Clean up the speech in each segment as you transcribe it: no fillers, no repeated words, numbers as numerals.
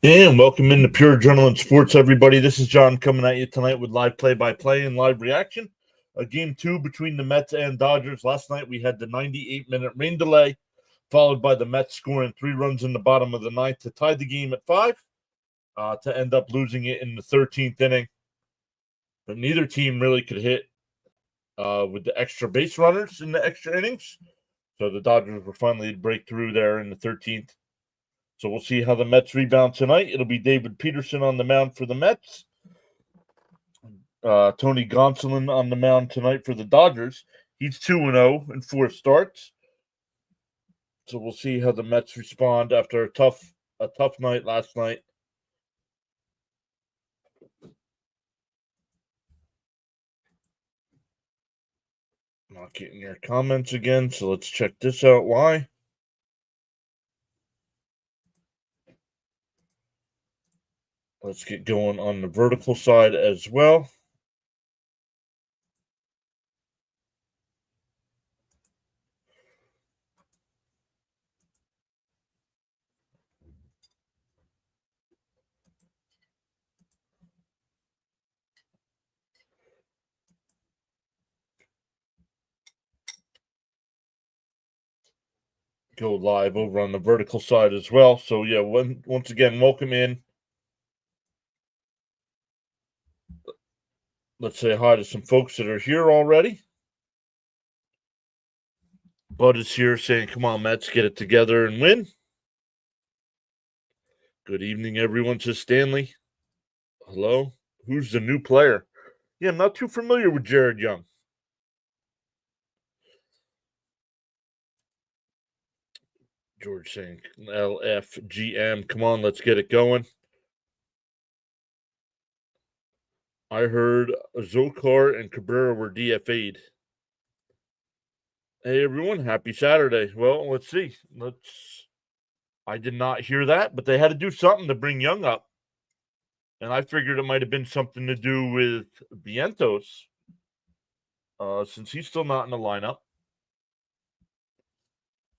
And welcome into Pure Adrenaline Sports, everybody. This is John coming at you tonight with live play-by-play and live reaction. Game 2 between the Mets and Dodgers. Last night we had the 98-minute rain delay, followed by the Mets scoring 3 runs in the bottom of the ninth to tie the game at 5, to end up losing it in the 13th inning. But neither team really could hit with the extra base runners in the extra innings. So the Dodgers were finally able to break through there in the 13th. So we'll see how the Mets rebound tonight. It'll be David Peterson on the mound for the Mets. Tony Gonsolin on the mound tonight for the Dodgers. He's 2-0 in 4 starts. So we'll see how the Mets respond after a tough night last night. Not getting your comments again, so let's check this out. Why? Let's get going on the vertical side as well. Go live over on the vertical side as well. So yeah, once again, welcome in. Let's say hi to some folks that are here already. Bud is here saying, come on, Mets, get it together and win. Good evening, everyone, says Stanley. Hello. Who's the new player? Yeah, I'm not too familiar with Jared Young. George saying, LFGM, come on, let's get it going. I heard Zokar and Cabrera were DFA'd. Hey, everyone, happy Saturday. Well, let's see. I did not hear that, but they had to do something to bring Young up. And I figured it might have been something to do with Vientos, since he's still not in the lineup.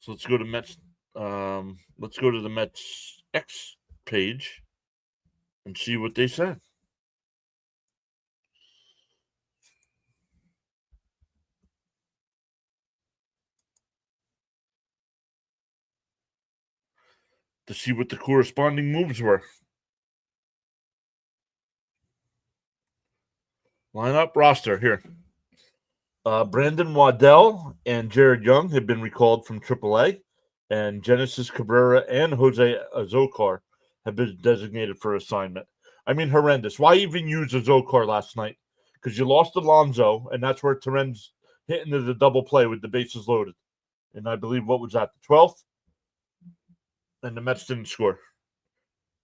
So let's go to Mets. Let's go to the Mets X page and see what they said. To see what the corresponding moves were. Lineup roster here. Brandon Waddell and Jared Young have been recalled from AAA, and Genesis Cabrera and Jose Azokar have been designated for assignment. I mean, horrendous. Why even use Azokar last night? Because you lost Alonso, and that's where Terren's hit into the double play with the bases loaded. And I believe, what was that, the 12th? And the Mets didn't score.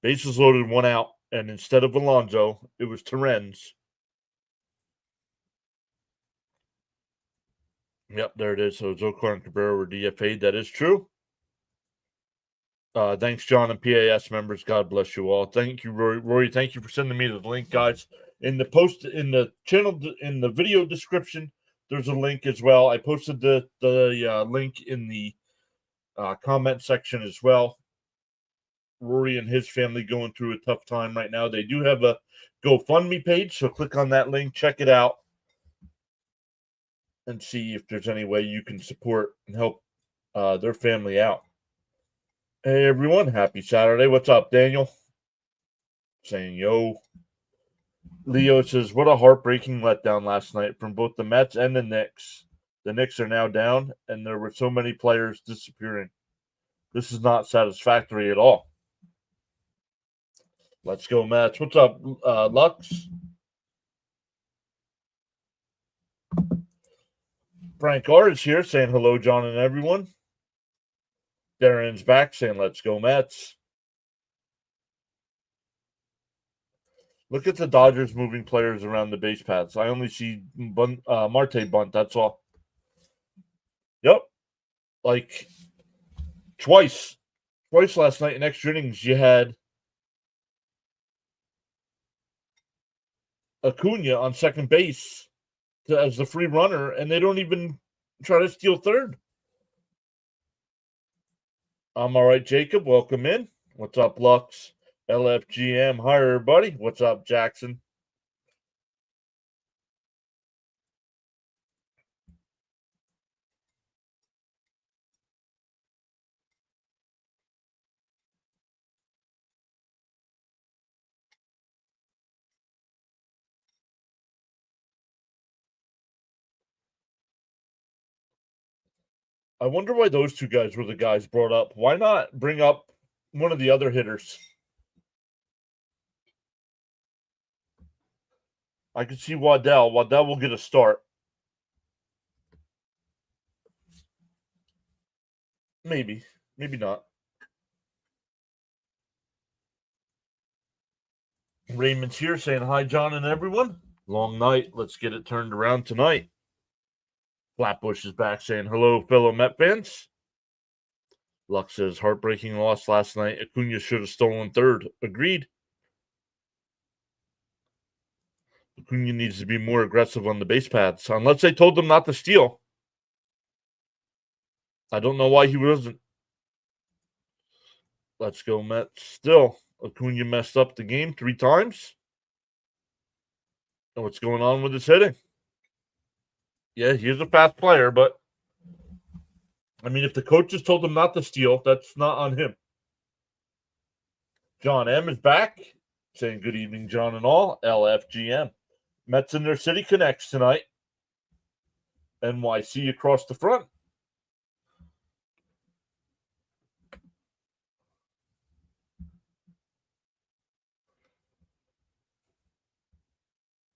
Bases loaded, 1 out, and instead of Alonso, it was Terren's. Yep, there it is. So Zokar and Cabrera were DFA'd. That is true. Thanks, John and PAS members. God bless you all. Thank you, Rory. Rory, thank you for sending me the link, guys. In the post, in the channel, in the video description, there's a link as well. I posted the link in the comment section as well. Rory and his family going through a tough time right now. They do have a GoFundMe page, so click on that link, check it out, and see if there's any way you can support and help their family out. Hey, everyone. Happy Saturday. What's up, Daniel? Saying, yo. Leo says, what a heartbreaking letdown last night from both the Mets and the Knicks. The Knicks are now down, and there were so many players disappearing. This is not satisfactory at all. Let's go, Mets. What's up, Lux? Frank R is here saying hello, John and everyone. Darren's back saying, let's go, Mets. Look at the Dodgers moving players around the base paths. I only see Marte bunt, that's all. Yep. Like, twice last night in extra innings, you had Acuna on second base as the free runner, and they don't even try to steal third. I'm all right, Jacob. Welcome in. What's up, Lux? LFGM. Hi, everybody. What's up, Jackson? I wonder why those two guys were the guys brought up. Why not bring up one of the other hitters? I could see Waddell. Waddell will get a start. Maybe. Maybe not. Raymond's here saying hi, John and everyone. Long night. Let's get it turned around tonight. Flatbush is back saying hello, fellow Met fans. Luck says heartbreaking loss last night. Acuna should have stolen third. Agreed. Acuna needs to be more aggressive on the base paths, unless they told him not to steal. I don't know why he wasn't. Let's go, Mets. Still, Acuna messed up the game 3 times. And what's going on with his hitting? Yeah, he's a fast player, but I mean, if the coaches told him not to steal, that's not on him. John M is back, saying good evening, John and all. LFGM. Mets in their city connects tonight. NYC across the front.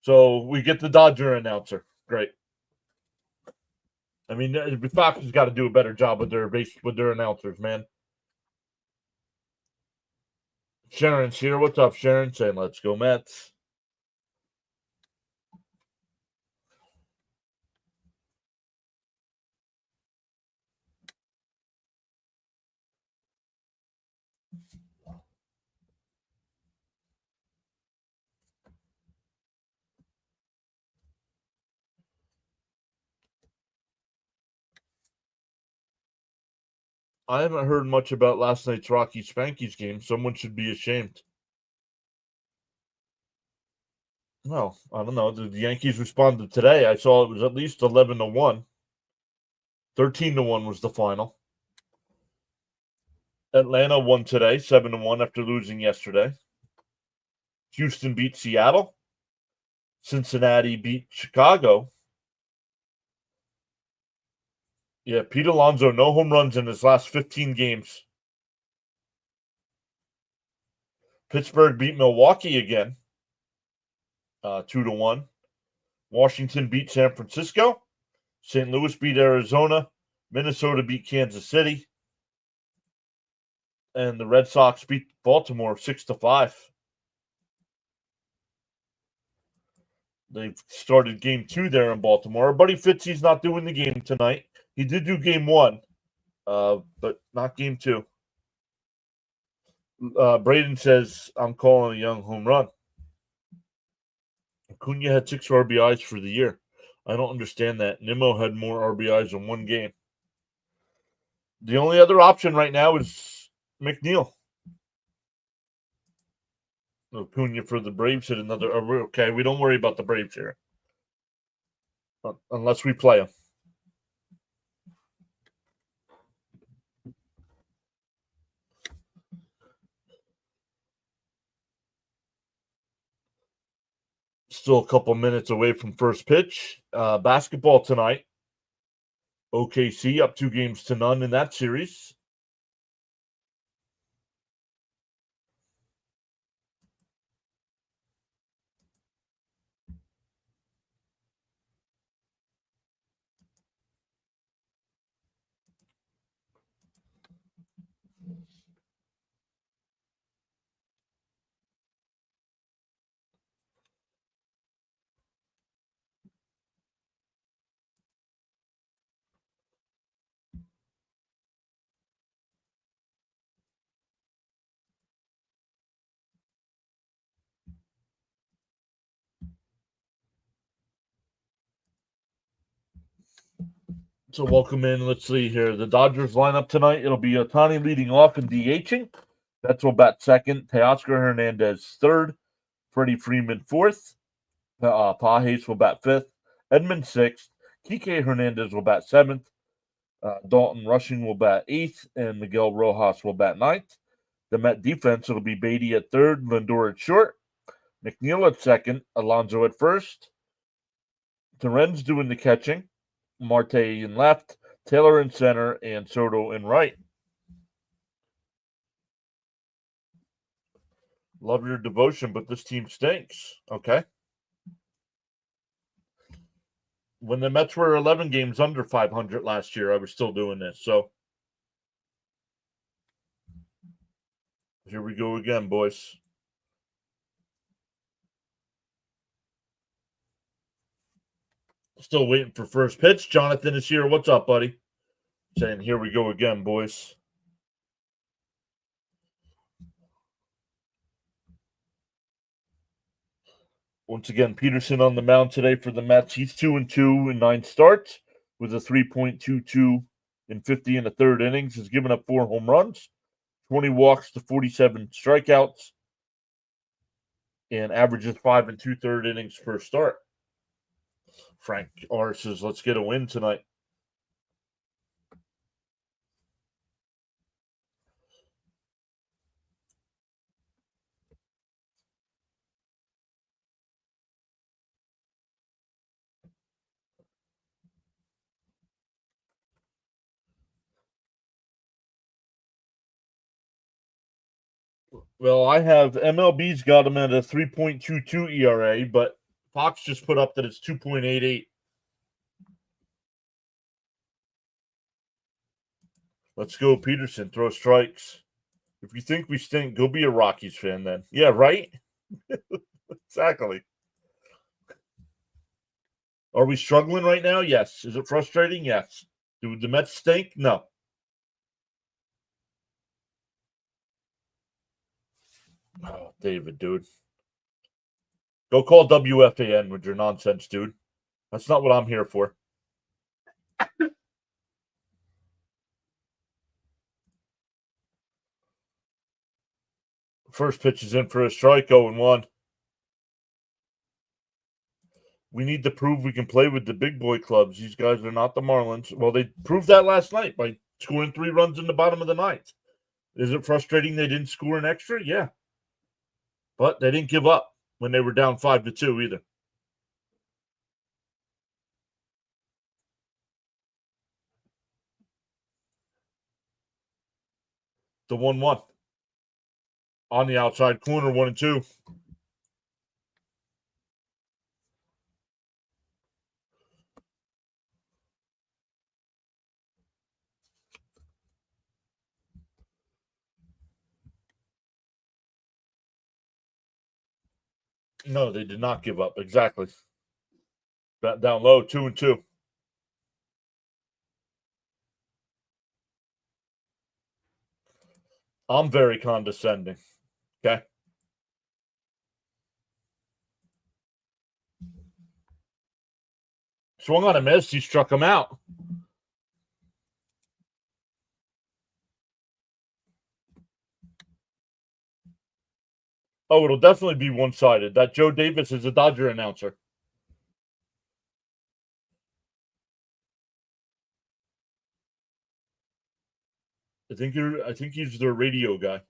So we get the Dodger announcer. Great. I mean, Fox has got to do a better job with their announcers, man. Sharon's here. What's up, Sharon? Saying let's go Mets. I haven't heard much about last night's Rocky Spankies game. Someone should be ashamed. No, I don't know. The Yankees responded today. I saw it was at least 11-1. 13-1 was the final. Atlanta won today, 7-1 after losing yesterday. Houston beat Seattle. Cincinnati beat Chicago. Yeah, Pete Alonso, no home runs in his last 15 games. Pittsburgh beat Milwaukee again, 2-1. Washington beat San Francisco. St. Louis beat Arizona. Minnesota beat Kansas City. And the Red Sox beat Baltimore 6-5. They've started game 2 there in Baltimore. Our buddy Fitzy's not doing the game tonight. He did do game 1, but not game 2. Braden says, I'm calling a young home run. Acuna had 6 RBIs for the year. I don't understand that. Nimmo had more RBIs in one game. The only other option right now is McNeil. Acuna for the Braves hit another. Okay, we don't worry about the Braves here. Unless we play them. Still a couple minutes away from first pitch. Basketball tonight. OKC up 2-0 in that series. So welcome in. Let's see here. The Dodgers lineup tonight. It'll be Ohtani leading off and DHing. Betts will bat second. Teoscar Hernandez third. Freddie Freeman fourth. Pages will bat fifth. Edmund sixth. Kike Hernandez will bat seventh. Dalton Rushing will bat eighth. And Miguel Rojas will bat ninth. The Met defense, it'll be Beatty at third. Lindor at short. McNeil at second. Alonso at first. Terenz doing the catching. Marte in left. Taylor in center. And Soto in right. Love your devotion, but this team stinks. Okay. When the Mets were 11 games under 500 last year, I was still doing this. So here we go again, boys. Still waiting for first pitch. Jonathan is here. What's up, buddy? Saying here we go again, boys. Once again, Peterson on the mound today for the Mets. He's 2-2 in 9 starts with a 3.22 in 50 and a third innings. Has given up 4 home runs, 20 walks to 47 strikeouts, and averages 5 2/3 innings per start. Frank R says, let's get a win tonight. Well, I have MLB's got him at a 3.22 ERA, but Fox just put up that it's 2.88. Let's go, Peterson. Throw strikes. If you think we stink, go be a Rockies fan then. Yeah, right? Exactly. Are we struggling right now? Yes. Is it frustrating? Yes. Do the Mets stink? No. Oh, David, dude. Go call WFAN with your nonsense, dude. That's not what I'm here for. First pitch is in for a strike, 0-1. We need to prove we can play with the big boy clubs. These guys are not the Marlins. Well, they proved that last night by scoring 3 runs in the bottom of the ninth. Is it frustrating they didn't score an extra? Yeah. But they didn't give up when they were down 5-2 either. The 1-1. On the outside corner, 1-2. No, they did not give up. Exactly. Down low, 2-2. I'm very condescending. Okay. Swung on a miss. He struck him out. Oh, it'll definitely be one-sided. That Joe Davis is a Dodger announcer. I think he's their radio guy.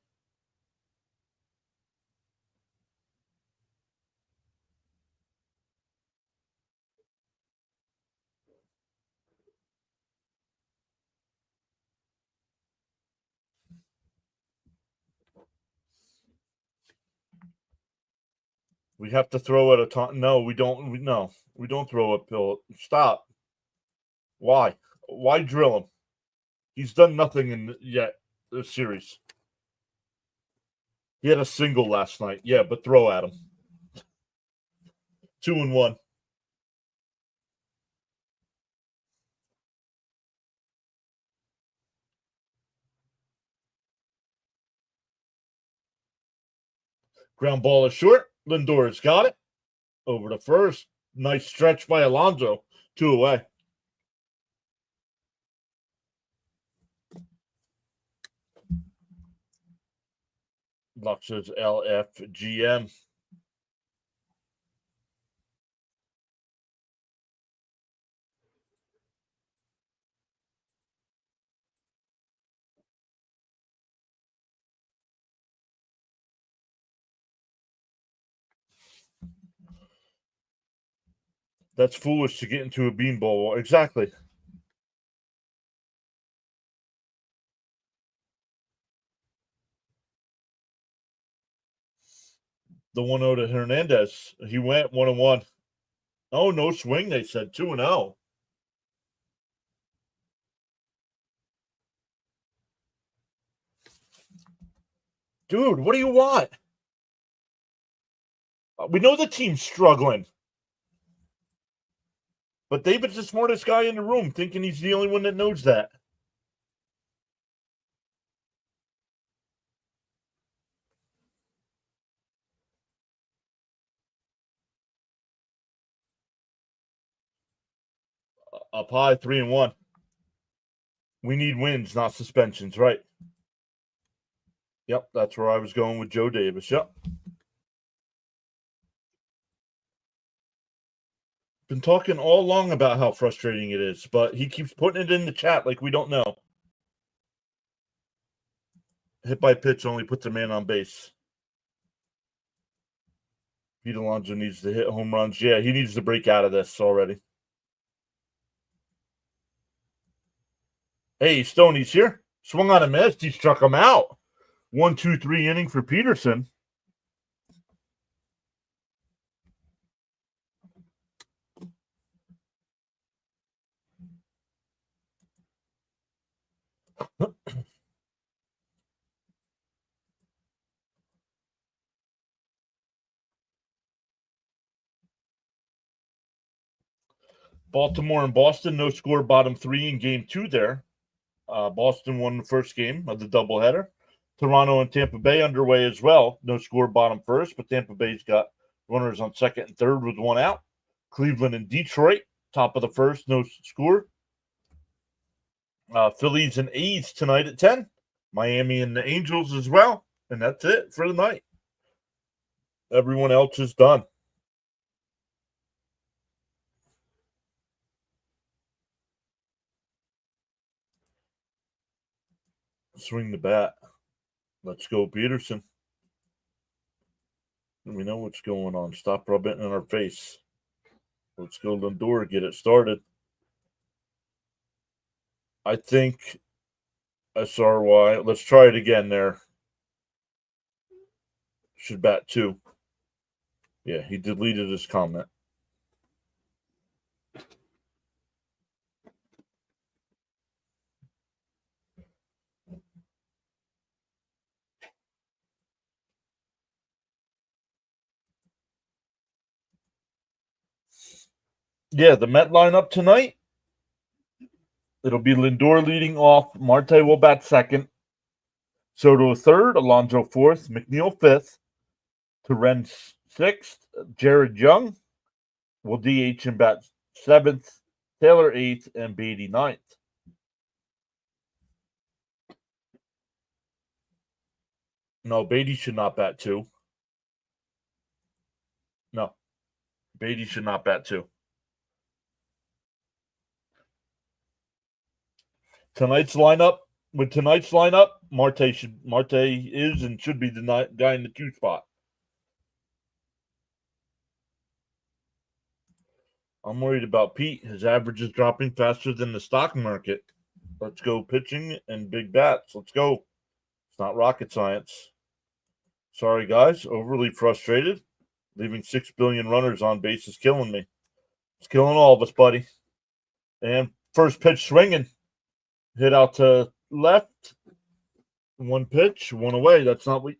We have to throw at a time. No, we don't. We don't throw a pill. Stop. Why? Why drill him? He's done nothing in yet this series. He had a single last night. Yeah, but throw at him. 2-1. Ground ball is short. Lindor has got it. Over to first. Nice stretch by Alonso. 2 away. Lux says LFGM. That's foolish to get into a beanball. Exactly. The 1-0 to Hernandez. He went 1-1. Oh, no swing, they said 2-0. Dude, what do you want? We know the team's struggling. But David's the smartest guy in the room, thinking he's the only one that knows that. Up high, 3-1. We need wins, not suspensions, right? Yep, that's where I was going with Joe Davis. Yep. Been talking all along about how frustrating it is, but he keeps putting it in the chat like we don't know. Hit by pitch only puts a man on base. Pete Alonso needs to hit home runs. Yeah, he needs to break out of this already. Hey, Stoney's here. Swung on a miss. He struck him out. 1-2-3 inning for Peterson. Baltimore and Boston, no score, bottom 3 in game 2 there. Boston won the first game of the doubleheader. Toronto and Tampa Bay underway as well. No score, bottom first, but Tampa Bay's got runners on second and third with one out. Cleveland and Detroit, top of the first, no score. Phillies and A's tonight at 10. Miami and the Angels as well. And that's it for the night. Everyone else is done. Swing the bat. Let's go, Peterson. We know what's going on. Stop rubbing it in our face. Let's go, Lindor. Get it started. I think SRY. Let's try it again there. Should bat 2. Yeah, he deleted his comment. Yeah, the Met lineup tonight. It'll be Lindor leading off. Marte will bat second. Soto third. Alonso fourth. McNeil fifth. Torrens sixth. Jared Young will DH and bat seventh. Taylor eighth. And Beatty ninth. No, Beatty should not bat 2. No, Beatty should not bat 2. Tonight's lineup, Marte is and should be the guy in the 2 spot. I'm worried about Pete. His average is dropping faster than the stock market. Let's go pitching and big bats. Let's go. It's not rocket science. Sorry, guys. Overly frustrated. Leaving 6 billion runners on base is killing me. It's killing all of us, buddy. And first pitch swinging. Hit out to left. 1 pitch, 1 away. That's not what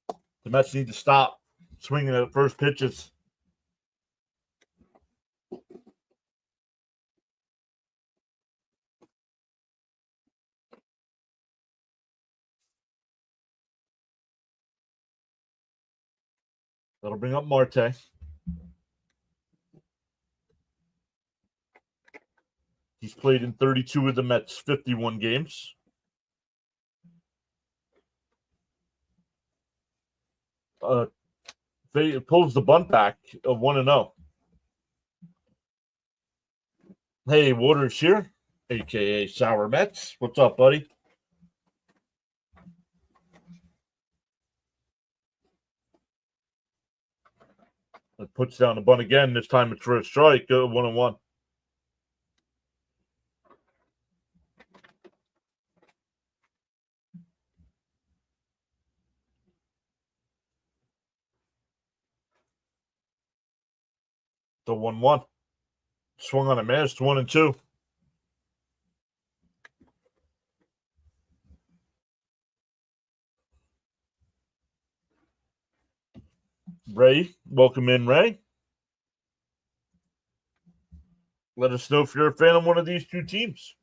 the Mets need to stop swinging at first pitches. That'll bring up Marte. He's played in 32 of the Mets' 51 games. pulls the bunt back of 1-0. Hey, Waters here, a.k.a. Sour Mets. What's up, buddy? It puts down the bunt again. This time it's for a strike. 1-1. The 1-1. Swung on a miss. 1-2. Ray, welcome in, Ray. Let us know if you're a fan of one of these two teams.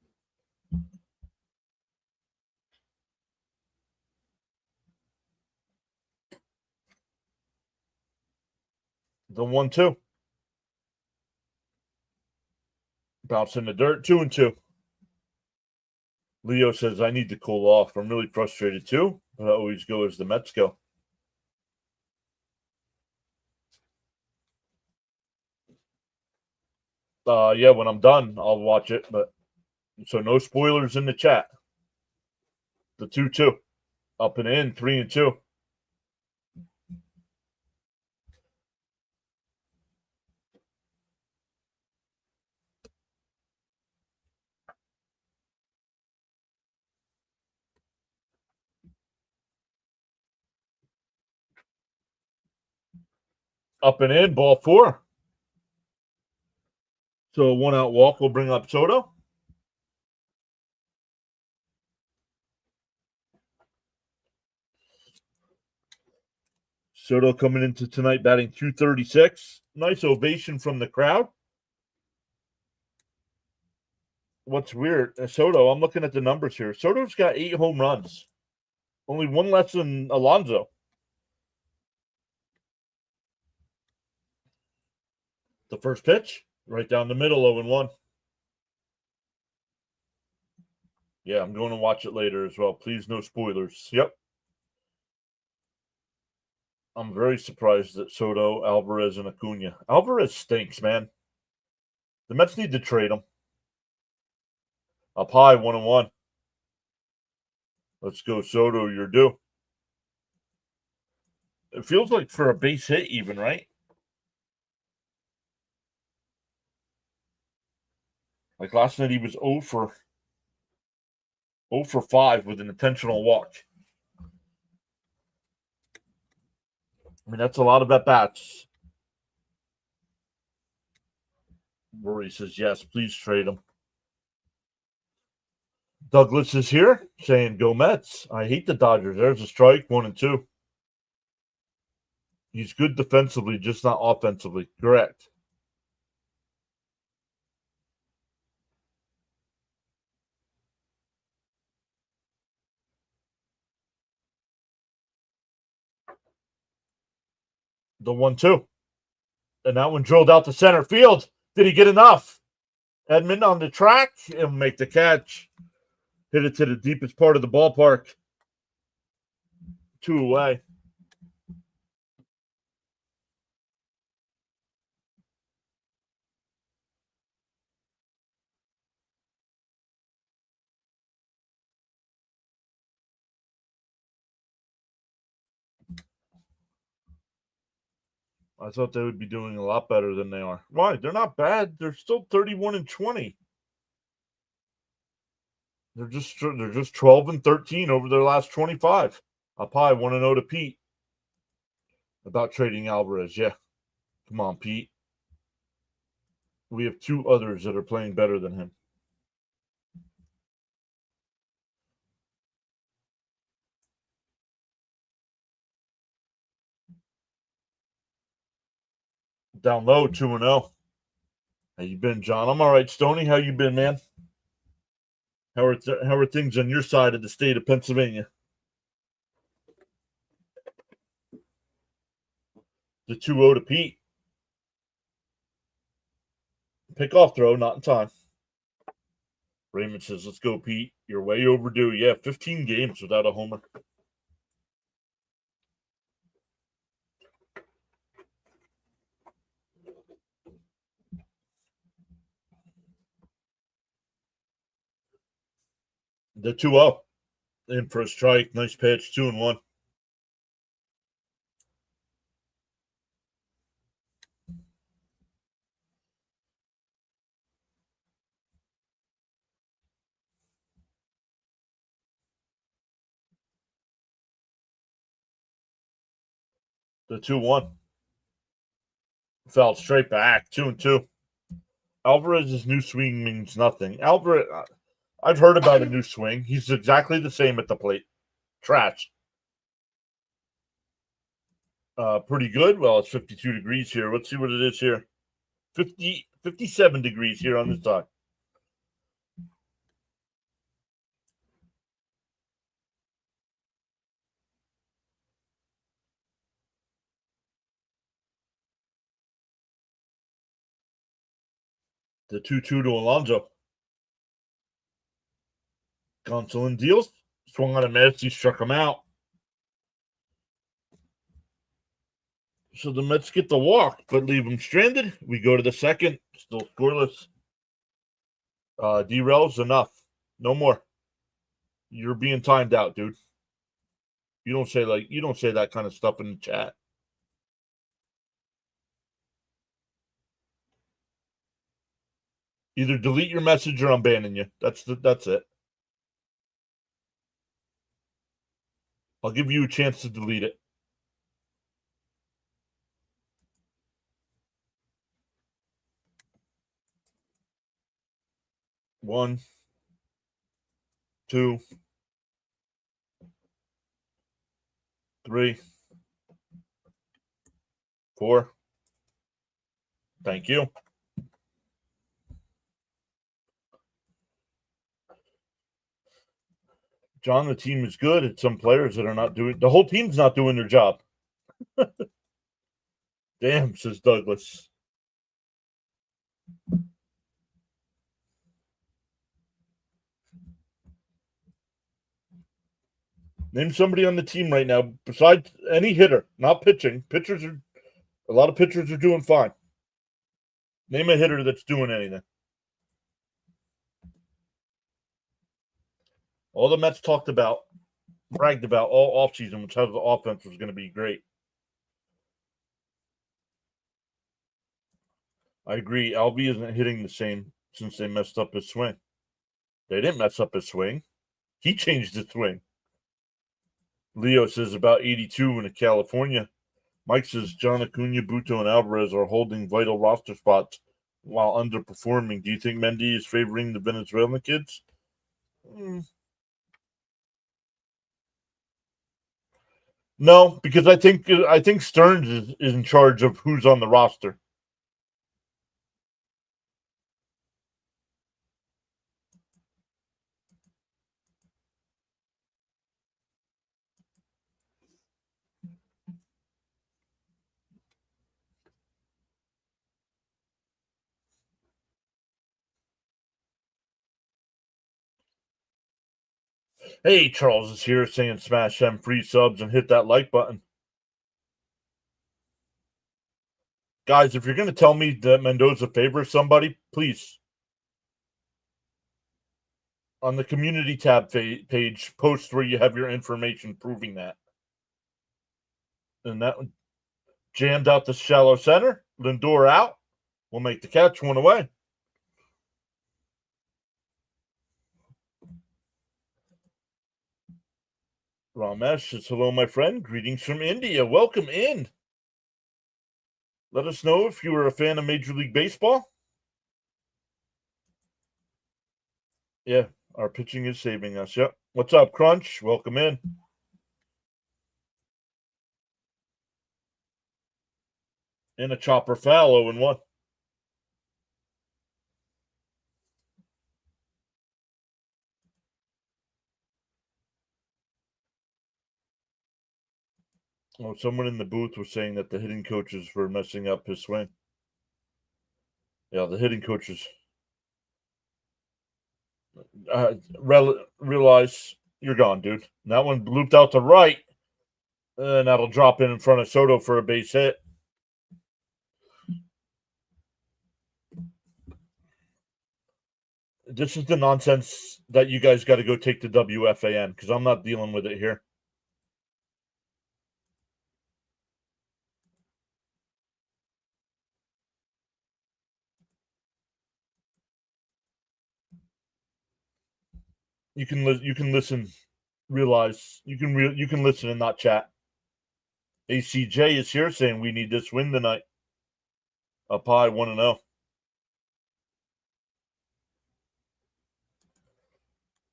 The 1-2. Bounce in the dirt. 2-2. Leo says, I need to cool off. I'm really frustrated too. I always go as the Mets go. Yeah, when I'm done, I'll watch it. But so no spoilers in the chat. The 2-2. Up and in. 3-2. Up and in. Ball 4. So a 1-out walk will bring up Soto. Soto coming into tonight batting .236. Nice ovation from the crowd. What's weird, Soto, I'm looking at the numbers here. Soto's got 8 home runs. Only one less than Alonso. The first pitch, right down the middle, 0-1. Yeah, I'm going to watch it later as well. Please, no spoilers. Yep. I'm very surprised that Soto, Alvarez, and Acuna. Alvarez stinks, man. The Mets need to trade him. Up high, 1-1. Let's go, Soto. You're due. It feels like for a base hit, even, right? Like last night, he was 0 for 5 with an intentional walk. I mean, that's a lot of at-bats. Rory says, yes, please trade him. Douglas is here saying, go Mets. I hate the Dodgers. There's a strike, 1-2. He's good defensively, just not offensively. Correct. The 1-2. And that one drilled out to center field. Did he get enough? Edmund on the track and make the catch. Hit it to the deepest part of the ballpark. 2 away. I thought they would be doing a lot better than they are. Why? They're not bad. They're still 31-20. They're just 12-13 over their last 25. Up high, 1-0 to Pete. About trading Alvarez. Yeah. Come on, Pete. We have 2 others that are playing better than him. Down low, 2-0. How you been, John? I'm all right, Stoney. How you been, man? How are things on your side of the state of Pennsylvania? The 2-0 to Pete. Pickoff throw, not in time. Raymond says, let's go, Pete. You're way overdue. Yeah, 15 games without a homer. The 2-0 in for a strike. Nice pitch. 2-1. The 2-1. Fell straight back. 2-2. Alvarez's new swing means nothing. Alvarez, I've heard about a new swing. He's exactly the same at the plate. Trash. Pretty good. Well, it's 52 degrees here. Let's see what it is here. 57 degrees here on this side. The 2-2 to Alonso. Gonsolin deals. Swung on a miss. He struck him out. So the Mets get the walk, but leave them stranded. We go to the second. Still scoreless. Derails enough. No more. You're being timed out, dude. You don't say that kind of stuff in the chat. Either delete your message or I'm banning you. That's it. I'll give you a chance to delete it. One, two, three, four. Thank you. John, the team is good. It's some players that are not doing. The whole team's not doing their job. Damn, says Douglas. Name somebody on the team right now besides any hitter, not pitching. A lot of pitchers are doing fine. Name a hitter that's doing anything. All the Mets bragged about all offseason, which how the offense was going to be great. I agree. Alvy isn't hitting the same since they messed up his swing. They didn't mess up his swing. He changed his swing. Leo says about 82 in California. Mike says John Acuna, Buto, and Alvarez are holding vital roster spots while underperforming. Do you think Mendy is favoring the Venezuelan kids? No, because I think Stearns is in charge of who's on the roster. Hey, Charles is here saying smash them free subs and hit that like button. Guys, if you're going to tell me that Mendoza favors somebody, please, on the community tab page, post where you have your information proving that. And that one jammed out the shallow center. Lindor out. We'll make the catch, one away. Ramesh says, hello, my friend. Greetings from India. Welcome in. Let us know if you were a fan of Major League Baseball. Yeah, our pitching is saving us. Yep. What's up, Crunch? Welcome in. In a chopper foul, 0-1. Oh, someone in the booth was saying that the hitting coaches were messing up his swing. Yeah, the hitting coaches realize you're gone, dude. And that one looped out to right, and that'll drop in front of Soto for a base hit. This is the nonsense that you guys got to go take to WFAN because I'm not dealing with it here. You can listen, realize you can listen and not chat. ACJ is here saying we need this win tonight. Up high 1-0.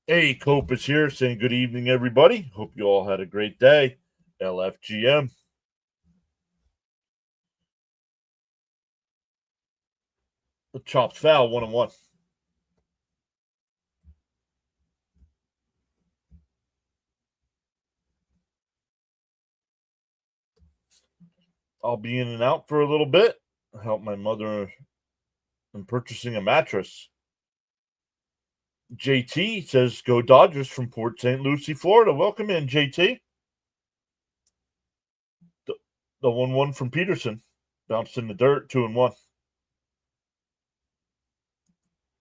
Hey, Cope is here saying good evening, everybody. Hope you all had a great day. LFGM. The chopped foul 1-1. I'll be in and out for a little bit. Help my mother in purchasing a mattress. JT says, go Dodgers from Port St. Lucie, Florida. Welcome in, JT. The 1-1 from Peterson. Bounced in the dirt, 2-1.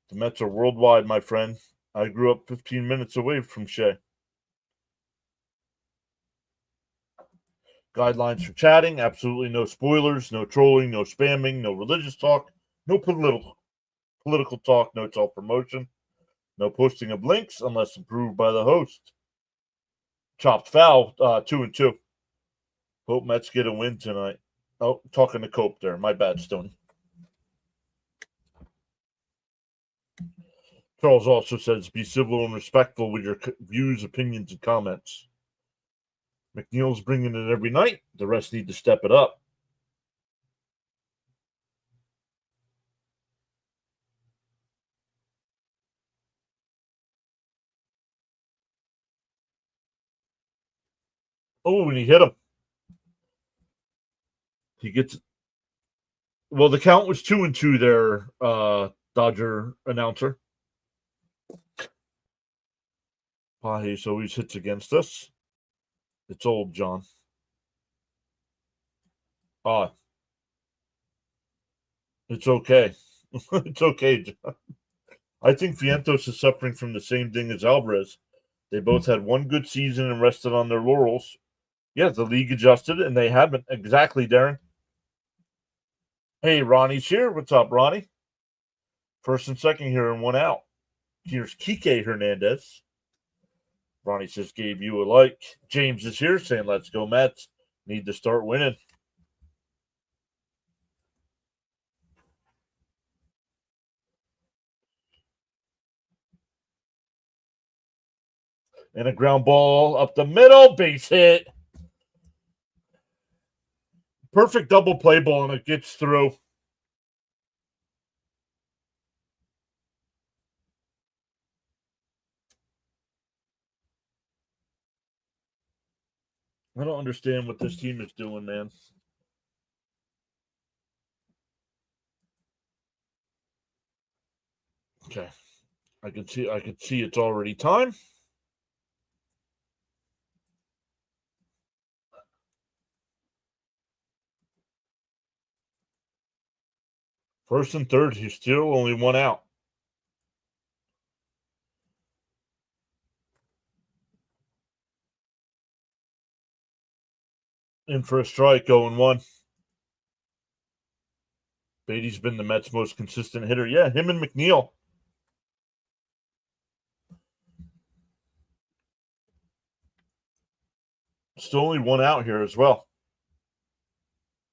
The Mets are worldwide, my friend. I grew up 15 minutes away from Shea. Guidelines for chatting, absolutely no spoilers, no trolling, no spamming, no religious talk, no political talk, no self-promotion, no posting of links unless approved by the host. Chopped foul, 2-2. Hope Mets get a win tonight. Oh, talking to Cope there. My bad, Stoney. Charles also says, be civil and respectful with your views, opinions, and comments. McNeil's bringing it every night. The rest need to step it up. Oh, and he hit him. He gets. Well, the count was 2-2 there, Dodger announcer. Pages always hits against us. It's old, John. It's okay. It's okay, John. I think Vientos is suffering from the same thing as Alvarez. They both had one good season and rested on their laurels. Yeah, the league adjusted, and they haven't. Exactly, Darren. Hey, Ronnie's here. What's up, Ronnie? First and second here and one out. Here's Kike Hernandez. Ronnie says, gave you a like. James is here saying, let's go, Mets. Need to start winning. And a ground ball up the middle. Base hit. Perfect double play ball, and it gets through. I don't understand what this team is doing, man. Okay. I can see it's already time. First and third, he's still only one out. In for a strike, 0-1. Beatty's been the Mets' most consistent hitter. Yeah, him and McNeil. Still only one out here as well.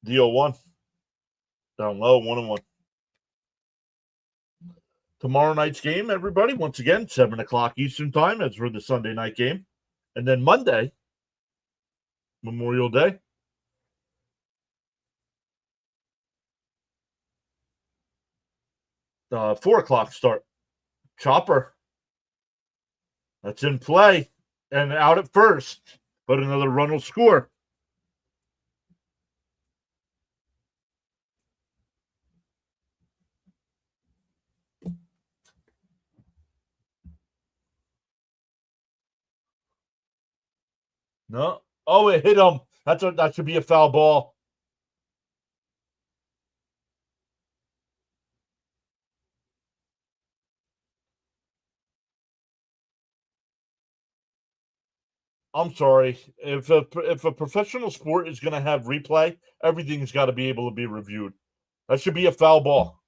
The 0-1. Down low, 1-1. Tomorrow night's game, everybody, once again, 7 o'clock Eastern time as for the Sunday night game. And then Monday, Memorial Day. 4 o'clock start. Chopper. That's in play. And out at first. But another run will score. No. Oh, it hit him. That should be a foul ball. I'm sorry. If a professional sport is going to have replay, everything's got to be able to be reviewed. That should be a foul ball.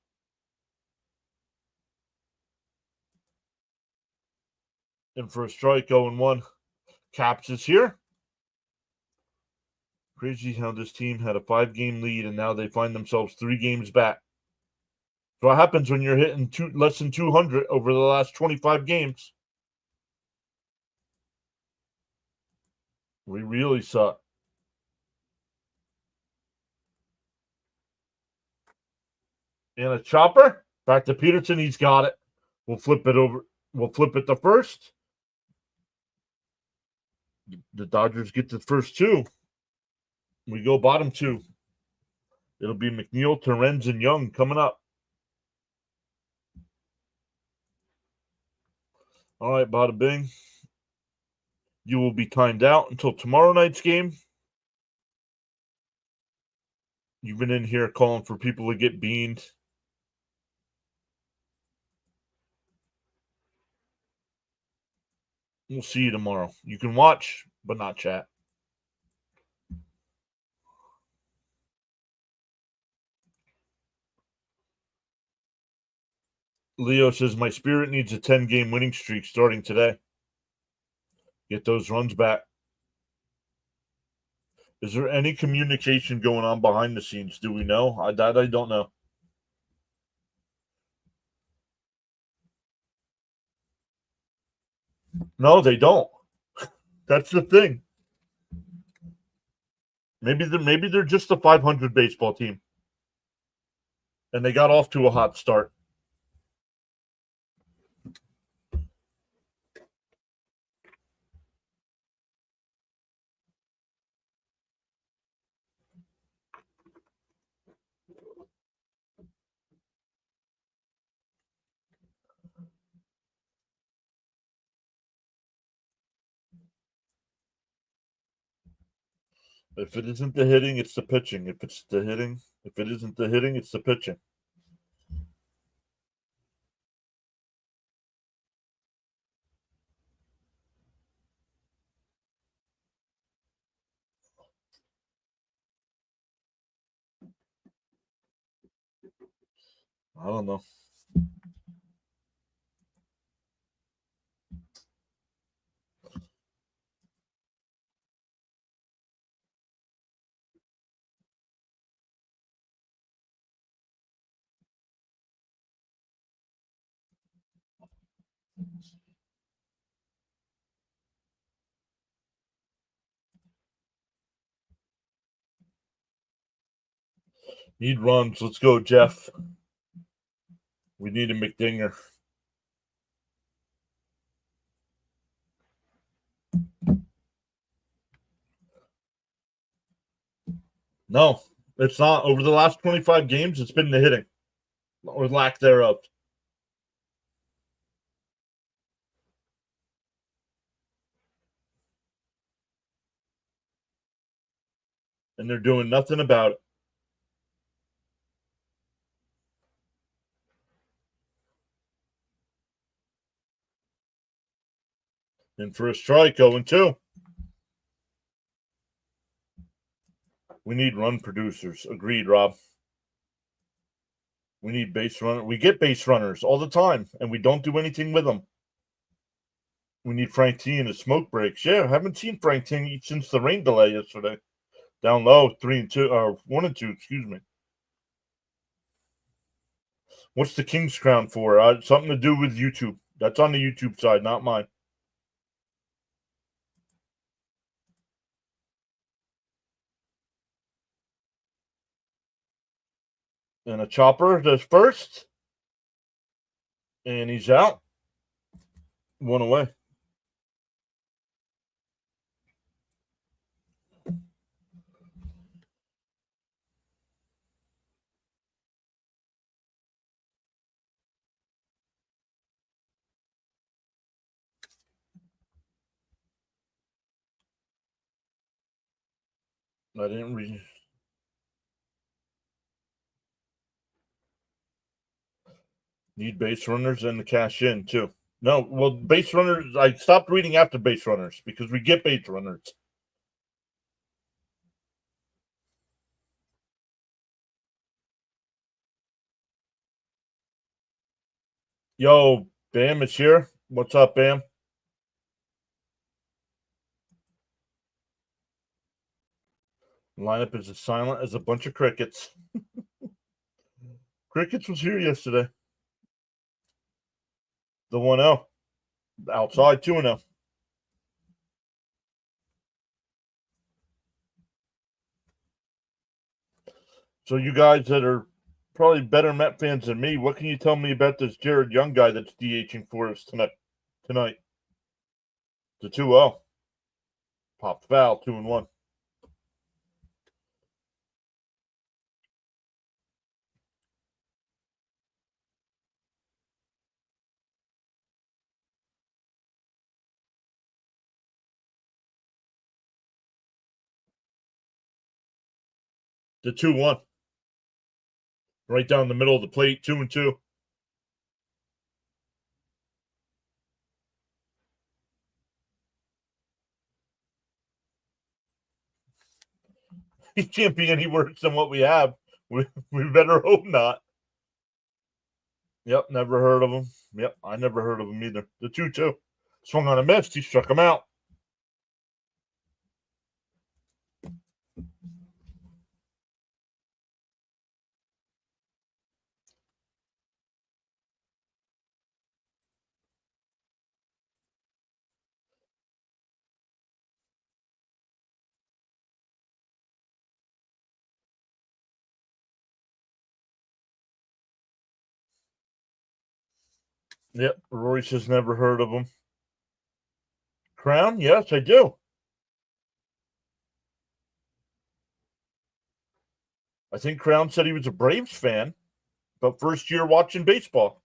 And for a strike, 0-1. Caps is here. Crazy how this team had a 5-game lead and now they find themselves 3 games back. So what happens when you're hitting less than 200 over the last 25 games? We really suck. And a chopper. Back to Peterson. He's got it. We'll flip it over. We'll flip it to first. The Dodgers get the first 2. We go bottom 2. It'll be McNeil, Terrens, and Young coming up. All right, bada bing. You will be timed out until tomorrow night's game. You've been in here calling for people to get beaned. We'll see you tomorrow. You can watch, but not chat. Leo says, my Spirit needs a 10-game winning streak starting today. Get those runs back. Is there any communication going on behind the scenes? Do we know? I don't know. No, they don't. That's the thing. Maybe they're just a 500 baseball team. And they got off to a hot start. If it isn't the hitting, it's the pitching. If it isn't the hitting, it's the pitching. I don't know. Need runs. Let's go, Jeff. We need a McDinger. No, it's not. Over the last 25 games, it's been the hitting or lack thereof. And they're doing nothing about it. And for a strike, 0-2. We need run producers. Agreed, Rob. We need base runner. We get base runners all the time, and we don't do anything with them. We need Frank T in the smoke breaks. Yeah, I haven't seen Frank T since the rain delay yesterday. Down low, 3-2 or 1-2. Excuse me. What's the King's Crown for? Something to do with YouTube. That's on the YouTube side, not mine. And a chopper does first. And he's out. 1 away. I didn't read. Need base runners and the cash in, too. No, well, base runners. I stopped reading after base runners because we get base runners. Yo, Bam is here. What's up, Bam? Lineup is as silent as a bunch of crickets. Crickets was here yesterday. The 1-0. Outside 2-0. So you guys that are probably better Met fans than me, what can you tell me about this Jared Young guy that's DHing for us tonight? The 2-0. Popped foul, 2-1. The 2-1. Right down the middle of the plate, 2-2. He can't be any worse than what we have. We better hope not. Yep, never heard of him. Yep, I never heard of him either. The 2-2. Swung on a miss. He struck him out. Yep, Royce has never heard of him. Crown? Yes, I do. I think Crown said he was a Braves fan, but first year watching baseball.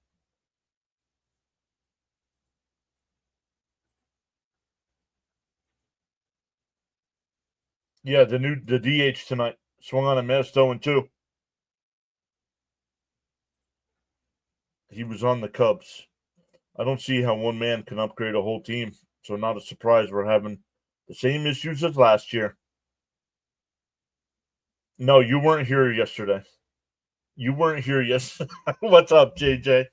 Yeah, the DH tonight. Swung on a miss, 0-2. He was on the Cubs. I don't see how one man can upgrade a whole team. So not a surprise we're having the same issues as last year. No, you weren't here yesterday. You weren't here yesterday. What's up, JJ?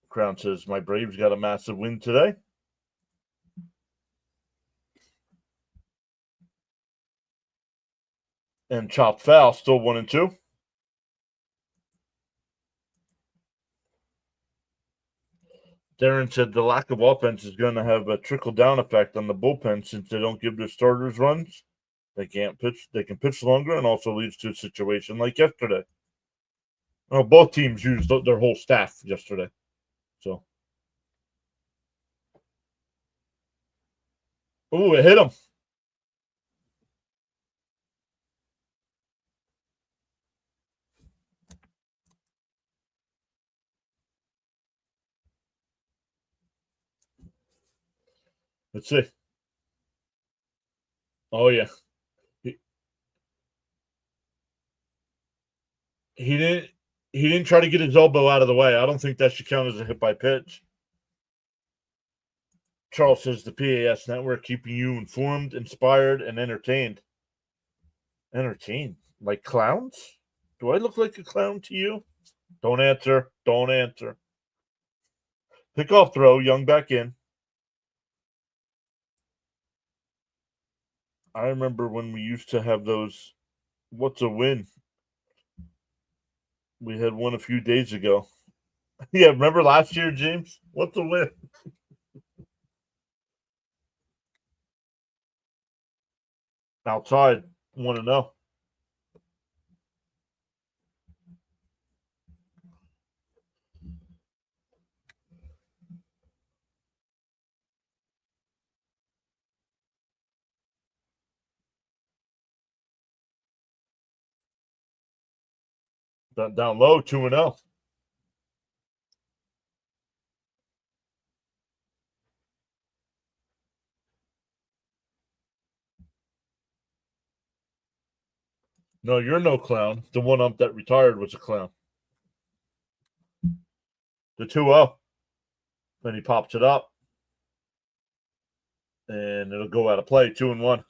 Crown says my Braves got a massive win today. And chopped foul, still 1-2. Darren said the lack of offense is going to have a trickle down effect on the bullpen since they don't give their starters runs. They can't pitch. They can pitch longer, and also leads to a situation like yesterday. Well, both teams used their whole staff yesterday. So, ooh, it hit him. Let's see. Oh yeah, he, he didn't. He didn't try to get his elbow out of the way. I don't think that should count as a hit by pitch. Charles says the PAS network keeping you informed, inspired, and entertained. Entertained? Like clowns? Do I look like a clown to you? Don't answer. Don't answer. Pickoff throw, Young back in. I remember when we used to have those. What's a win? We had one a few days ago. Yeah, remember last year, James? What's a win? Outside, 1-0. Down low, 2-0. No, you're no clown. The one ump that retired was a clown. The 2-0. Then he pops it up. And it'll go out of play, 2-1.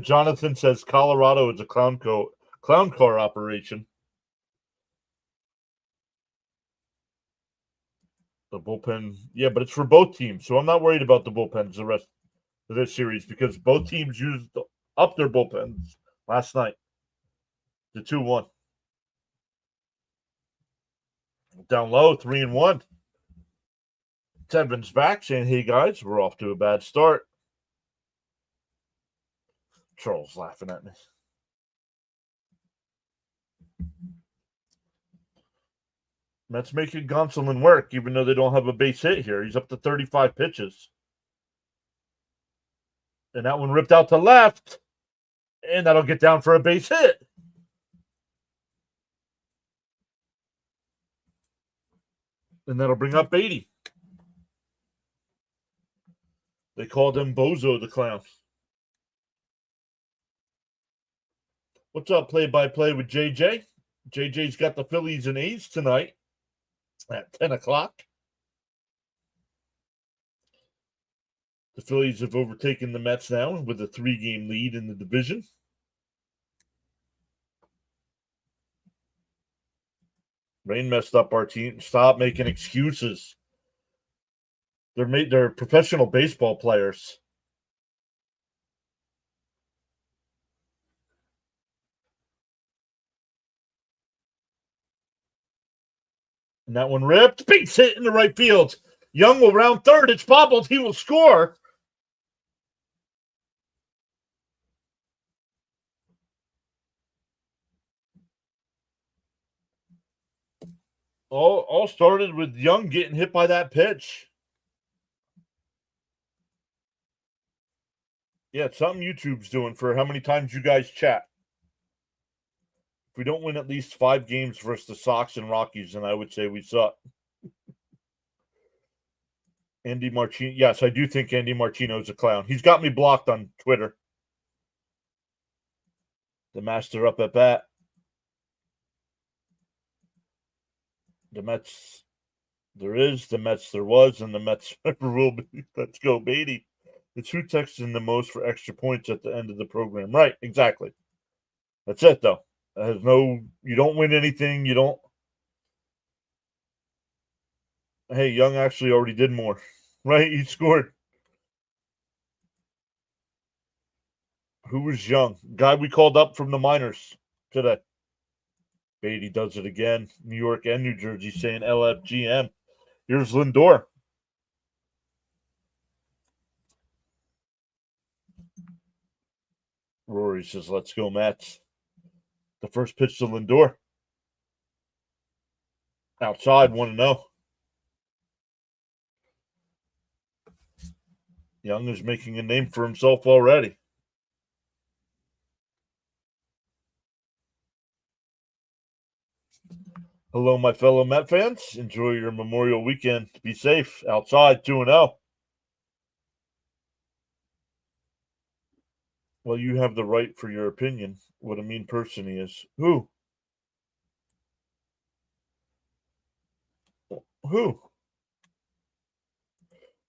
Jonathan says Colorado is a clown car operation. The bullpen, yeah, but it's for both teams, so I'm not worried about the bullpens the rest of this series because both teams used up their bullpens last night. The 2-1. Down low, 3-1. Tevin's back saying, hey guys, we're off to a bad start. Charles laughing at me. Mets making Gonsolin work, even though they don't have a base hit here. He's up to 35 pitches. And that one ripped out to left. And that'll get down for a base hit. And that'll bring up Beatty. They called him Bozo the Clown. What's up, play-by-play with JJ? JJ's got the Phillies and A's tonight at 10 o'clock. The Phillies have overtaken the Mets now with a 3-game lead in the division. Rain messed up our team. Stop making excuses. They're professional baseball players. And that one ripped. Base hit in the right field. Young will round third. It's bobbled. He will score. All started with Young getting hit by that pitch. Yeah, it's something YouTube's doing for how many times you guys chat. If we don't win at least 5 games versus the Sox and Rockies, then I would say we suck. Andy Martino. Yes, I do think Andy Martino is a clown. He's got me blocked on Twitter. The master up at bat. The Mets, there is. The Mets, there was. And the Mets never will be. Let's go, Beatty. It's who texted the most for extra points at the end of the program. Right, exactly. That's it, though. You don't win anything. You don't. Hey, Young actually already did more. Right? He scored. Who was Young? Guy we called up from the minors today. Beatty does it again. New York and New Jersey saying LFGM. Here's Lindor. Rory says, let's go, Mets. The first pitch to Lindor. Outside, 1-0. Young is making a name for himself already. Hello, my fellow Met fans. Enjoy your Memorial weekend. Be safe. Outside, 2-0. Well, you have the right for your opinion. What a mean person he is. Who?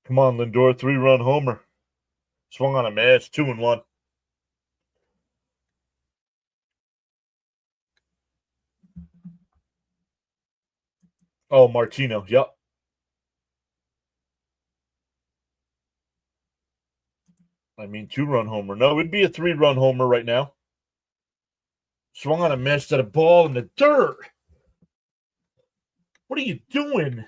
Come on, Lindor. 3-run homer. Swung on a miss. 2-1. Oh, Martino. Yep. I mean, 2-run homer. No, it'd be a 3-run homer right now. Swung on a miss at a ball in the dirt. What are you doing?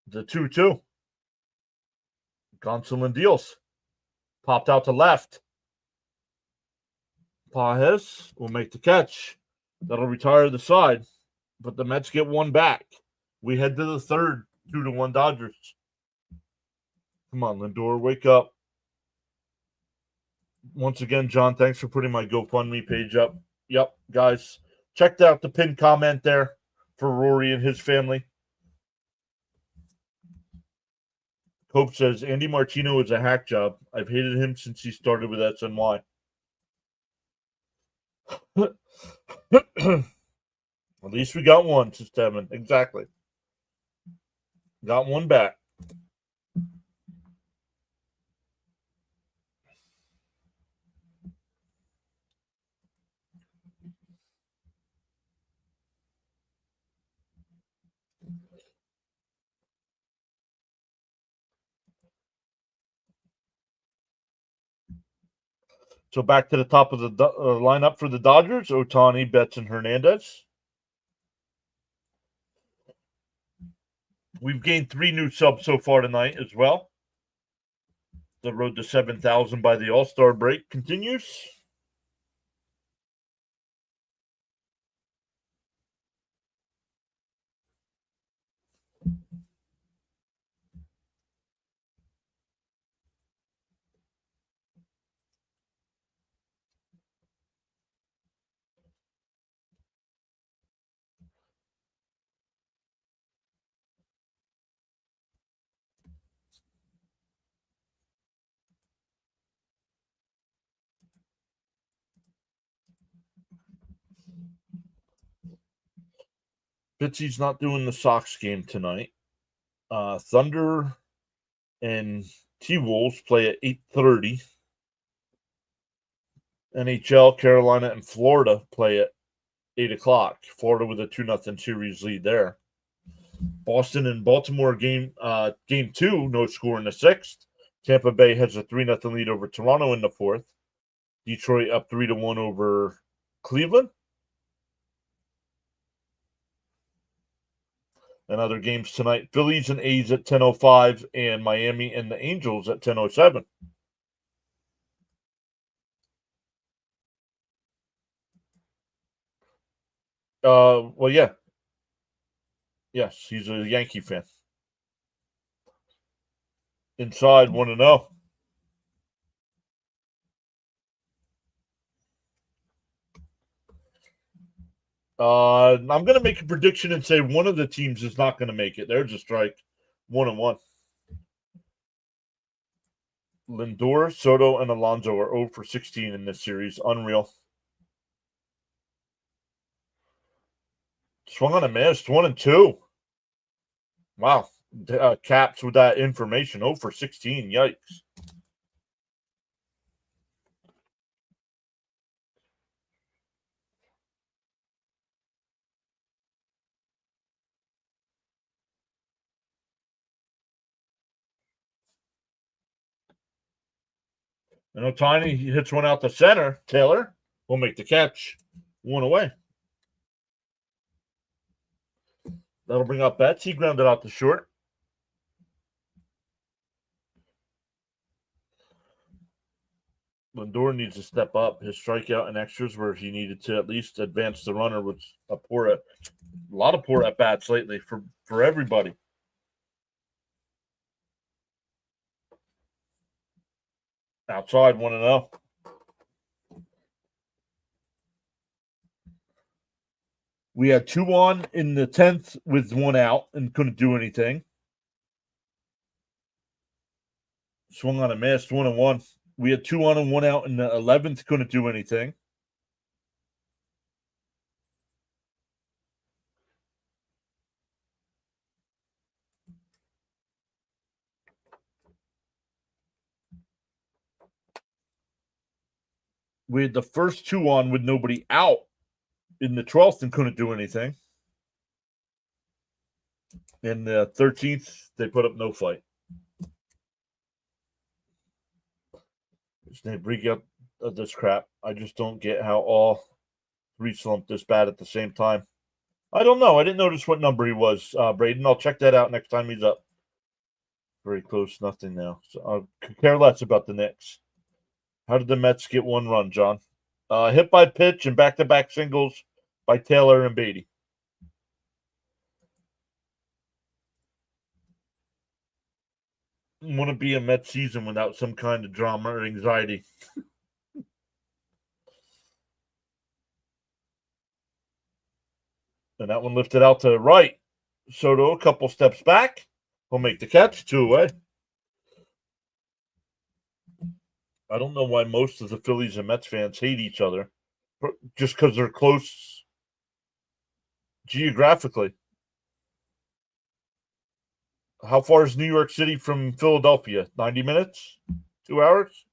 The 2-2. Gonsolin deals. Popped out to left. Pajes will make the catch. That'll retire the side. but the Mets get one back. We head to the third, 2-1 Dodgers. Come on, Lindor, wake up. Once again, John, thanks for putting my GoFundMe page up. Yep, guys, checked out the pinned comment there for Rory and his family. Cope says, Andy Martino is a hack job. I've hated him since he started with SNY. At least we got one, says Tevin. Exactly. Got one back. So back to the top of the lineup for the Dodgers, Ohtani, Betts, and Hernandez. We've gained 3 new subs so far tonight as well. The road to 7,000 by the All-Star break continues. Fitzy's not doing the Sox game tonight. Thunder and T-Wolves play at 8:30. NHL, Carolina, and Florida play at 8 o'clock. Florida with a 2-0 series lead there. Boston and Baltimore game 2, no score in the 6th. Tampa Bay has a 3-0 lead over Toronto in the 4th. Detroit up 3-1 over Cleveland. And other games tonight, Phillies and A's at 10:05 and Miami and the Angels at 10:07. Well, yeah. Yes, he's a Yankee fan. Inside, 1-0. I'm going to make a prediction and say one of the teams is not going to make it. They're just strike 1-1. Lindor, Soto, and Alonso are 0 for 16 in this series. Unreal. Swung on a miss, 1-2. Wow. Caps with that information, 0 for 16. Yikes. And Ohtani hits one out the center. Taylor will make the catch. 1 away. That'll bring up Betts. He grounded out to short. Lindor needs to step up. His strikeout and extras where he needed to at least advance the runner was a lot of poor at bats lately for everybody. Outside 1-0. We had 2 on in the 10th with 1 out and couldn't do anything. Swung on a miss, 1-1. We had 2 on and 1 out in the 11th, couldn't do anything. We had the first 2 on with nobody out in the 12th and couldn't do anything. In the 13th, they put up no fight. They bring up this crap. I just don't get how all 3 slumped this bad at the same time. I don't know. I didn't notice what number he was, Braden. I'll check that out next time he's up. Very close, nothing now. So I'll care less about the Knicks. How did the Mets get 1 run, John? Hit by pitch and back-to-back singles by Taylor and Beatty. wouldn't be a Mets season without some kind of drama or anxiety. And that one lifted out to right. Soto a couple steps back. He'll make the catch, 2 away. I don't know why most of the Phillies and Mets fans hate each other, just because they're close geographically. How far is New York City from Philadelphia? 90 minutes? 2 hours?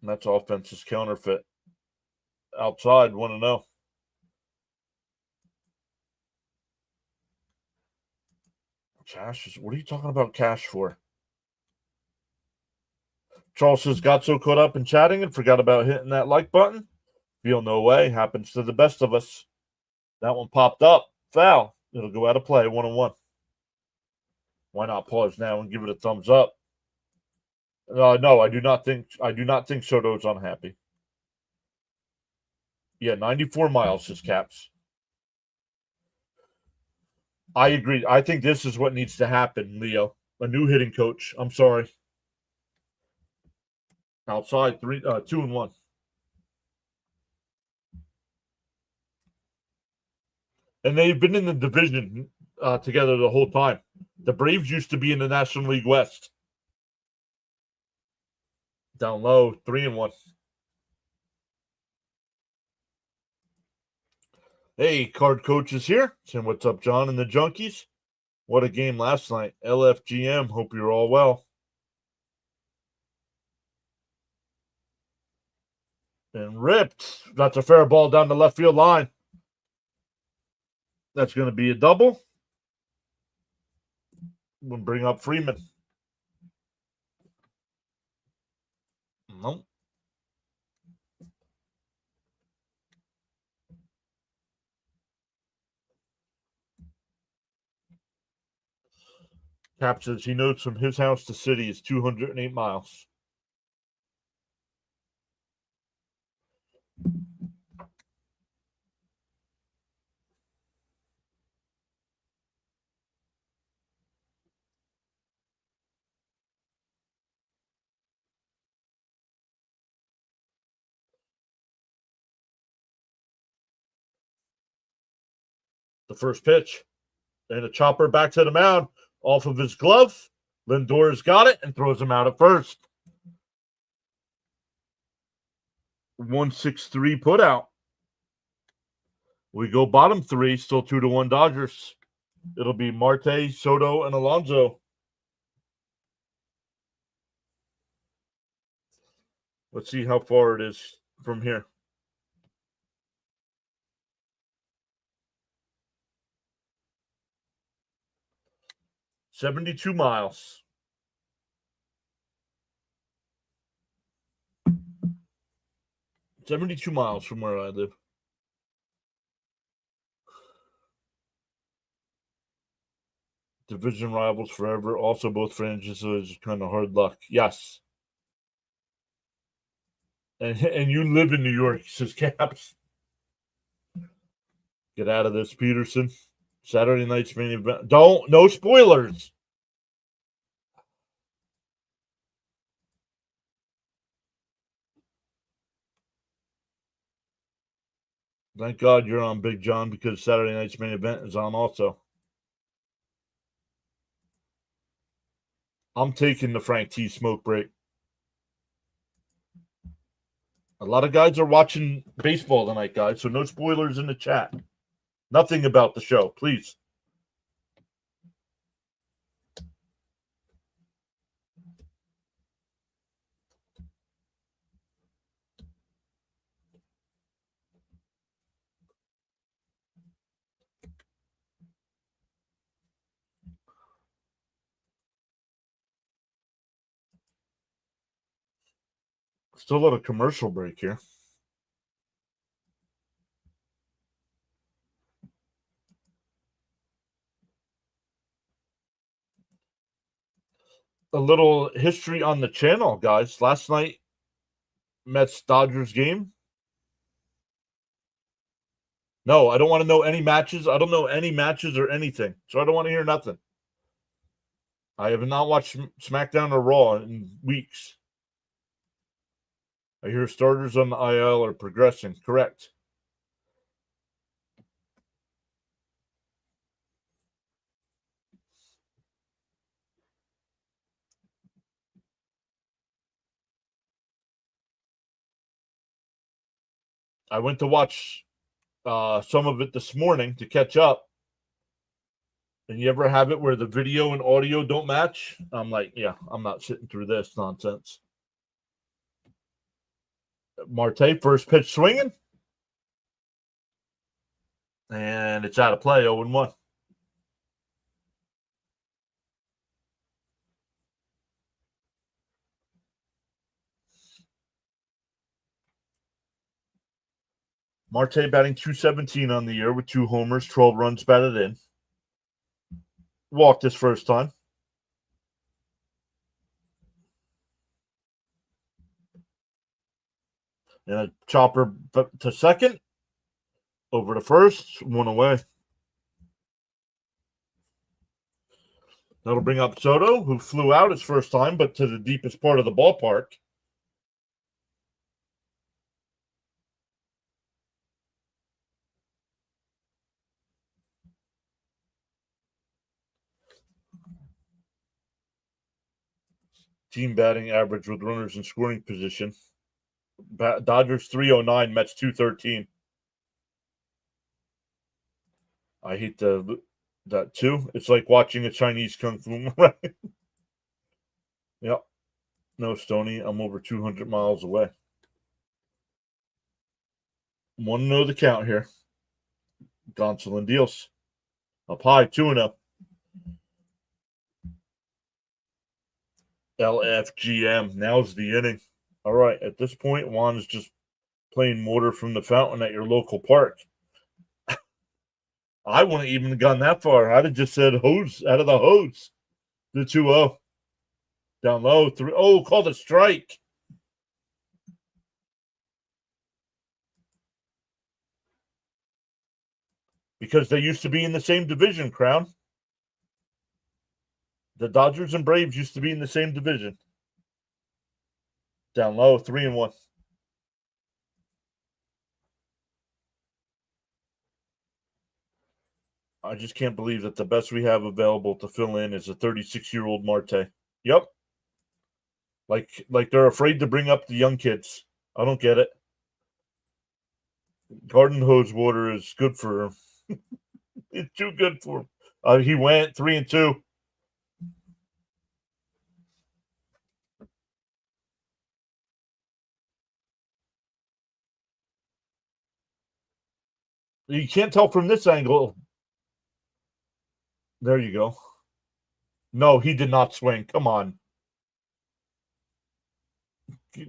Mets offense is counterfeit. Outside, 1-0. Cash is, what are you talking about cash for? Charles says, got so caught up in chatting and forgot about hitting that like button. Feel no way. Happens to the best of us. That one popped up. Foul. It'll go out of play. 1-1. Why not pause now and give it a thumbs up? No, I do not think Soto's unhappy. Yeah, 94 miles is Caps. I agree. I think this is what needs to happen, Leo. A new hitting coach. I'm sorry. Outside, 2-1. And they've been in the division together the whole time. The Braves used to be in the National League West. Down low, 3-1. Hey, Card Coach is here. Saying what's up, John and the Junkies? What a game last night. LFGM. Hope you're all well. And ripped. That's a fair ball down the left field line. That's going to be a double. We'll bring up Freeman. Nope. Cap says he knows from his house to city is 208 miles. The first pitch. And a chopper back to the mound off of his glove. Lindor's got it and throws him out at first. 1-6-3 put out. We go bottom 3, still 2-1 Dodgers. It'll be Marte, Soto, and Alonso. Let's see how far it is from here. $72 miles. $72 miles from where I live. Division rivals forever. Also, both franchises kind of hard luck. Yes. And you live in New York, says Caps. Get out of this, Peterson. Saturday night's main event. No spoilers. Thank God you're on, Big John, because Saturday night's main event is on also. I'm taking the Frank T smoke break. A lot of guys are watching baseball tonight, guys, so no spoilers in the chat. Nothing about the show, please. Still at a commercial break here. A little history on the channel, guys. Last night, Mets Dodgers game. No, I don't want to know any matches. I don't know any matches or anything. So I don't want to hear nothing. I have not watched SmackDown or Raw in weeks. I hear starters on the IL are progressing. Correct. I went to watch some of it this morning to catch up. And you ever have it where the video and audio don't match? I'm like, yeah, I'm not sitting through this nonsense. Marte, first pitch swinging. And it's out of play, 0-1. Marte batting .217 on the year with 2 homers, 12 runs batted in. Walked his first time. And a chopper to second. Over to first. 1 away. That'll bring up Soto, who flew out his first time, but to the deepest part of the ballpark. Team batting average with runners in scoring position. Dodgers 309, Mets 213. I hate that too. It's like watching a Chinese kung fu. Right? Yep. No, Stoney. I'm over 200 miles away. Want to know the count here. Gonsolin deals. Up high, 2-0. LFGM. Now's the inning. All right. At this point, Juan is just playing water from the fountain at your local park. I wouldn't even have gone that far. I'd have just said hose out of the hose. The 2-0. Down low. 3. Oh, called a strike. Because they used to be in the same division, Crown. The Dodgers and Braves used to be in the same division. Down low, 3-1. I just can't believe that the best we have available to fill in is a 36-year-old Marte. Yep. Like they're afraid to bring up the young kids. I don't get it. Garden hose water is good for him. It's too good for him. He went 3-2. You can't tell from this angle. There you go. No, he did not swing. Come on.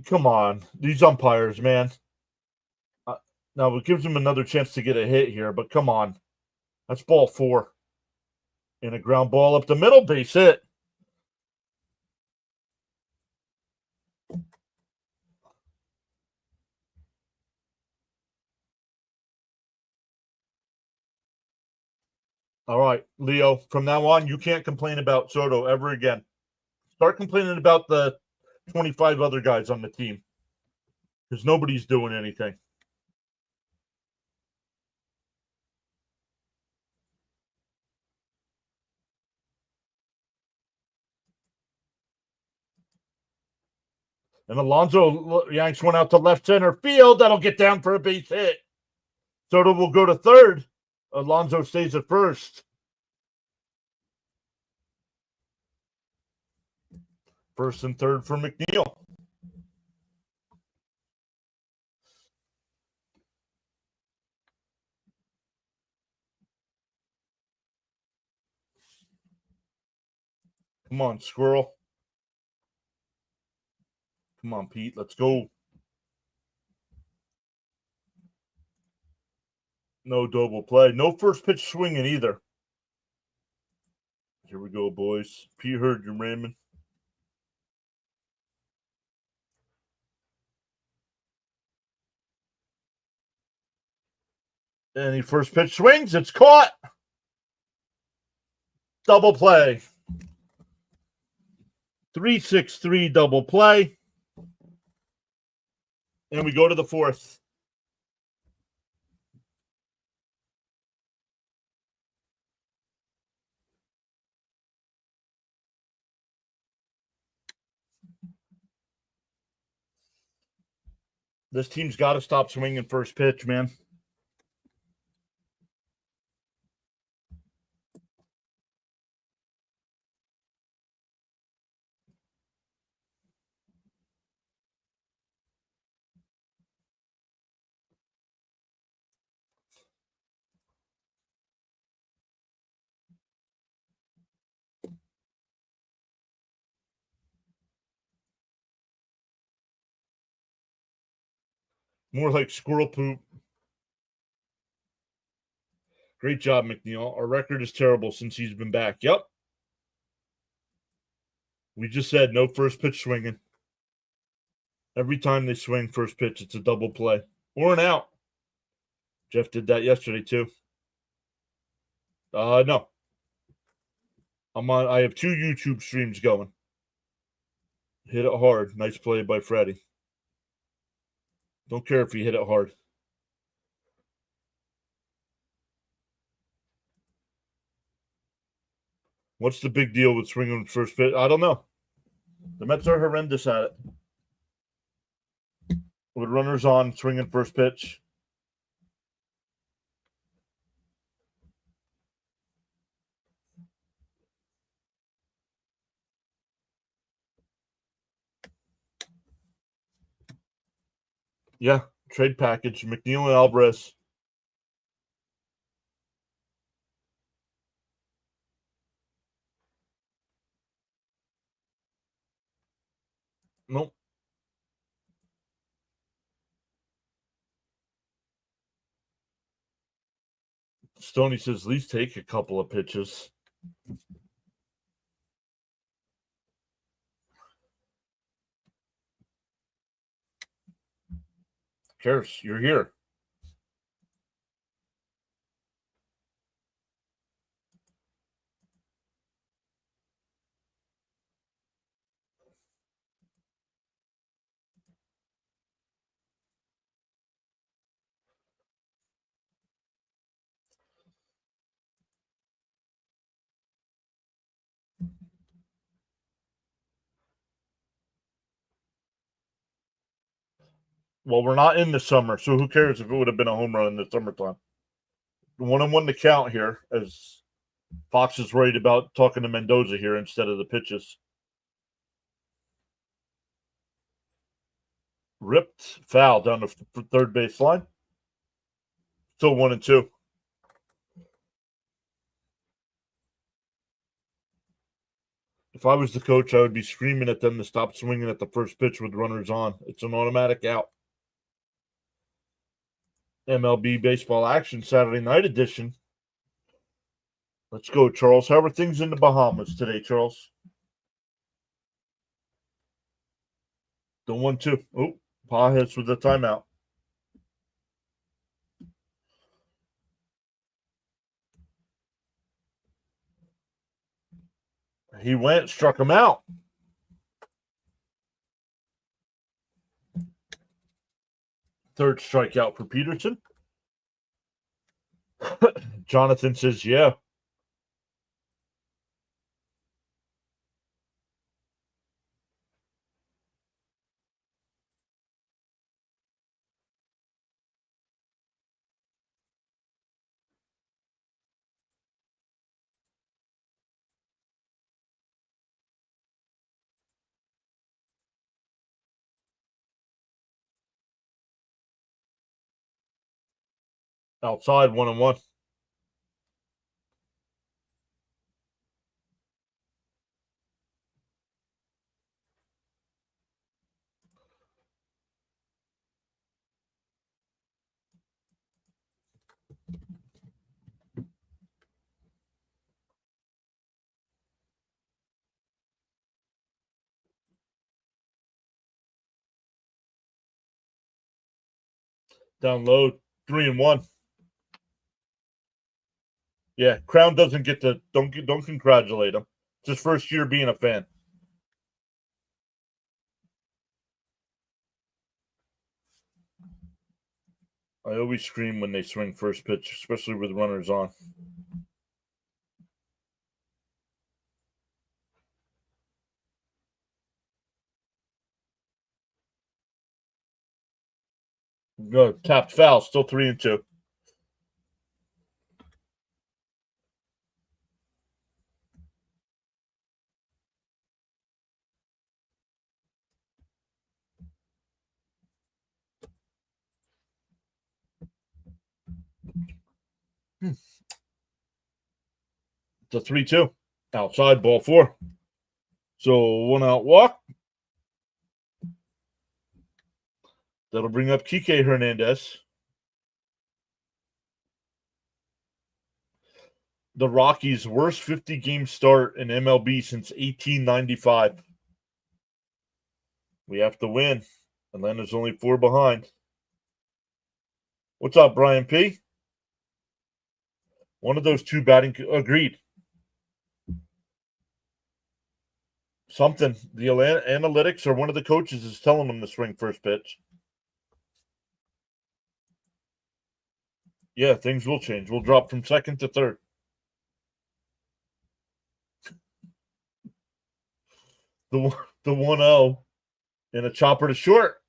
Come on. These umpires, man. Now it gives him another chance to get a hit here, but come on. That's ball 4. And a ground ball up the middle, base hit. All right, Leo, from now on, you can't complain about Soto ever again. Start complaining about the 25 other guys on the team because nobody's doing anything. And Alonso yanks one out to left center field. That'll get down for a base hit. Soto will go to third. Alonso stays at first. First and third for McNeil. Come on, Squirrel. Come on, Pete. Let's go. No double play. No first pitch swinging either. Here we go, boys. Pete heard you, Raymond. And he first pitch swings. It's caught. Double play. 3-6-3 double play. And we go to the fourth. This team's got to stop swinging first pitch, man. More like squirrel poop. Great job, McNeil. Our record is terrible since he's been back. Yep. We just said no first pitch swinging. Every time they swing first pitch, it's a double play or an out. Jeff did that yesterday too. No. I have 2 YouTube streams going. Hit it hard. Nice play by Freddie. Don't care if you hit it hard. What's the big deal with swinging first pitch? I don't know. The Mets are horrendous at it. With runners on, swinging first pitch. Yeah, trade package. McNeil and Alvarez. Nope. Stoney says, at least take a couple of pitches. Cares? You're here. Well, we're not in the summer, so who cares if it would have been a home run in the summertime? 1-1 to count here, as Fox is worried about talking to Mendoza here instead of the pitches. Ripped foul down the third base line. Still 1-2. If I was the coach, I would be screaming at them to stop swinging at the first pitch with runners on. It's an automatic out. MLB baseball action Saturday night edition. Let's go, Charles. How are things in the Bahamas today, Charles? The 1-2. Oh, Pa hits with the timeout. He went, struck him out. Third strikeout for Peterson. Jonathan says, yeah. Outside 1-1. Down low, 3-1. Yeah, Crown doesn't get to don't congratulate him. It's his first year being a fan. I always scream when they swing first pitch, especially with runners on. No, tapped foul, still 3-2. It's a 3-2. Outside, ball 4. So 1 out walk. That'll bring up Kike Hernandez. The Rockies' worst 50-game start in MLB since 1895. We have to win. Atlanta's only 4 behind. What's up, Brian P? One of those two batting agreed. Something. The analytics or one of the coaches is telling them to swing first pitch. Yeah, things will change. We'll drop from second to third. The 1-0 and a chopper to short.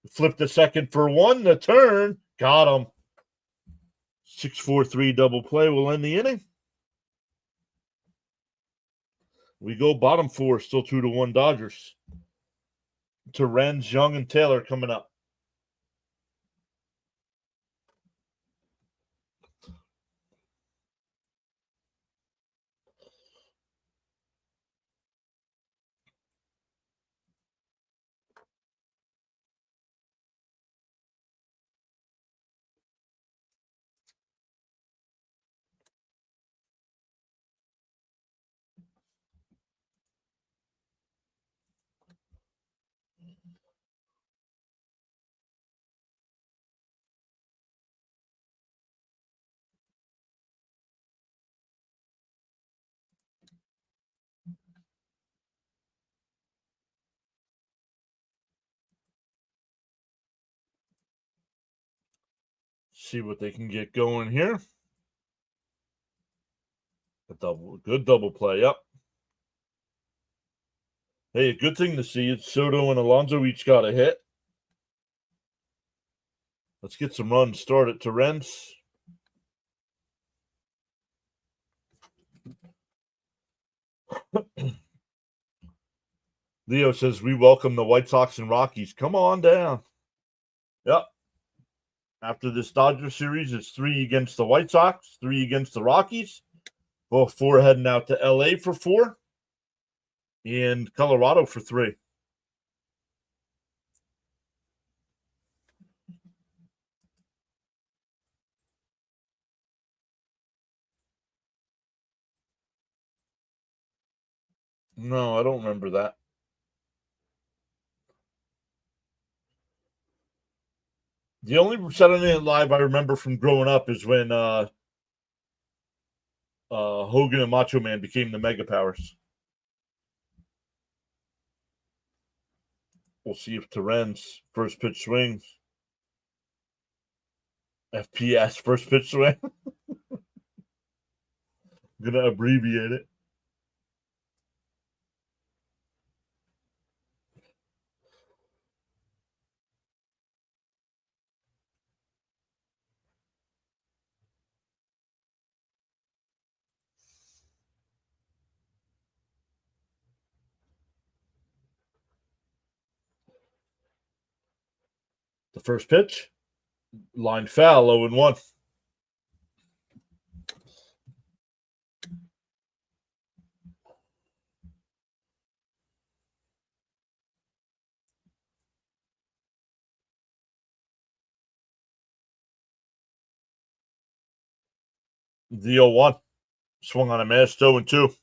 Flip the second for 1. The turn. Got him. 6-4-3 double play will end the inning. We go bottom 4, still 2-1 Dodgers. Torrens, Young, and Taylor coming up. See what they can get going here. Good double play. Yep. Hey, a good thing to see is Soto and Alonso each got a hit. Let's get some runs started. Torrens. Leo says, we welcome the White Sox and Rockies. Come on down. Yep. After this Dodger series, it's 3 against the White Sox, 3 against the Rockies. Both 4 heading out to LA for 4 and Colorado for 3. No, I don't remember that. The only Saturday Night Live I remember from growing up is when Hogan and Macho Man became the Mega Powers. We'll see if Torrens first pitch swings. FPS first pitch swing. I'm gonna abbreviate it. The first pitch, line foul, 0-1. The 0-1. Swung on a miss, 0-2.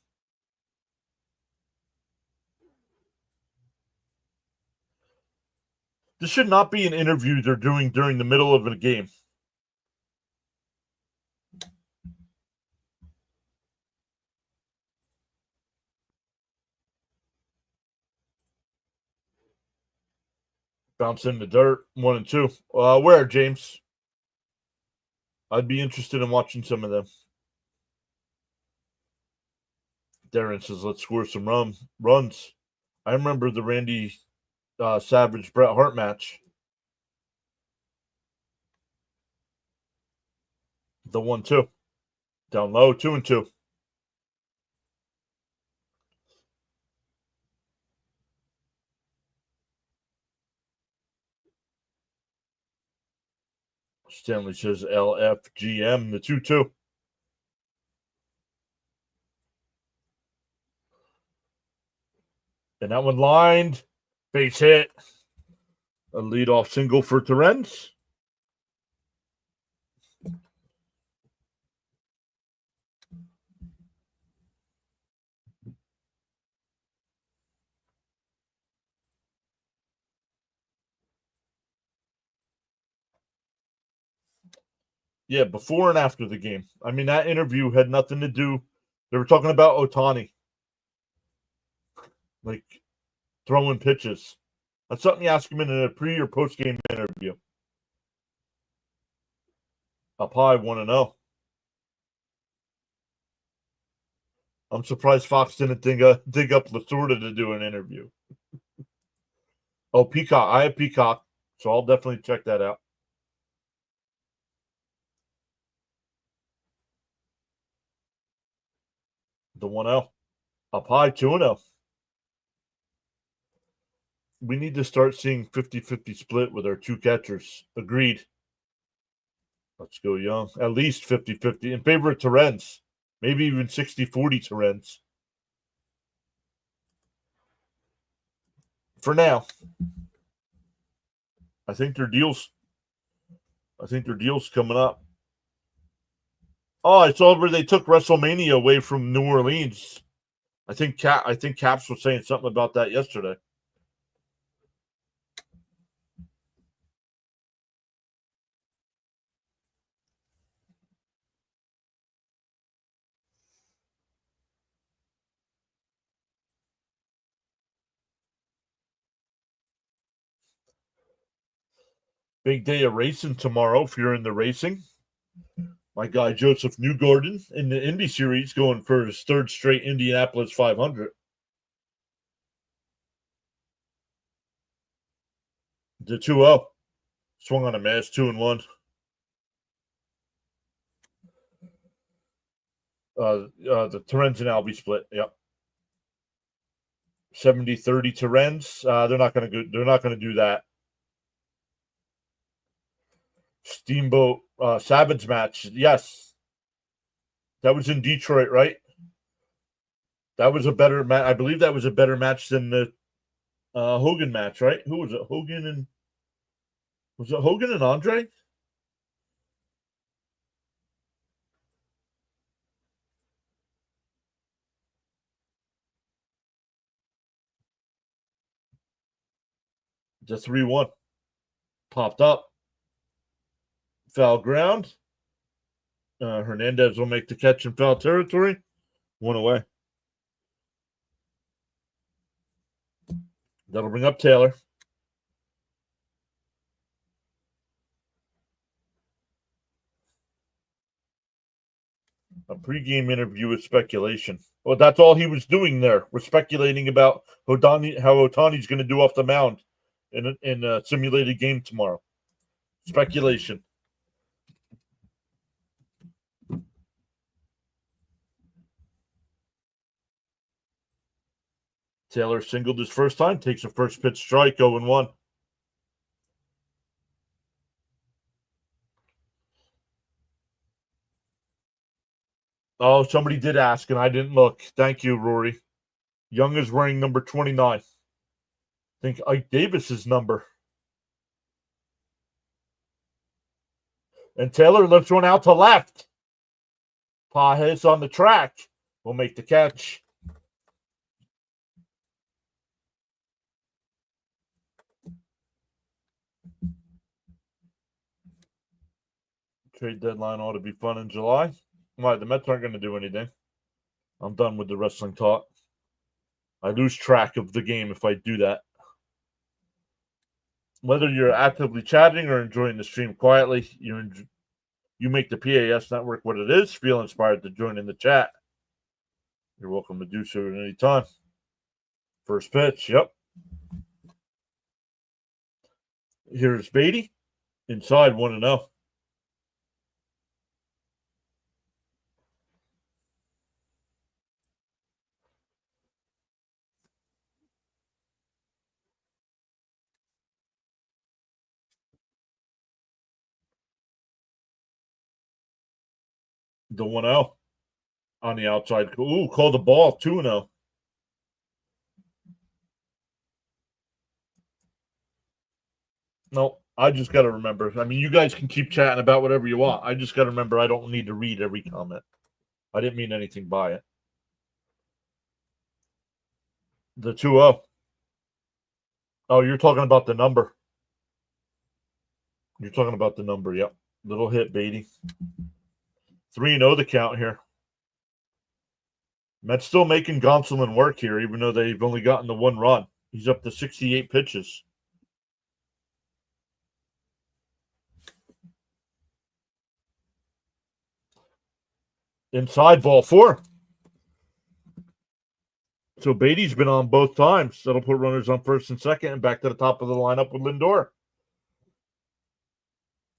This should not be an interview they're doing during the middle of a game. Bounce in the dirt. 1-2. Where, James? I'd be interested in watching some of them. Darren says, let's score some runs. I remember the Randy Savage Bret Hart match. The 1-2. Down low, 2-2. Stanley says LFGM, the 2-2. And that one lined. Base hit. A leadoff single for Torrens. Yeah, before and after the game. I mean, that interview had nothing to do. They were talking about Ohtani. Like, throwing pitches. That's something you ask him in a pre or post game interview. Up high, 1-0. I'm surprised Fox didn't dig up Lasorda to do an interview. Oh, Peacock. I have Peacock, so I'll definitely check that out. The 1-0. Up high, 2-0. We need to start seeing 50-50 split with our two catchers. Agreed. Let's go Young. At least 50-50 in favor of Torrens. Maybe even 60-40 Torrens. For now. I think their deal's coming up. Oh, I saw where they took WrestleMania away from New Orleans. I think Caps was saying something about that yesterday. Big day of racing tomorrow if you're in the racing. My guy Joseph Newgarden in the Indy Series going for his third straight Indianapolis 500. The 2-0. Swung on a miss, 2-1. The Torrens and Albie split. Yep. 70-30 Torrens. They're not going to do that. Steamboat Savage match. Yes. That was in Detroit, right? That was a better match. I believe that was a better match than the Hogan match, right? Who was it? Was it Hogan and Andre? The 3-1. Popped up. Foul ground. Hernandez will make the catch in foul territory. 1 away. That'll bring up Taylor. A pregame interview with speculation. Well, that's all he was doing there. We're speculating about how Ohtani's going to do off the mound in a simulated game tomorrow. Speculation. Taylor singled his first time, takes a first pitch strike, 0-1. Oh, somebody did ask, and I didn't look. Thank you, Rory. Young is wearing number 29. I think Ike Davis's number. And Taylor lifts one out to left. Pajes on the track will make the catch. Trade deadline ought to be fun in July. Why? The Mets aren't going to do anything. I'm done with the wrestling talk. I lose track of the game if I do that. Whether you're actively chatting or enjoying the stream quietly, you make the PAS network what it is. Feel inspired to join in the chat. You're welcome to do so at any time. First pitch, yep. Here's Beatty. Inside 1-0. The 1-0 on the outside. Ooh, call the ball 2-0. No, I just got to remember. I mean, you guys can keep chatting about whatever you want. I just got to remember I don't need to read every comment. I didn't mean anything by it. The 2-0. Oh, you're talking about the number. You're talking about the number, yep. Little hit, Beatty. 3-0 the count here. Mets still making Gonsolin work here, even though they've only gotten the 1 run. He's up to 68 pitches. Inside ball 4. So Beatty's been on both times. That'll put runners on first and second and back to the top of the lineup with Lindor.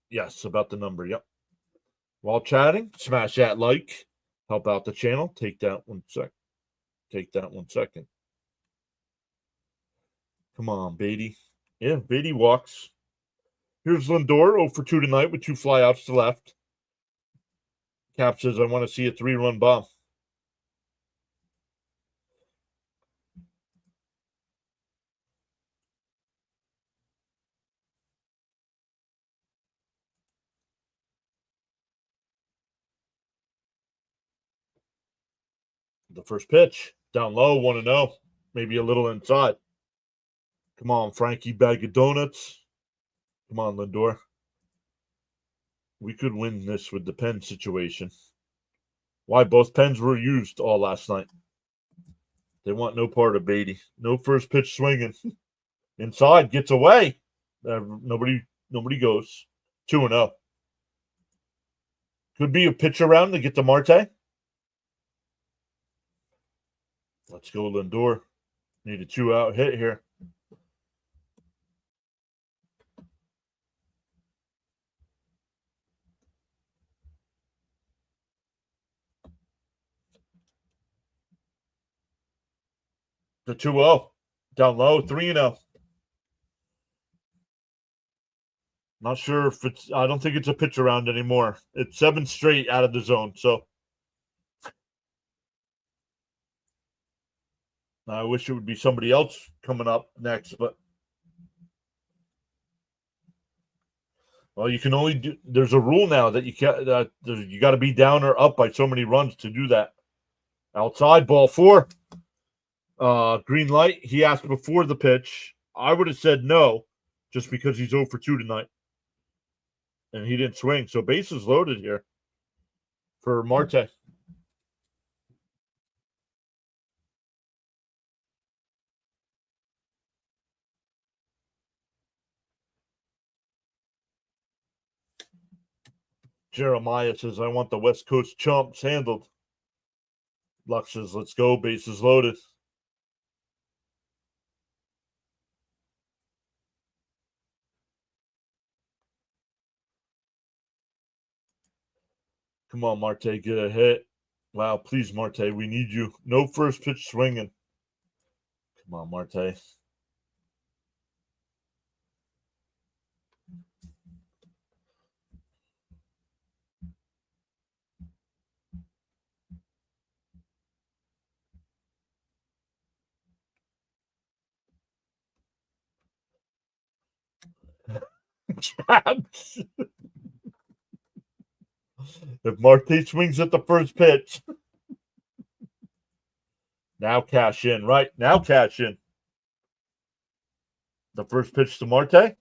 Yes, about the number, yep. While chatting, smash that like. Help out the channel. Take that 1 sec. Take that 1 second. Come on, Beatty. Yeah, Beatty walks. Here's Lindor, 0 for 2 tonight with 2 flyouts to left. Cap says, I want to see a 3-run bomb. The first pitch, down low, 1-0. Maybe a little inside. Come on, Frankie, bag of donuts. Come on, Lindor. We could win this with the pen situation. Why? Both pens were used all last night. They want no part of Beatty. No first pitch swinging. Inside, gets away. Nobody goes. 2-0. Could be a pitch around to get to Marte. Let's go, Lindor. Need a 2-out hit here. The 2-0. Down low, 3-0. Not sure if it's, I don't think it's a pitch around anymore. It's 7 straight out of the zone. So I wish it would be somebody else coming up next, but well, you can only do. There's a rule now that you can't. You got to be down or up by so many runs to do that. Outside ball 4. Green light. He asked before the pitch. I would have said no, just because he's 0 for 2 tonight, and he didn't swing. So bases loaded here for Marte. Jeremiah says, I want the West Coast chumps handled. Luck says, let's go. Bases loaded. Come on, Marte, get a hit. Wow, please, Marte, we need you. No first pitch swinging. Come on, Marte. If Marte swings at the first pitch, now cash in, right? Now cash in. The first pitch to Marte.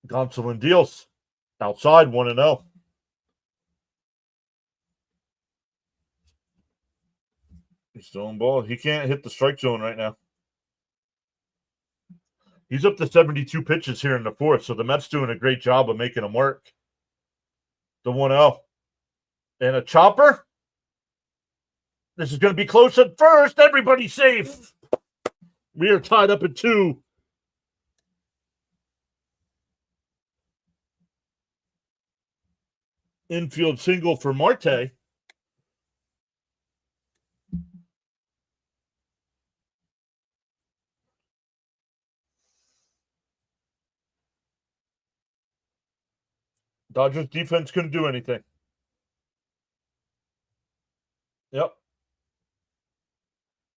Gonsolin deals. Outside, 1-0. He's still on ball. He can't hit the strike zone right now. He's up to 72 pitches here in the fourth, so the Mets doing a great job of making him work. The 1-0. And a chopper. This is going to be close at first. Everybody's safe. We are tied up at 2. Infield single for Marte. Dodgers defense couldn't do anything. Yep.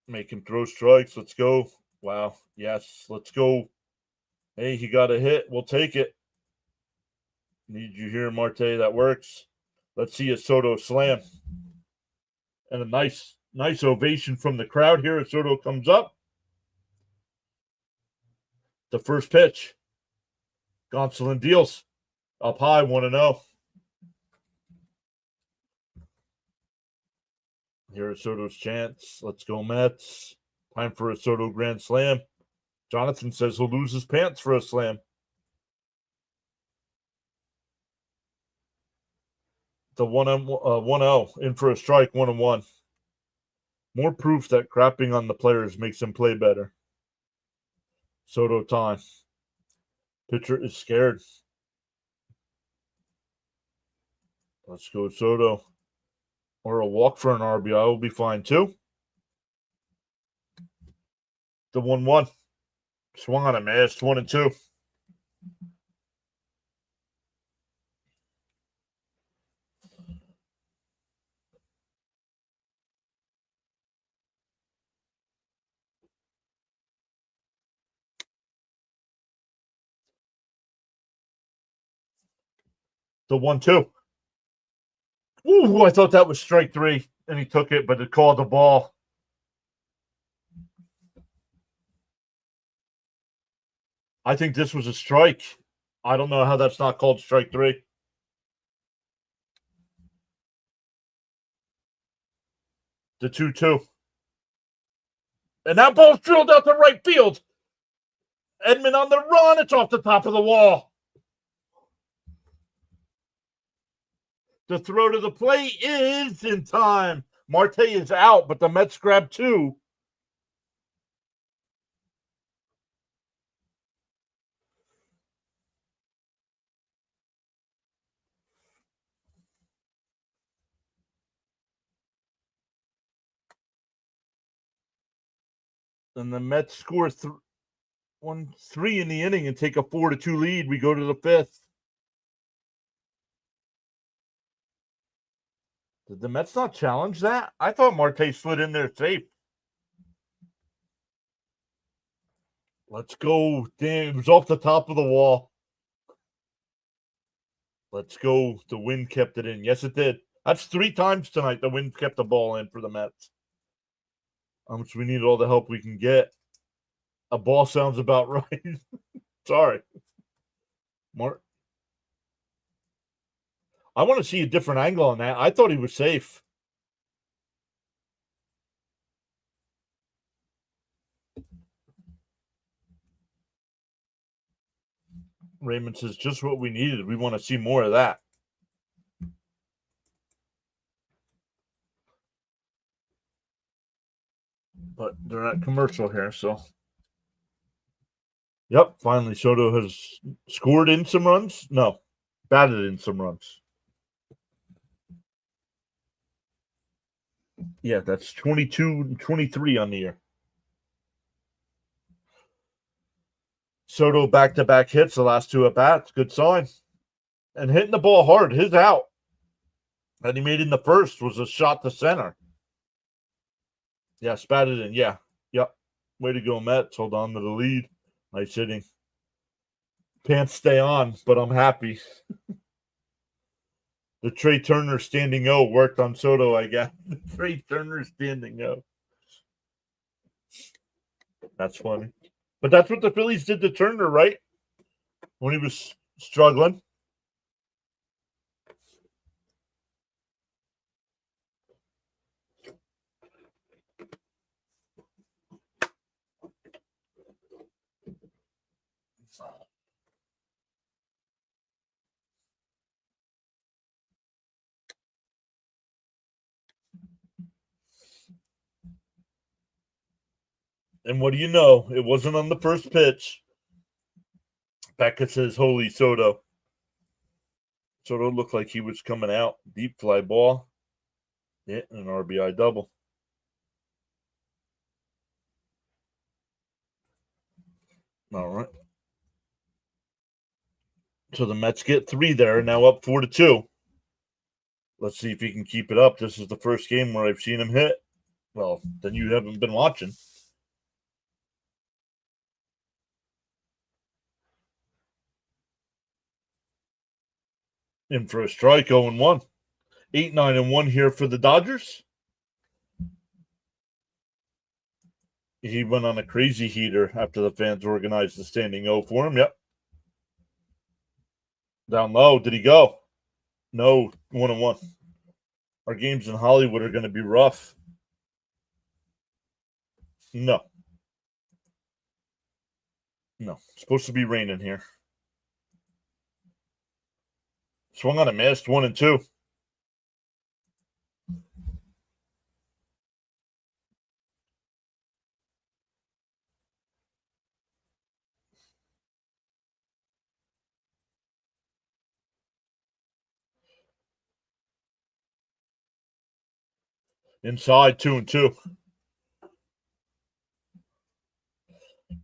Make him throw strikes. Let's go. Wow. Yes. Let's go. Hey, he got a hit. We'll take it. Need you here, Marte. That works. Let's see a Soto slam. And a nice ovation from the crowd here as Soto comes up. The first pitch. Gonsolin deals. Up high, 1-0. Here's Soto's chance. Let's go, Mets. Time for a Soto grand slam. Jonathan says he'll lose his pants for a slam. The 1-0 in for a strike, 1-1. More proof that crapping on the players makes them play better. Soto time. Pitcher is scared. Let's go, Soto. Or a walk for an RBI will be fine too. The 1-1. Swung on him, man. It's 1-2. The 1-2. Ooh, I thought that was strike 3, and he took it, but it called the ball. I think this was a strike. I don't know how that's not called strike 3. The 2-2. And that ball's drilled out to right field. Edman on the run. It's off the top of the wall. The throw to the plate is in time. Marte is out, but the Mets grab 2. And the Mets score 1-3 in the inning and take a 4-2 lead. We go to the 5th. Did the Mets not challenge that? I thought Marte slid in there safe. Let's go. Damn, it was off the top of the wall. Let's go. The wind kept it in. Yes, it did. That's 3 times tonight the wind kept the ball in for the Mets. So we need all the help we can get. A ball sounds about right. Sorry. Mark. I want to see a different angle on that. I thought he was safe. Raymond says, just what we needed. We want to see more of that. But they're not commercial here, so. Yep, finally Soto has scored in some runs. No, batted in some runs. Yeah, that's 22-23 on the year. Soto back-to-back hits the last 2 at-bats. Good sign. And hitting the ball hard. His out that he made in the first was a shot to center. Yeah, batted in. Yeah. Yep. Way to go, Mets. Hold on to the lead. Nice hitting. Pants stay on, but I'm happy. The Trey Turner standing O worked on Soto, I guess. The Trey Turner standing O. That's funny. But that's what the Phillies did to Turner, right? When he was struggling. And what do you know? It wasn't on the first pitch. Beckett says, "Holy Soto." Soto looked like he was coming out. Deep fly ball. Yeah, an RBI double. All right. So the Mets get 3 there, now up 4-2. Let's see if he can keep it up. This is the first game where I've seen him hit. Well, then you haven't been watching. In for a strike, 0-1. 8-9-1 here for the Dodgers. He went on a crazy heater after the fans organized the standing O for him. Yep. Down low. Did he go? No. 1-1. Our games in Hollywood are going to be rough. No. No. It's supposed to be raining here. Swung on a miss. 1-2. Inside 2-2.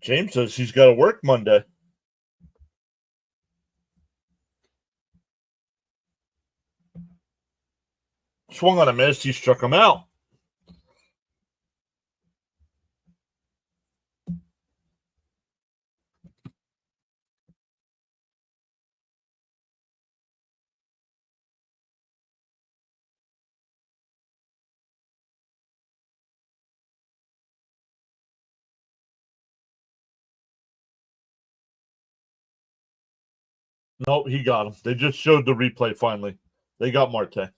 James says he's got to work Monday. Swung on a miss. He struck him out. Nope, he got him. They just showed the replay finally. They got Marte.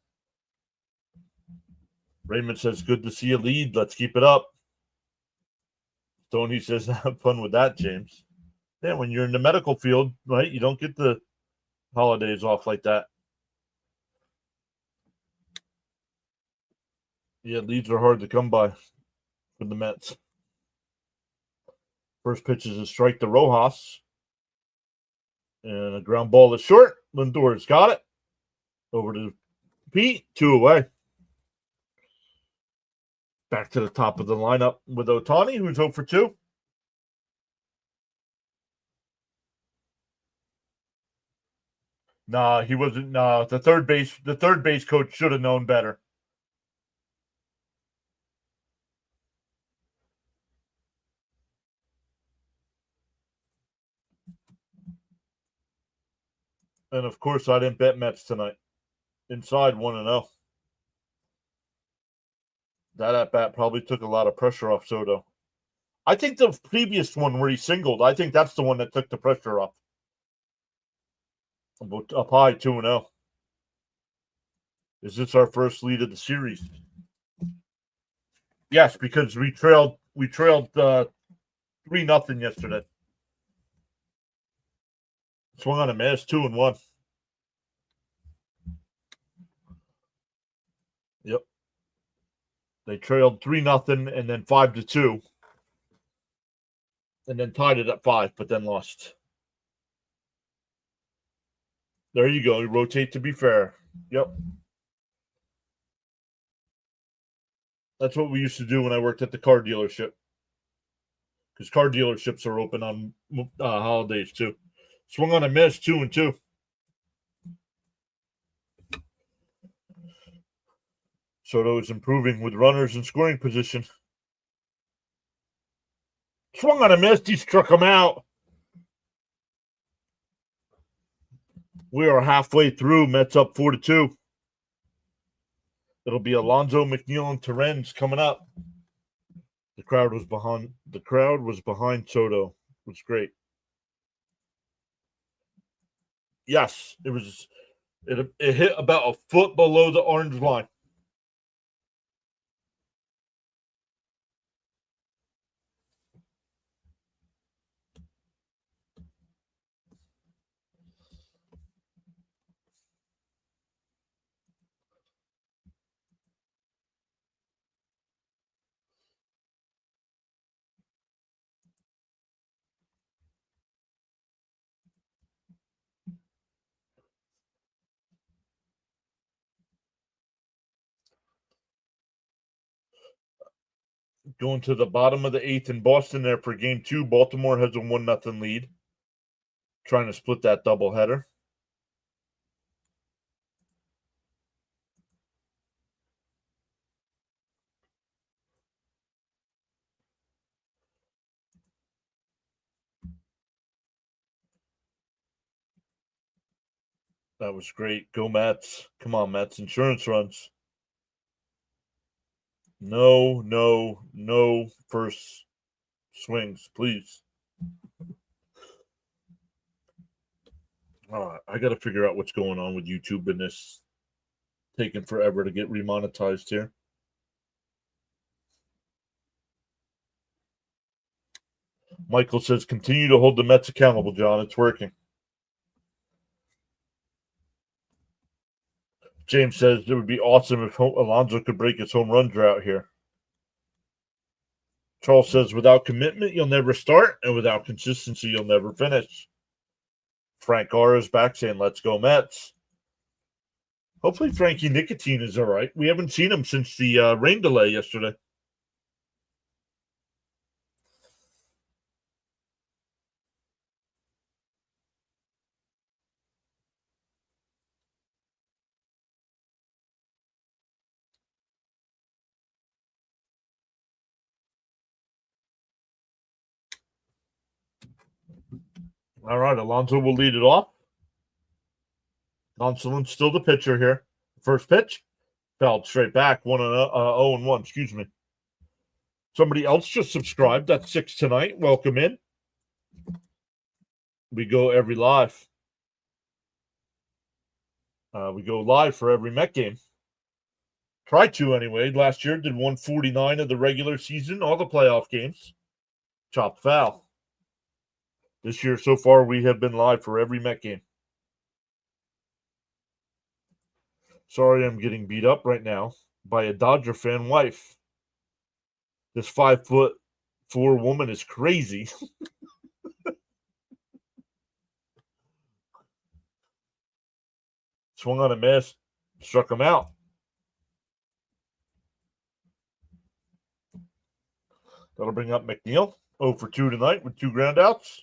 Raymond says, "Good to see you lead. Let's keep it up." Tony says, "Have fun with that, James." Yeah, when you're in the medical field, right, you don't get the holidays off like that. Yeah, leads are hard to come by for the Mets. First pitch is a strike to Rojas. And a ground ball is short. Lindor's got it. Over to Pete. 2 away. Back to the top of the lineup with Ohtani, who's 0 for 2. Nah, he wasn't. Nah, the third base coach should have known better. And of course, I didn't bet Mets tonight. Inside 1-0. That at bat probably took a lot of pressure off Soto. I think the previous one where he singled, I think that's the one that took the pressure off. Up high 2-0. Is this our first lead of the series? Yes, because we trailed 3-0 yesterday. Swung on a miss, 2-1. Yep. They trailed 3-0 and then 5-2. And then tied it at 5, but then lost. There you go. You rotate to be fair. Yep. That's what we used to do when I worked at the car dealership. Because car dealerships are open on holidays too. Swung on a miss, 2-2. Soto is improving with runners in scoring position. Swung on a miss, he struck him out. We are halfway through. Mets up 4-2. It'll be Alonso, McNeil, and Terrence coming up. The crowd was behind Soto. It was great. Yes, it was. It hit about a foot below the orange line. Going to the bottom of the 8th in Boston there for game 2. Baltimore has a 1-0 lead. Trying to split that doubleheader. That was great. Go Mets. Come on, Mets. Insurance runs. No, no, no first swings, please. I got to figure out what's going on with YouTube and this taking forever to get remonetized here. Michael says, continue to hold the Mets accountable, John. It's working. James says it would be awesome if Alonso could break his home run drought here. Charles says, without commitment, you'll never start, and without consistency, you'll never finish. Frank R is back saying, let's go Mets. Hopefully Frankie Nicotine is all right. We haven't seen him since the rain delay yesterday. All right, Alonso will lead it off. Gonsolin's still the pitcher here. First pitch, fouled straight back. 0-1. Excuse me. Somebody else just subscribed. That's 6 tonight. Welcome in. We go every live. We go live for every Met game. Try to anyway. Last year did 149 of the regular season, all the playoff games. Chopped foul. This year so far we have been live for every Met game. Sorry I'm getting beat up right now by a Dodger fan wife. This 5'4" woman is crazy. Swung on a miss, struck him out. That'll bring up McNeil. 0 for 2 tonight with 2 groundouts.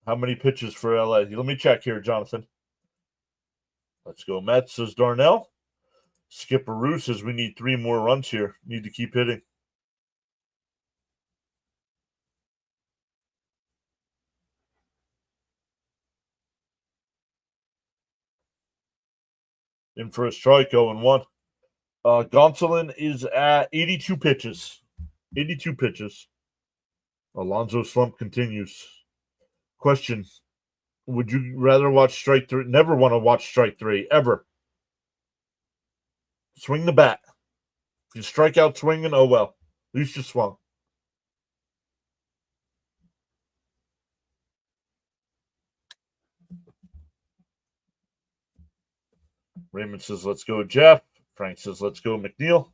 How many pitches for LA? Let me check here, Jonathan. Let's go Mets, says Darnell. Skipper Roo says we need 3 more runs here. Need to keep hitting. In for a strike, 0-1. Gonsolin is at 82 pitches. 82 pitches. Alonso slump continues. Question. Would you rather watch strike 3? Never want to watch strike 3, ever. Swing the bat. If you strike out swinging, oh well. At least you swung. Raymond says, let's go Jeff. Frank says, let's go McNeil.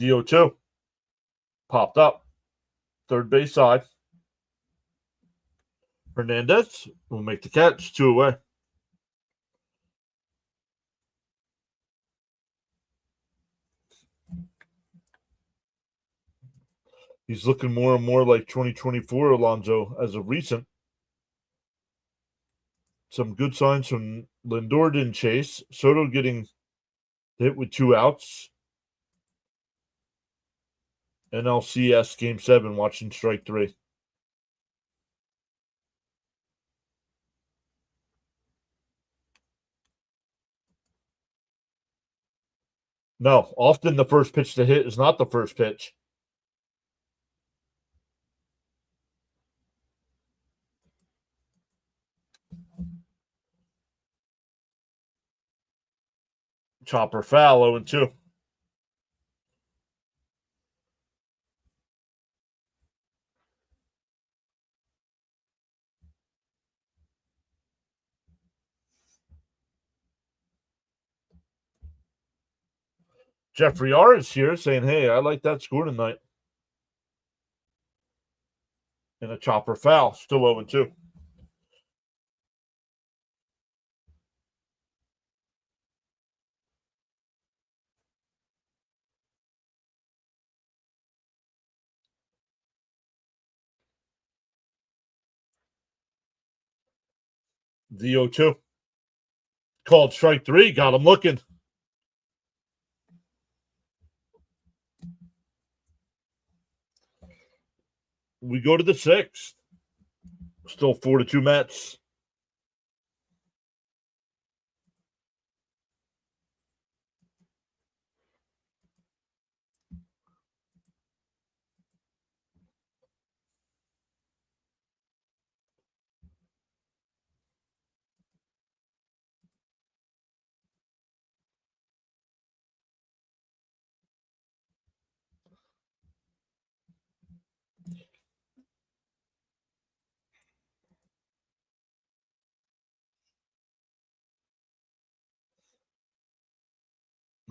DO2. Popped up. Third base side. Hernandez will make the catch. 2 away. He's looking more and more like 2024 Alonso as of recent. Some good signs from Lindor didn't chase. Soto getting hit with 2 outs. NLCS Game 7 watching strike 3. No, often the first pitch to hit is not the first pitch. Chopper foul, 0-2. Jeffrey R is here saying, hey, I like that score tonight. And a chopper foul, still 0-2. The 0-2. Called strike 3. Got him looking. We go to the 6th. Still 4-2 Mets.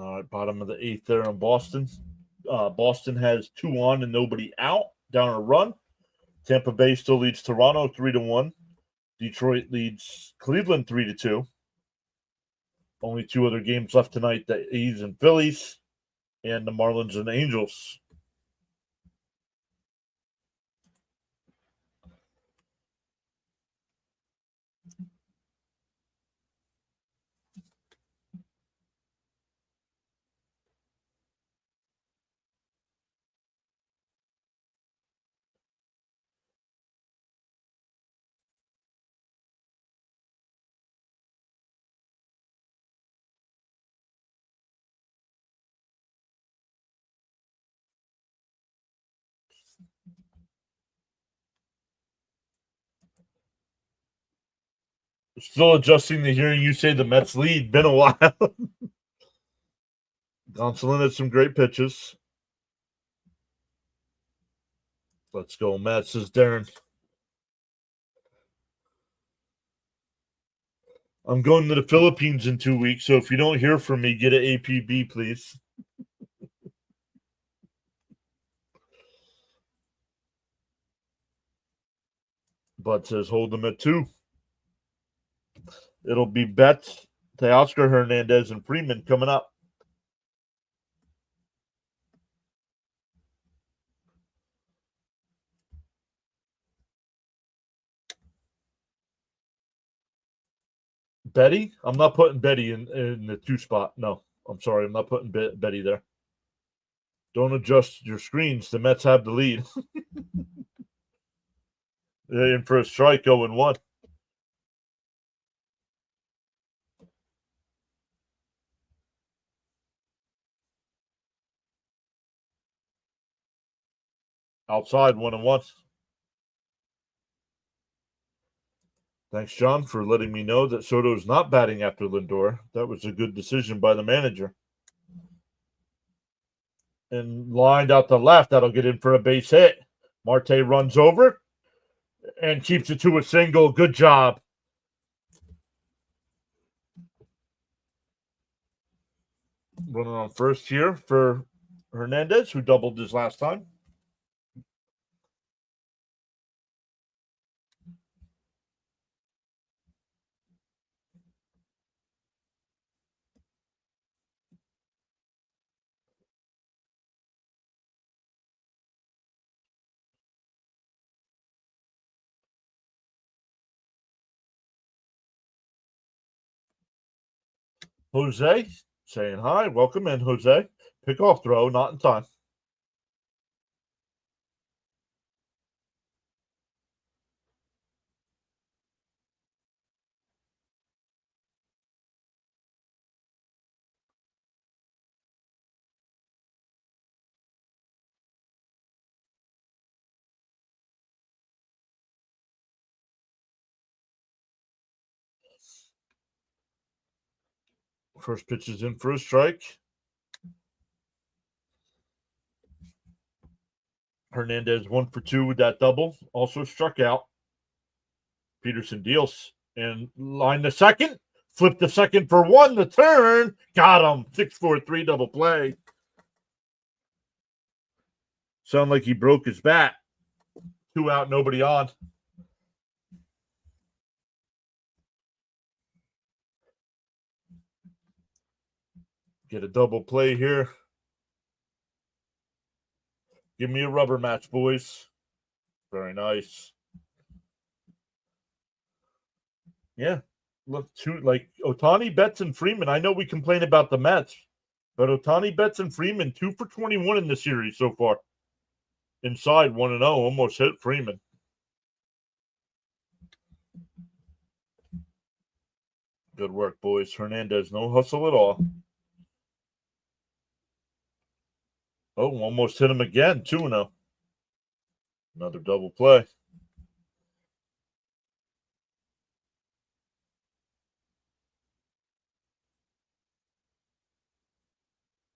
All right, bottom of the 8th there in Boston. Boston has 2 on and nobody out. Down a run. Tampa Bay still leads Toronto 3-1. Detroit leads Cleveland 3-2. Only 2 other games left tonight: the A's and Phillies, and the Marlins and Angels. Still adjusting to hearing you say the Mets lead. Been a while. Gonsolin had some great pitches. Let's go, Mets, says Darren. I'm going to the Philippines in 2 weeks, so if you don't hear from me, get an APB, please. Bud says hold them at 2. It'll be Betts, Teoscar Hernandez, and Freeman coming up. Betty? I'm not putting Betty in the 2 spot. No, I'm sorry. I'm not putting Betty there. Don't adjust your screens. The Mets have the lead. They're in for a strike, 0-1. Outside, 1-1. Thanks, John, for letting me know that Soto's not batting after Lindor. That was a good decision by the manager. And lined out the left, that'll get in for a base hit. Marte runs over and keeps it to a single. Good job. Running on first here for Hernandez, who doubled his last time. Jose saying hi. Welcome in, Jose. Pickoff throw, not in time. First pitch is in for a strike. Hernandez 1 for 2 with that double. Also struck out. Peterson deals and line the second. Flip the second for 1. The turn. Got him. 6-4-3 double play. Sound like he broke his bat. 2 out, nobody on. Get a double play here. Give me a rubber match, boys. Very nice. Yeah. Look, like Ohtani, Betts, and Freeman. I know we complain about the Mets, but Ohtani, Betts, and Freeman 2 for 21 in the series so far. Inside 1-0, almost hit Freeman. Good work, boys. Hernandez, no hustle at all. Oh, almost hit him again, 2-0. Another double play.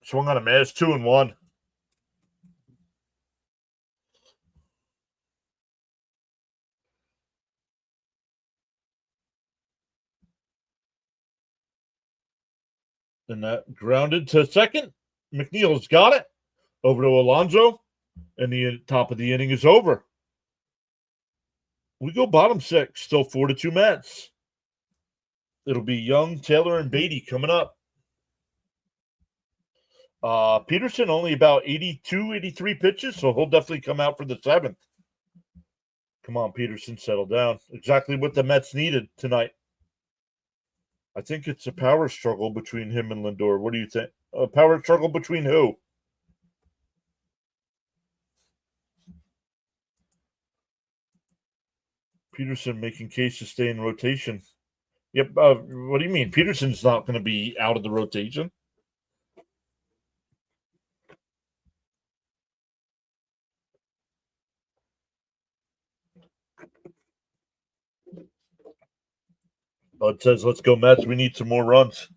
Swung on a miss, 2-1. And that grounded to second. McNeil's got it. Over to Alonso. And the top of the inning is over. We go bottom six. Still 4-2 Mets. It'll be Young, Taylor, and Beatty coming up. Peterson only about 82, 83 pitches, so he'll definitely come out for the seventh. Come on, Peterson, settle down. Exactly what the Mets needed tonight. I think it's a power struggle between him and Lindor. What do you think? A power struggle between who? Peterson making case to stay in rotation. Yep. What do you mean? Peterson's not going to be out of the rotation. Bud says, let's go Mets. We need some more runs.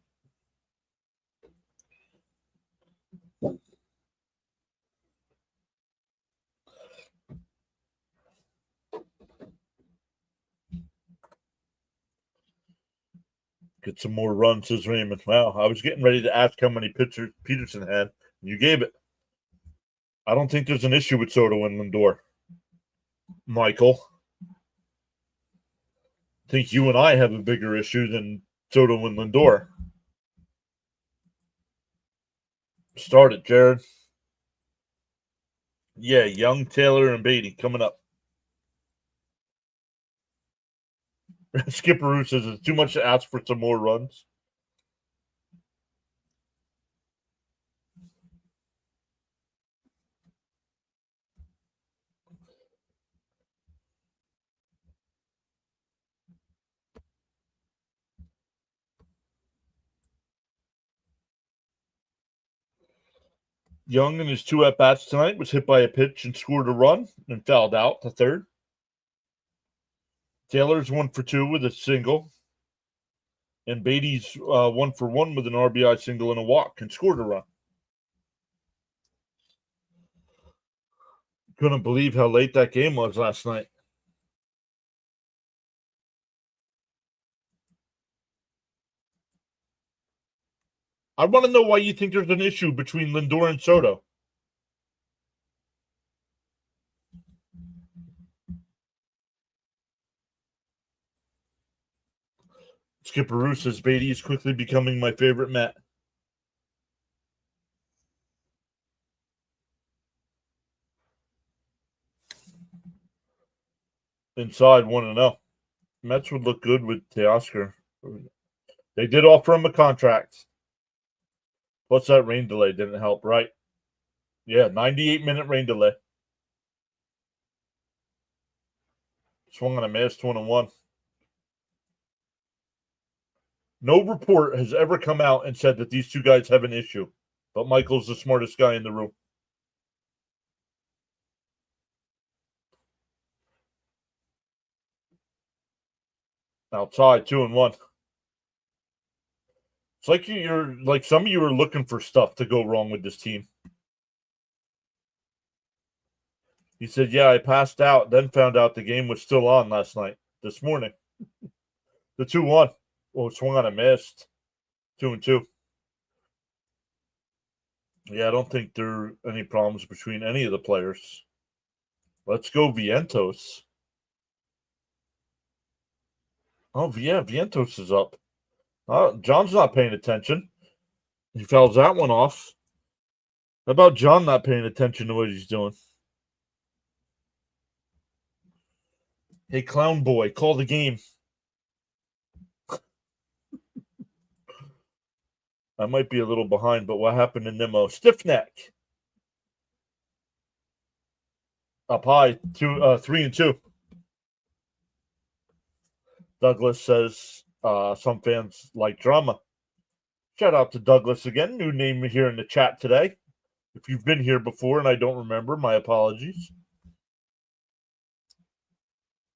Get some more runs, says Raymond. Wow, I was getting ready to ask how many pitchers Peterson had. You gave it. I don't think there's an issue with Soto and Lindor. Michael. I think you and I have a bigger issue than Soto and Lindor. Start it, Jared. Yeah, Young, Taylor, and Beatty coming up. Skipperoo says it's too much to ask for some more runs. Young in his 2 at-bats tonight was hit by a pitch and scored a run and fouled out to third. Taylor's 1 for 2 with a single. And Beatty's 1 for 1 with an RBI single and a walk and scored a run. Couldn't believe how late that game was last night. I want to know why you think there's an issue between Lindor and Soto. Skipperoo says Beatty is quickly becoming my favorite Met. Inside 1-0. Mets would look good with Teoscar. They did offer him a contract. Plus that rain delay didn't help, right? Yeah, 98-minute rain delay. Swung on a miss, 2-1. No report has ever come out and said that these two guys have an issue. But Michael's the smartest guy in the room. Outside, 2-1. It's like you're like some of you are looking for stuff to go wrong with this team. He said, yeah, I passed out, then found out the game was still on this morning. The 2-1. Oh, swung on a missed. 2-2. Yeah, I don't think there are any problems between any of the players. Let's go Vientos. Oh, yeah, Vientos is up. John's not paying attention. He fouls that one off. How about John not paying attention to what he's doing? Hey, clown boy, call the game. I might be a little behind, but what happened in Nemo? Stiff neck. Up high, 3-2. Douglas says some fans like drama. Shout out to Douglas again, new name here in the chat today. If you've been here before and I don't remember, my apologies.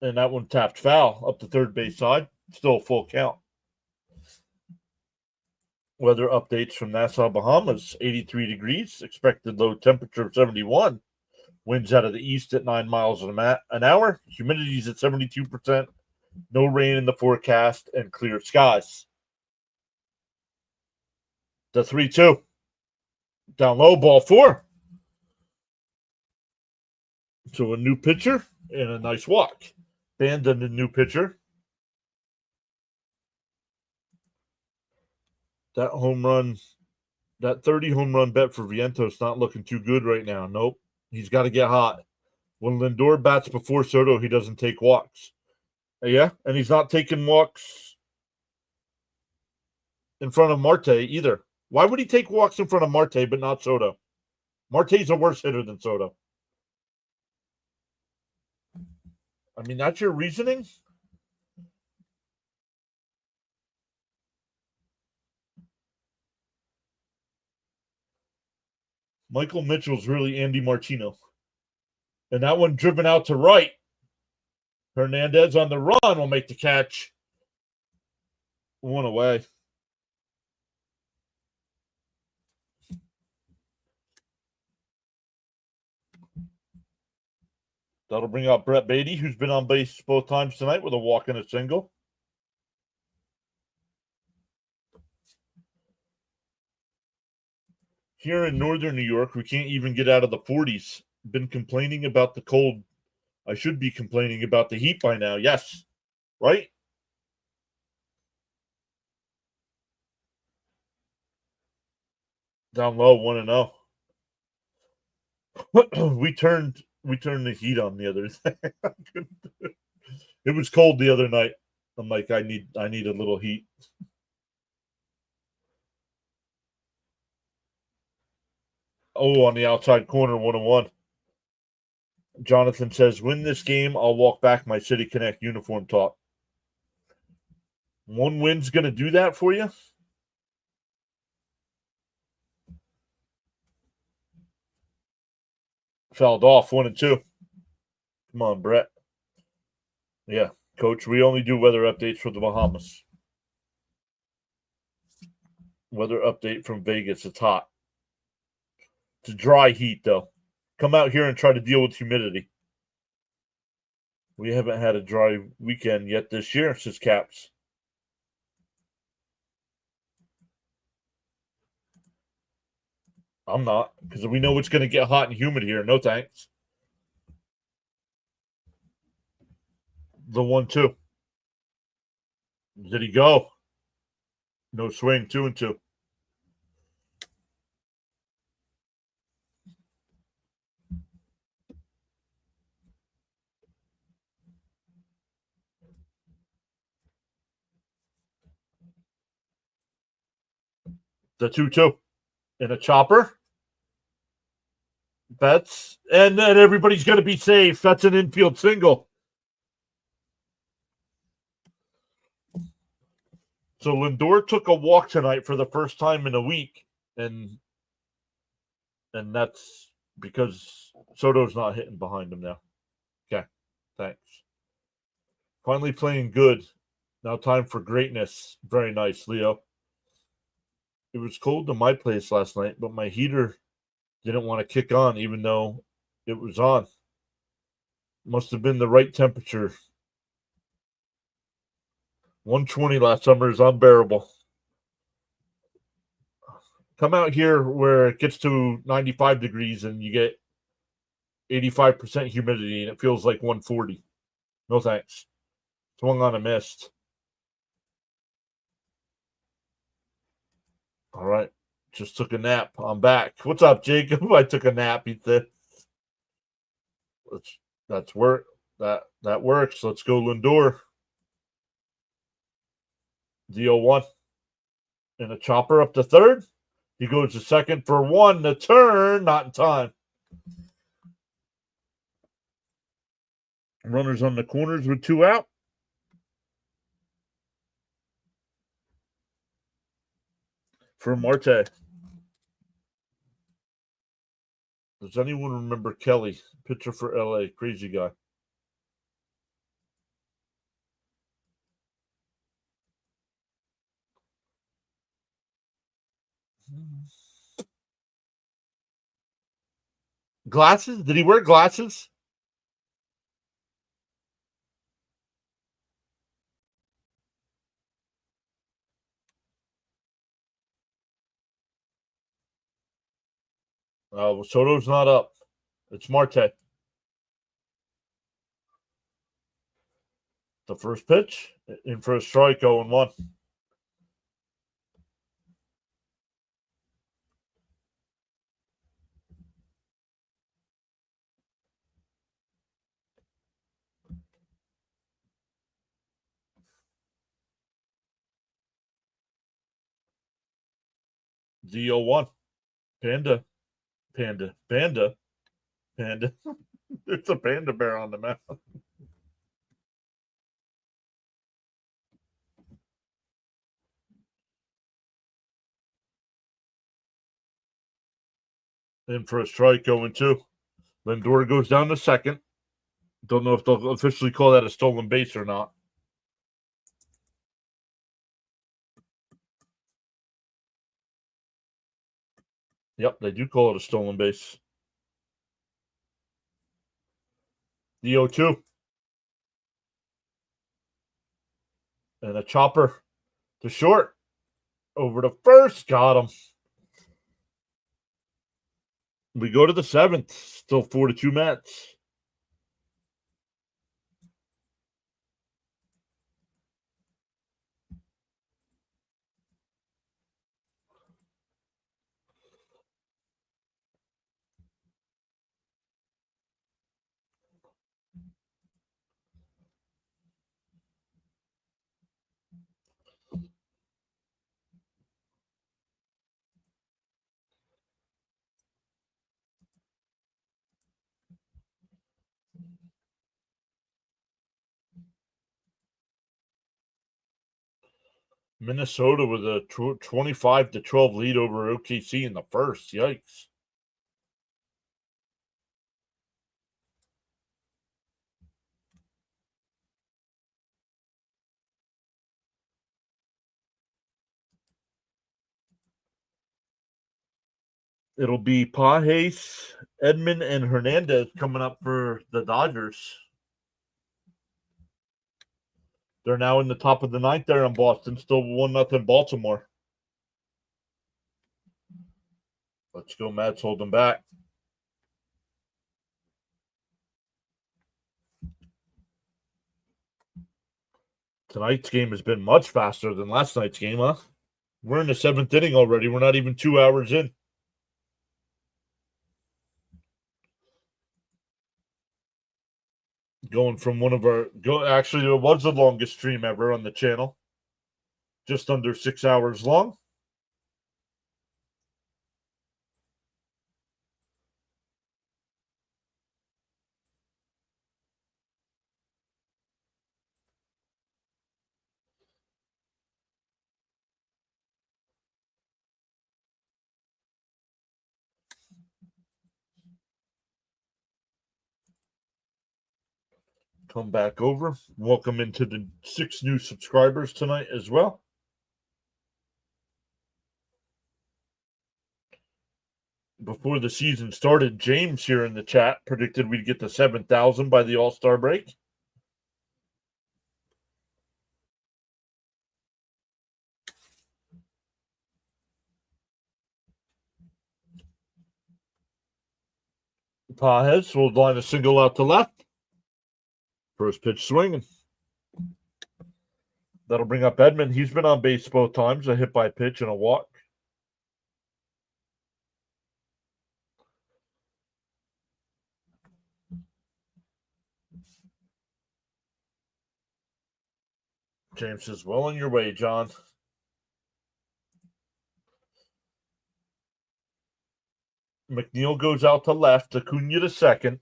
And that one tapped foul up the third base side. Still a full count. Weather updates from Nassau, Bahamas. 83 degrees. Expected low temperature of 71. Winds out of the east at 9 miles an hour. Humidity is at 72%. No rain in the forecast and clear skies. The 3-2. Down low, ball 4. So a new pitcher and a nice walk. Band and a new pitcher. That home run, that 30 home run bet for Vientos not looking too good right now. Nope. He's got to get hot. When Lindor bats before Soto, he doesn't take walks. Yeah, and he's not taking walks in front of Marte either. Why would he take walks in front of Marte but not Soto? Marte's a worse hitter than Soto. I mean, that's your reasoning? Michael Mitchell's really Andy Martino. And that one driven out to right. Hernandez on the run will make the catch. One away. That'll bring out Brett Beatty, who's been on base both times tonight with a walk and a single. Here in northern New York, we can't even get out of the 40s. Been complaining about the cold. I should be complaining about the heat by now. Yes. Right? Down low, 1-0. We turned the heat on the other day. It was cold the other night. I'm like, I need a little heat. Oh, on the outside corner, 1-1. Jonathan says, win this game, I'll walk back my City Connect uniform top. One win's going to do that for you? Fouled off, 1-2. Come on, Brett. Yeah, Coach, we only do weather updates for the Bahamas. Weather update from Vegas. It's hot. It's a dry heat, though. Come out here and try to deal with humidity. We haven't had a dry weekend yet this year, says Caps. I'm not, because we know it's going to get hot and humid here. No thanks. The 1-2. Did he go? No swing, 2-2. The 2-2. And a chopper. Betts. And then everybody's going to be safe. That's an infield single. So Lindor took a walk tonight for the first time in a week. And that's because Soto's not hitting behind him now. Okay. Thanks. Finally playing good. Now time for greatness. Very nice, Leo. It was cold to my place last night, but my heater didn't want to kick on even though it was on. Must have been the right temperature. 120 last summer is unbearable. Come out here where it gets to 95 degrees and you get 85% humidity and it feels like 140. No thanks. Swung on a mist. All right. Just took a nap. I'm back. What's up, Jacob? I took a nap. He said. That's work. That works. Let's go, Lindor. The 0-1. And a chopper up to third. He goes to second for one. The turn, not in time. Runners on the corners with 2 out. For Marte. Does anyone remember Kelly, pitcher for LA? Crazy guy. Glasses? Did he wear glasses? Soto's not up. It's Marte. The first pitch in for a strike, 0-1. The 0-1. Panda. Panda. Panda. Panda. It's a panda bear on the mound. In for a strike, 0-2. Lindor goes down to second. Don't know if they'll officially call that a stolen base or not. Yep, they do call it a stolen base. The 0-2. And a chopper to short. Over to first. Got him. We go to the 7th. Still 4-2 Mets. Minnesota with a 25-12 lead over OKC in the first. Yikes. It'll be Pages, Edman, and Hernandez coming up for the Dodgers. They're now in the top of the 9th there in Boston. Still 1-0 Baltimore. Let's go, Mets. Hold them back. Tonight's game has been much faster than last night's game, huh? We're in the 7th inning already. We're not even 2 hours in. Going from actually, it was the longest stream ever on the channel. Just under 6 hours long. Come back over. Welcome into the 6 new subscribers tonight as well. Before the season started, James here in the chat predicted we'd get to 7,000 by the All-Star break. Pajes will line a single out to left. First pitch swinging. That'll bring up Edman. He's been on base both times, a hit by pitch and a walk. James says, well on your way, John. McNeil goes out to left. Acuna to second.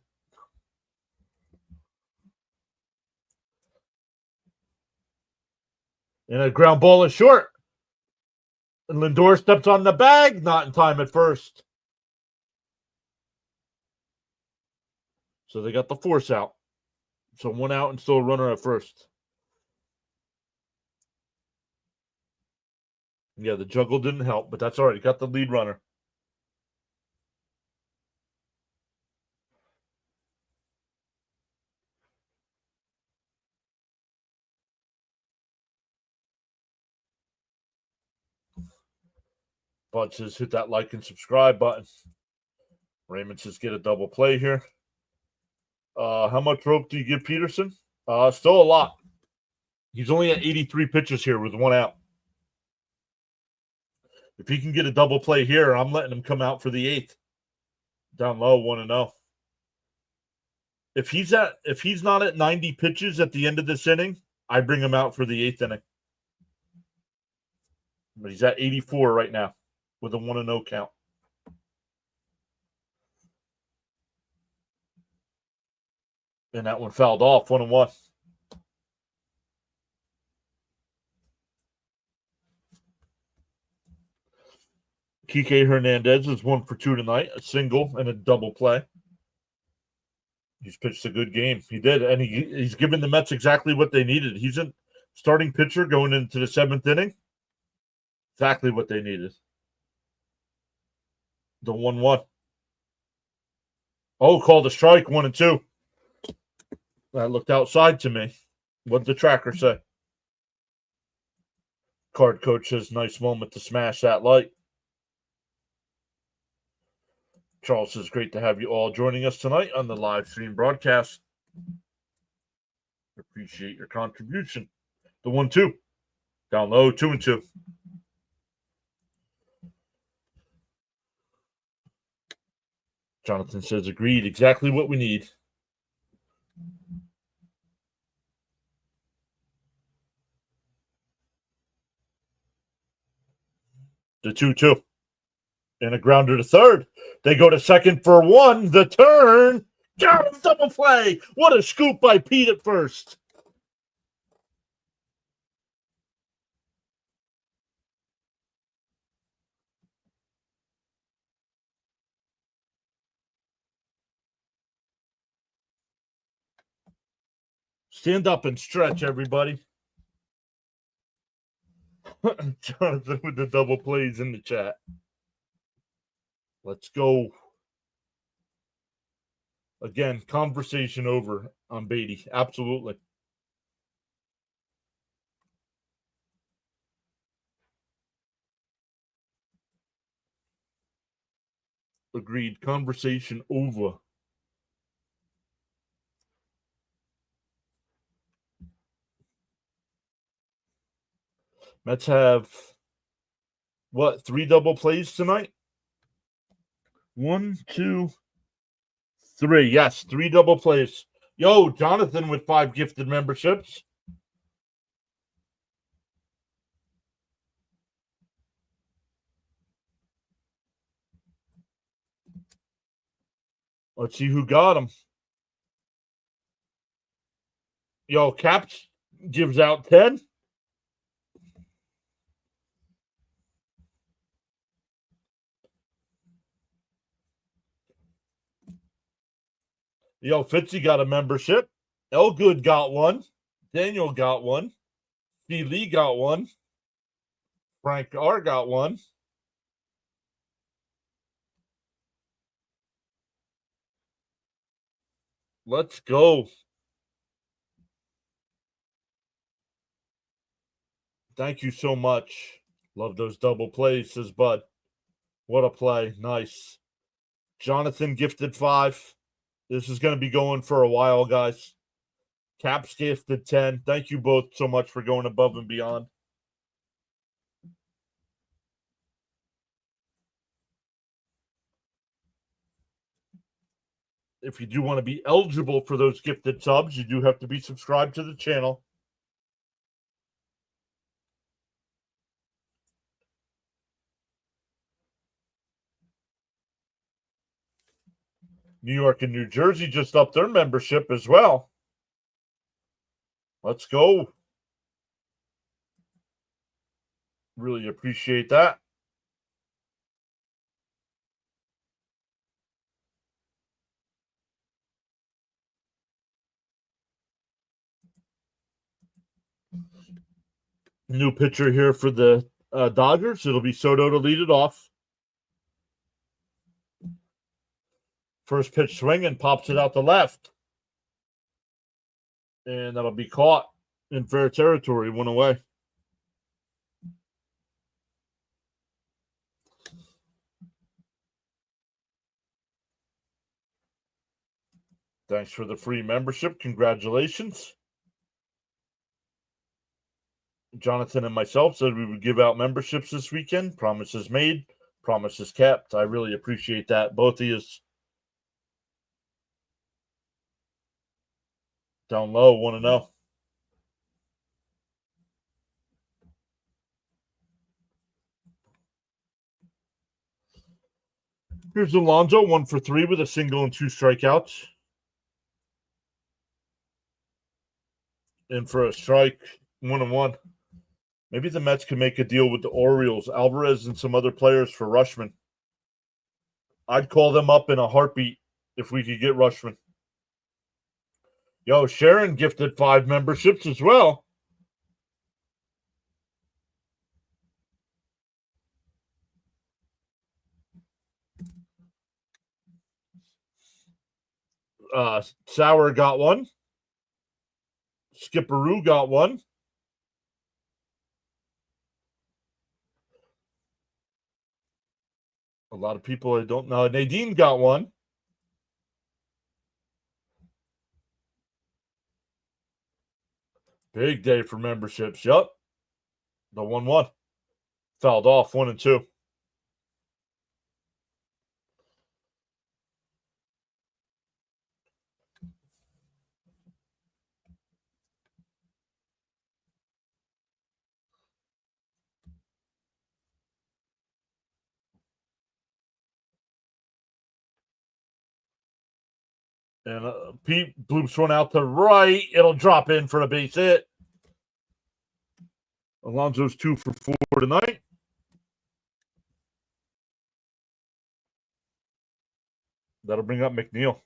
And a ground ball is short. And Lindor steps on the bag. Not in time at first. So they got the force out. So 1 out and still a runner at first. Yeah, the juggle didn't help, but that's all right. You got the lead runner. Bud says hit that like and subscribe button. Raymond says get a double play here. How much rope do you give Peterson? Still a lot. He's only at 83 pitches here with 1 out. If he can get a double play here, I'm letting him come out for the 8th. Down low, 1-0. If he's not at 90 pitches at the end of this inning, I bring him out for the 8th inning. But he's at 84 right now with a 1-0 count. And that one fouled off, 1-1. Kike Hernandez is 1 for 2 tonight, a single and a double play. He's pitched a good game. He did, and he's given the Mets exactly what they needed. He's a starting pitcher going into the 7th inning. Exactly what they needed. The 1-1. Oh, called a strike, 1-2. That looked outside to me. What did the tracker say? Card coach says, nice moment to smash that light. Charles says, great to have you all joining us tonight on the live stream broadcast. Appreciate your contribution. The 1-2. Down low, 2-2. Jonathan says, agreed. Exactly what we need. The 2-2. And a grounder to third. They go to second for 1. The turn. Got him, double play. What a scoop by Pete at first. Stand up and stretch, everybody. Jonathan with the double plays in the chat. Let's go. Again, conversation over on Beatty. Absolutely. Agreed. Conversation over. Mets have, 3 double plays tonight? 1, 2, 3. Yes, 3 double plays. Yo, Jonathan with 5 gifted memberships. Let's see who got him. Yo, Caps gives out 10. Yo, Fitzy got a membership. Elgood got one. Daniel got one. B. Lee got one. Frank R. got one. Let's go. Thank you so much. Love those double plays, says Bud. What a play. Nice. Jonathan gifted 5. This is going to be going for a while, guys. Caps gifted 10. Thank you both so much for going above and beyond. If you do want to be eligible for those gifted subs, you do have to be subscribed to the channel. New York and New Jersey just upped their membership as well. Let's go. Really appreciate that. New pitcher here for the Dodgers. It'll be Soto to lead it off. First pitch swing and pops it out to left. And that'll be caught in fair territory. One away. Thanks for the free membership. Congratulations. Jonathan and myself said we would give out memberships this weekend. Promises made, promises kept. I really appreciate that. Both of you down low want to know. Here's Alonso, 1 for 3 with a single and 2 strikeouts. In for a strike, 1-1. Maybe the Mets can make a deal with the Orioles, Alvarez, and some other players for Rushman. I'd call them up in a heartbeat if we could get Rushman. Yo, Sharon gifted 5 memberships as well. Sauer got 1. Skipperoo got 1. A lot of people I don't know. Nadine got 1. Big day for memberships. Yup. The 1-1. Fouled off 1 and 2. And Pete bloops one out to right. It'll drop in for a base hit. Alonso's 2 for 4 tonight. That'll bring up McNeil.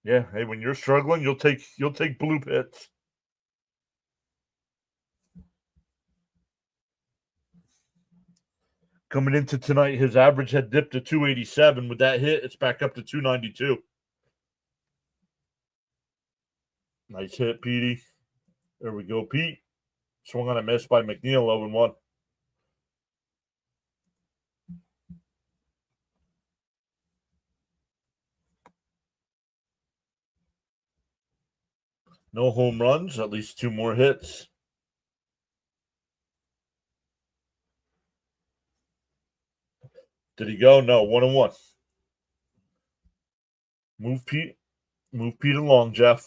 Yeah, hey, when you're struggling, you'll take bloop hits. Coming into tonight, his average had dipped to 287. With that hit, it's back up to 292. Nice hit, Petey. There we go, Pete. Swung on a miss by McNeil, 0-1. No home runs, at least 2 more hits. Did he go? No, 1-1. Move Pete along, Jeff.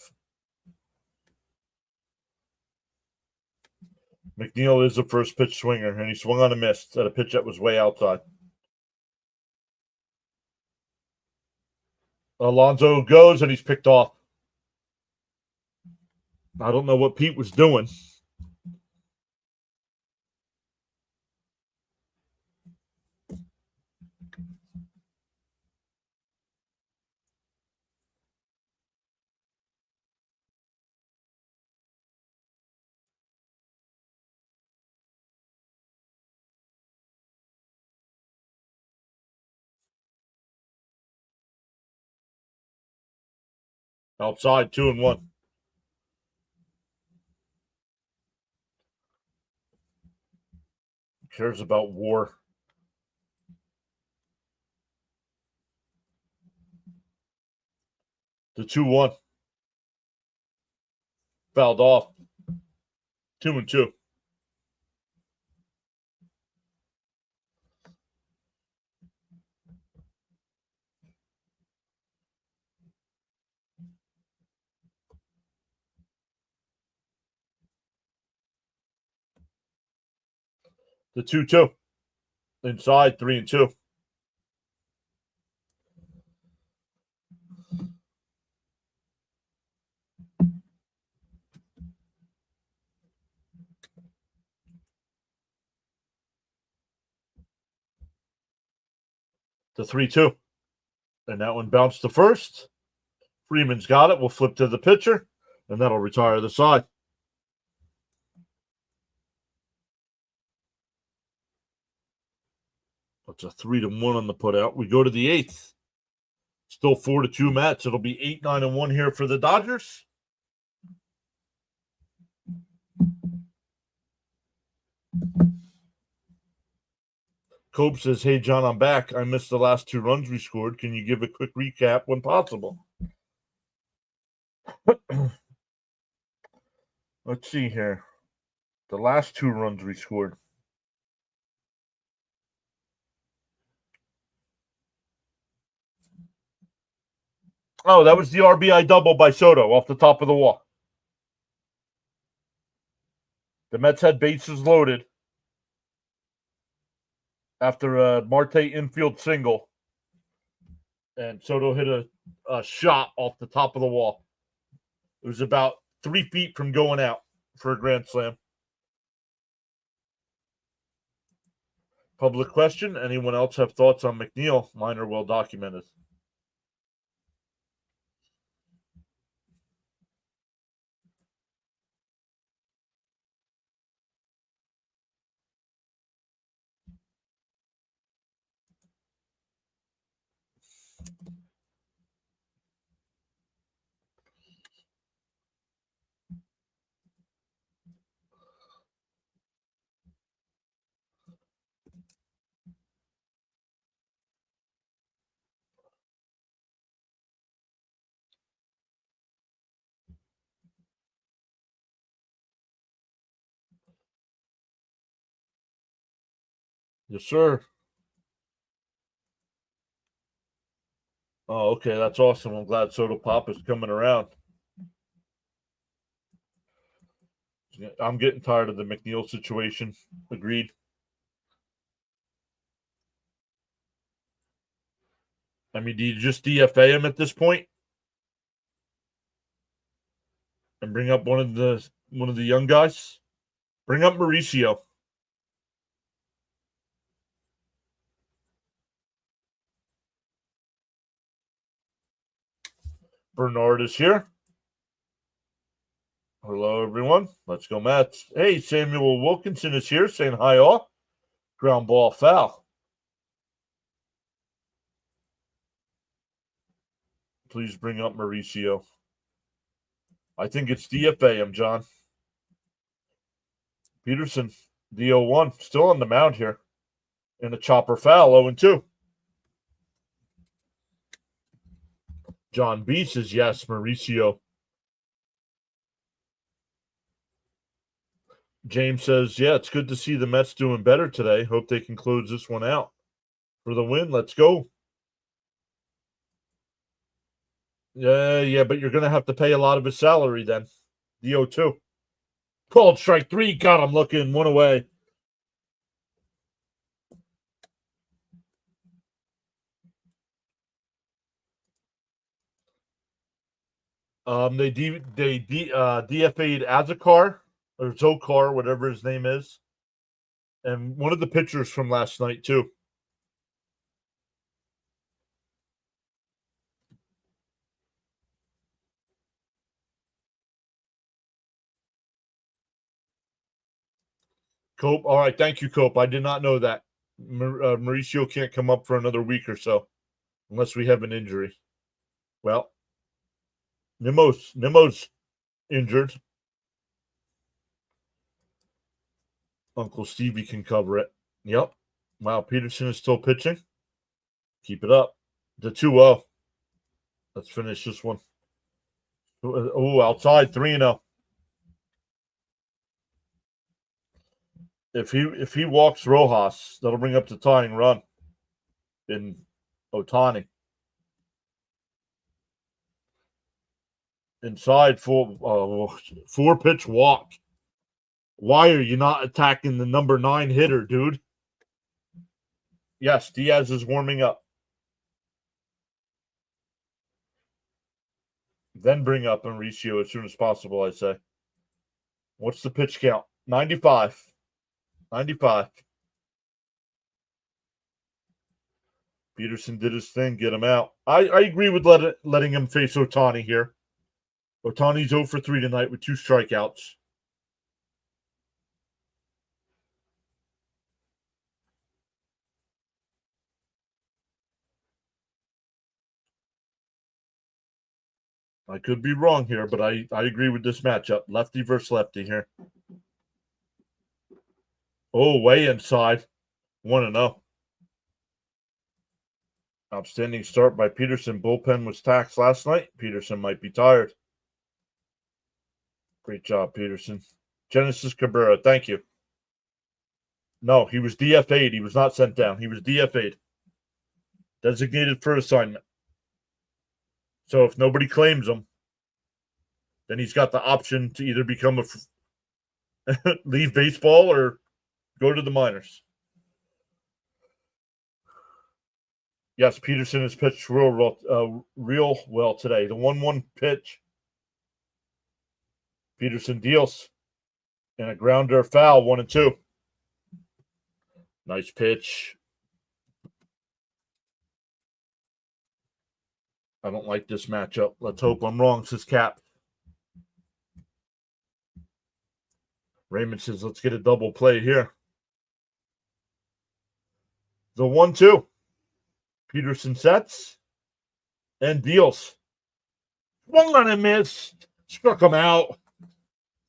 McNeil is the first pitch swinger, and he swung on a miss at a pitch that was way outside. Alonso goes, and he's picked off. I don't know what Pete was doing. Outside, 2-1. Cares about war. The 2-1. Fouled off. 2-2. The 2-2. Inside, 3-2. The 3-2. And that one bounced to first. Freeman's got it. We'll flip to the pitcher, and that'll retire the side. That's a 3-1 on the putout. We go to the 8th. Still 4-2 Mets. It'll be 8-9-1 here for the Dodgers. Cope says, "Hey, John, I'm back. I missed the last 2 runs we scored. Can you give a quick recap when possible?" Let's see here. The last 2 runs we scored. Oh, that was the RBI double by Soto off the top of the wall. The Mets had bases loaded after a Marte infield single, and Soto hit a shot off the top of the wall. It was about 3 feet from going out for a grand slam. Public question. Anyone else have thoughts on McNeil? Mine are well documented. Yes, sir. Oh, okay. That's awesome. I'm glad Soto Pop is coming around. I'm getting tired of the McNeil situation. Agreed. I mean, do you just DFA him at this point and bring up one of the young guys? Bring up Mauricio. Bernard is here. Hello, everyone. Let's go, Mets. Hey, Samuel Wilkinson is here saying hi, all. Ground ball foul. Please bring up Mauricio. I think it's DFA him, John. Peterson, the 0-1, still on the mound here. In a chopper foul, 0-2. John B says yes, Mauricio. James says, yeah, it's good to see the Mets doing better today. Hope they can close this one out for the win. Let's go. Yeah, but you're going to have to pay a lot of his salary then. The 0-2. Called strike 3. God, I'm looking. 1 away. They DFA'd Azakar or Zokar, whatever his name is, and one of the pitchers from last night too. Cope. All right, thank you, Cope. I did not know that. Mauricio can't come up for another week or so, unless we have an injury. Well, Nemo's injured. Uncle Stevie can cover it. Yep. Wow, Peterson is still pitching. Keep it up. The 2-0. Let's finish this one. Oh, outside 3-0. If he walks Rojas, that'll bring up the tying run in Ohtani. Inside 4-pitch walk. Why are you not attacking the number 9 hitter, dude? Yes, Diaz is warming up. Then bring up Mauricio as soon as possible, I say. What's the pitch count? 95. 95. Peterson did his thing, get him out. I agree with letting him face Ohtani here. Ohtani's 0 for 3 tonight with 2 strikeouts. I could be wrong here, but I agree with this matchup. Lefty versus lefty here. Oh, way inside. 1-0. Outstanding start by Peterson. Bullpen was taxed last night. Peterson might be tired. Great job, Peterson. Genesis Cabrera, thank you. No, he was DFA'd. He was not sent down. He was DFA'd. Designated for assignment. So if nobody claims him, then he's got the option to either become leave baseball or go to the minors. Yes, Peterson has pitched real well today. The 1-1 pitch. Peterson deals. And a grounder foul, 1-2. Nice pitch. I don't like this matchup. Let's hope I'm wrong, says Cap. Raymond says, let's get a double play here. The 1-2. Peterson sets and deals. Swung on and missed. Struck him out.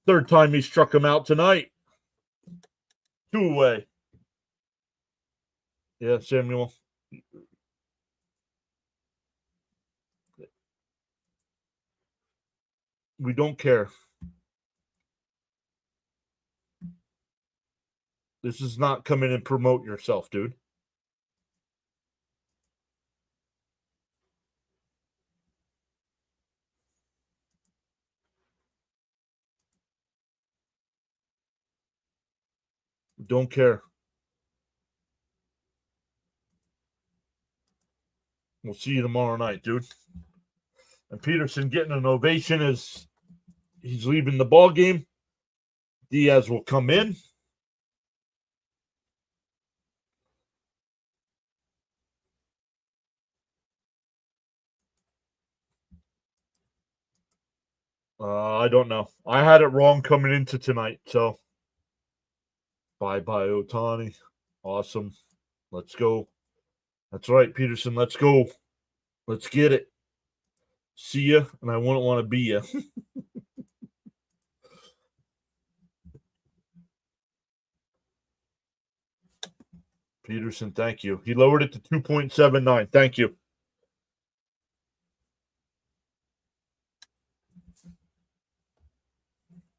Third time he struck him out tonight. 2 away. Yeah, Samuel. We don't care. This is not come in and promote yourself, dude. Don't care. We'll see you tomorrow night, dude. And Peterson getting an ovation as he's leaving the ball game. Diaz will come in. I don't know. I had it wrong coming into tonight, so bye-bye, Ohtani. Awesome. Let's go. That's right, Peterson. Let's go. Let's get it. See ya, and I wouldn't want to be ya. Peterson, thank you. He lowered it to 2.79. Thank you.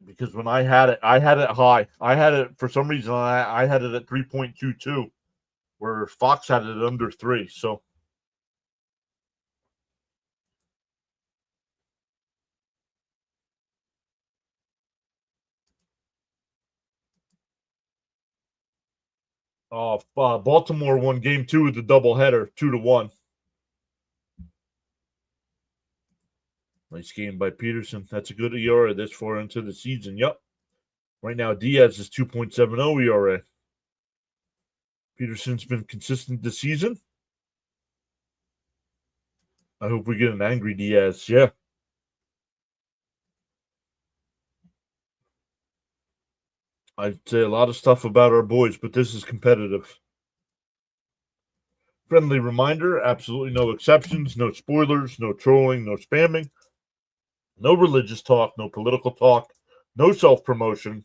Because when I had it high. I had it, for some reason, I had it at 3.22, where Fox had it under 3. So Baltimore won game 2 of the doubleheader, 2-1. Nice game by Peterson. That's a good ERA this far into the season. Yep. Right now, Diaz is 2.70 ERA. Peterson's been consistent this season. I hope we get an angry Diaz. Yeah. I'd say a lot of stuff about our boys, but this is competitive. Friendly reminder, absolutely no exceptions, no spoilers, no trolling, no spamming, no religious talk, no political talk, no self-promotion,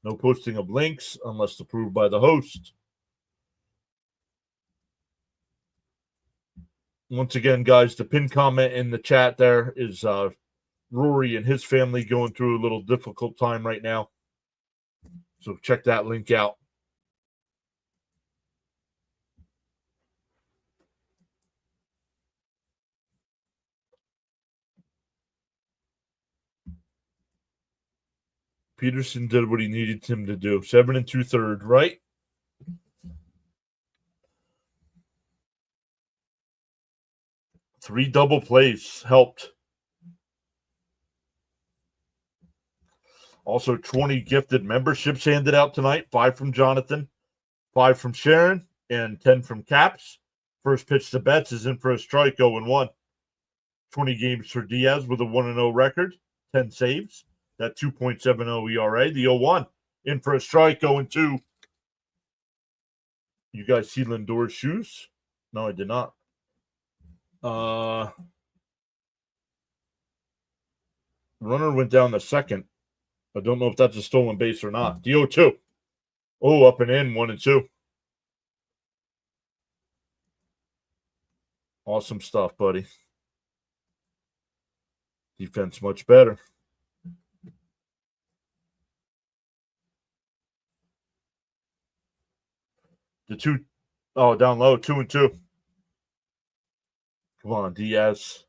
no posting of links unless approved by the host. Once again, guys, the pinned comment in the chat there is Rory and his family going through a little difficult time right now. So check that link out. Peterson did what he needed him to do. 7 2/3, right? Three double plays helped. Also, 20 gifted memberships handed out tonight. 5 from Jonathan, 5 from Sharon, and 10 from Caps. First pitch to Betts is in for a strike, 0-1. 20 games for Diaz with a 1-0 record, 10 saves. That 2.70 ERA. The 0-1 in for a strike, 0-2. You guys see Lindor's shoes? No, I did not. Runner went down to second. I don't know if that's a stolen base or not. The 0-2. Oh, up and in, 1-2. Awesome stuff, buddy. Defense much better. The 2, down low, 2-2. Come on, Diaz.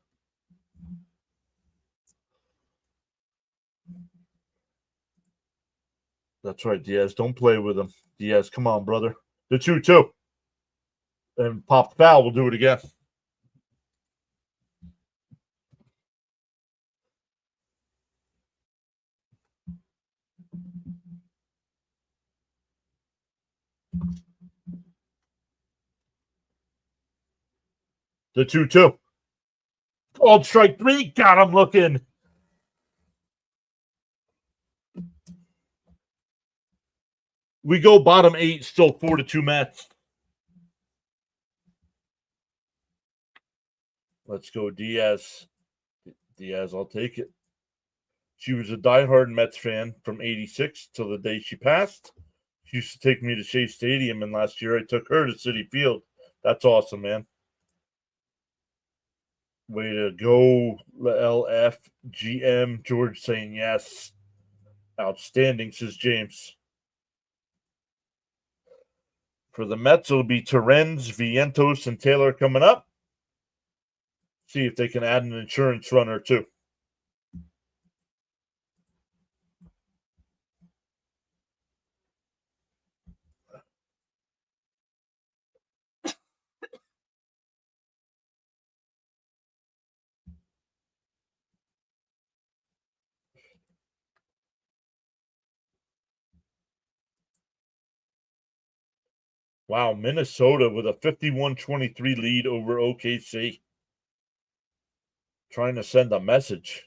That's right, Diaz. Don't play with him. Diaz, come on, brother. The 2-2. And pop foul. We'll do it again. The 2-2. Called strike 3. Got him looking. We go bottom 8, still 4-2 Mets. Let's go, Diaz. Diaz, I'll take it. She was a diehard Mets fan from 86 till the day she passed. She used to take me to Shea Stadium, and last year I took her to Citi Field. That's awesome, man. Way to go, LFGM. George saying yes. Outstanding, says James. For the Mets, it'll be Terrens, Vientos, and Taylor coming up. See if they can add an insurance runner, too. Wow, Minnesota with a 51-23 lead over OKC. Trying to send a message.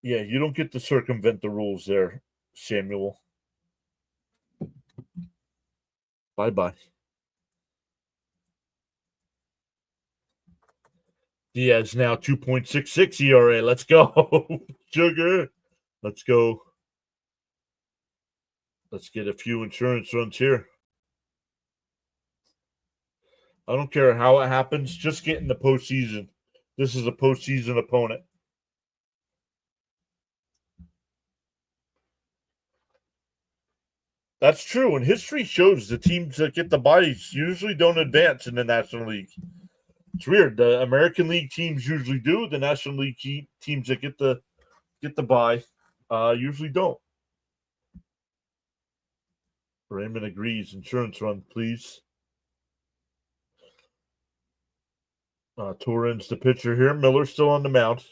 Yeah, you don't get to circumvent the rules there, Samuel. Bye-bye. Diaz now 2.66 ERA. Let's go. Sugar. Let's go. Let's get a few insurance runs here. I don't care how it happens. Just get in the postseason. This is a postseason opponent. That's true. And history shows the teams that get the buys usually don't advance in the National League. It's weird. The American League teams usually do. The National League teams that get the bye usually don't. Raymond agrees. Insurance run, please. Torrens, the pitcher here. Miller's still on the mound.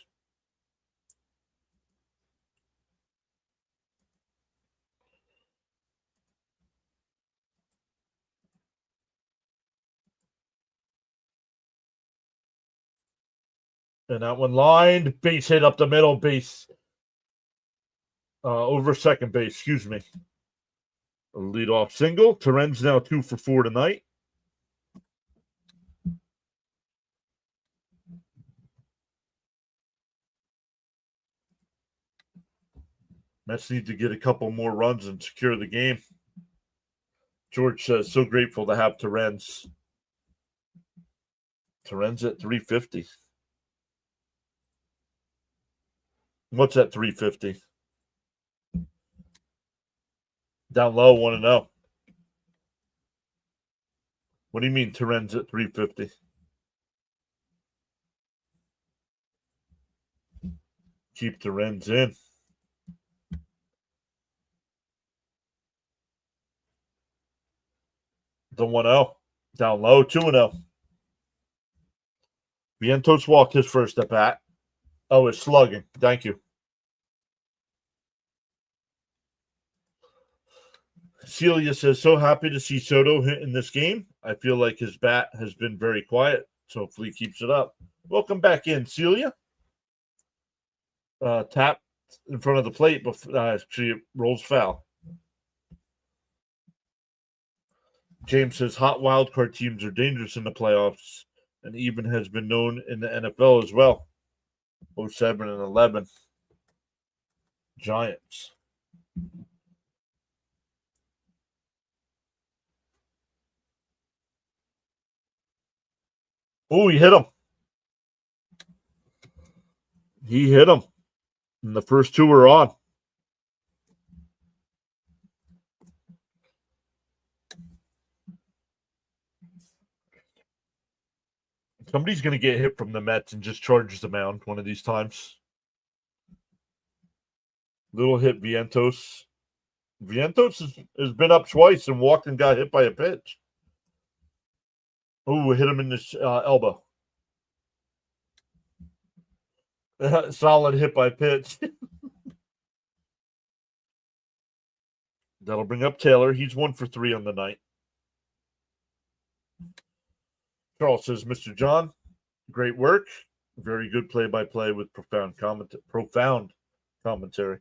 And that one lined. Base hit up the middle. Base. Over second base. Excuse me. A leadoff single. Torrens now 2 for 4 tonight. Mets need to get a couple more runs and secure the game. George says, so grateful to have Torrens. Torrens at 350. What's at 350? Down low, 1-0. What do you mean Terren's at 350? Keep Terren's in. The 1-0. Down low, 2-0. Vientos walked his first at bat. Oh, it's slugging. Thank you. Celia says, so happy to see Soto hit in this game. I feel like his bat has been very quiet, so hopefully he keeps it up. Welcome back in, Celia. Tap in front of the plate, but she rolls foul. James says, hot wildcard teams are dangerous in the playoffs and even has been known in the NFL as well. 07 and 11. Giants. Oh, he hit him. He hit him. And the first two were on. Somebody's going to get hit from the Mets and just charge the mound one of these times. Little hit Vientos. Vientos has been up twice and walked and got hit by a pitch. Oh, hit him in the elbow. Solid hit by pitch. That'll bring up Taylor. He's 1 for 3 on the night. Charles says, Mr. John, great work. Very good play-by-play with profound commentary.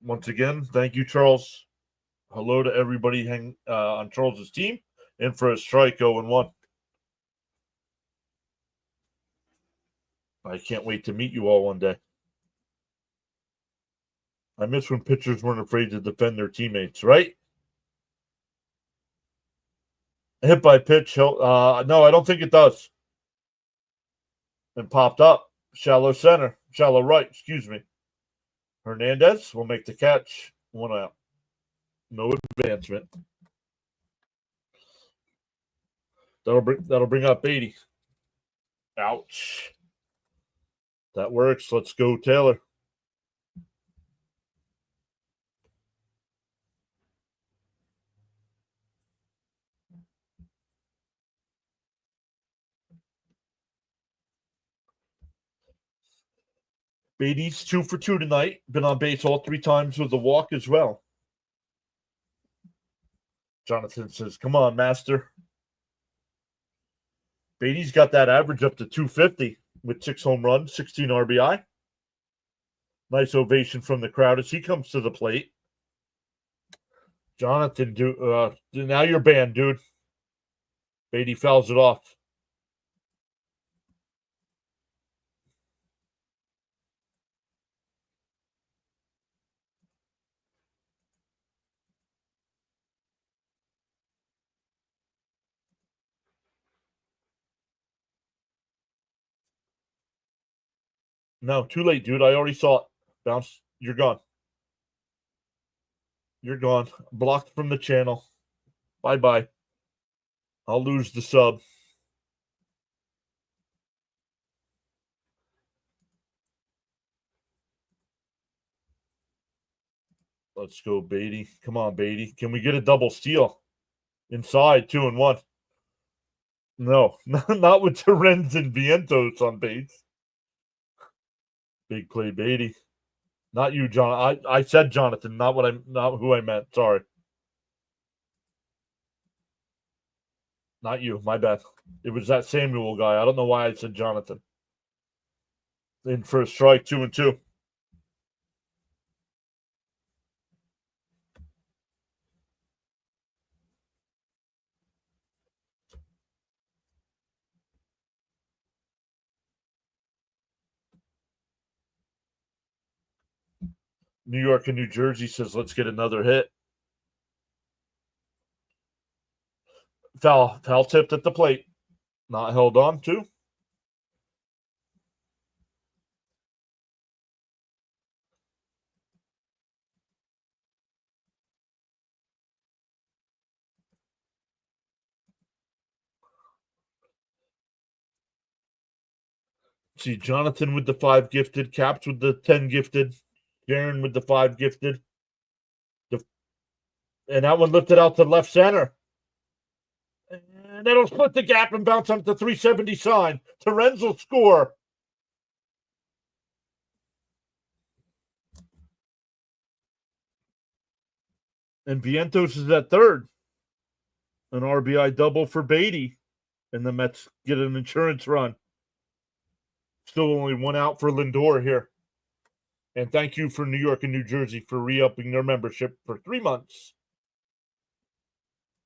Once again, thank you, Charles. Hello to everybody on Charles's team. And for a strike, 0-1. I can't wait to meet you all one day. I miss when pitchers weren't afraid to defend their teammates, right? Hit by pitch. No, I don't think it does. And popped up. Shallow center. Shallow right, excuse me. Hernandez will make the catch. 1 out. No advancement. That'll bring up Beatty. Ouch. That works. Let's go, Taylor. Beatty's 2 for 2 tonight. Been on base all 3 times with a walk as well. Jonathan says, come on, master. Beatty's got that average up to 250 with 6 home runs, 16 RBI. Nice ovation from the crowd as he comes to the plate. Jonathan, now you're banned, dude. Beatty fouls it off. No, too late, dude. I already saw it. Bounce. You're gone. You're gone. Blocked from the channel. Bye-bye. I'll lose the sub. Let's go, Beatty. Come on, Beatty. Can we get a double steal? Inside, 2-1. No, not with Terrens and Vientos on base. Big play, Beatty. Not you, John. I said Jonathan, not who I meant. Sorry. Not you. My bad. It was that Samuel guy. I don't know why I said Jonathan. In for a strike, 2-2. New York and New Jersey says, let's get another hit. Foul tipped at the plate. Not held on to. See Jonathan with the 5 gifted, Caps with the 10 gifted, Darren with the 5 gifted. And that one lifted out to left center. And it'll split the gap and bounce up the 370 sign. Terens will score. And Vientos is at third. An RBI double for Beatty. And the Mets get an insurance run. Still only 1 out for Lindor here. And thank you for New York and New Jersey for re-upping their membership for 3 months.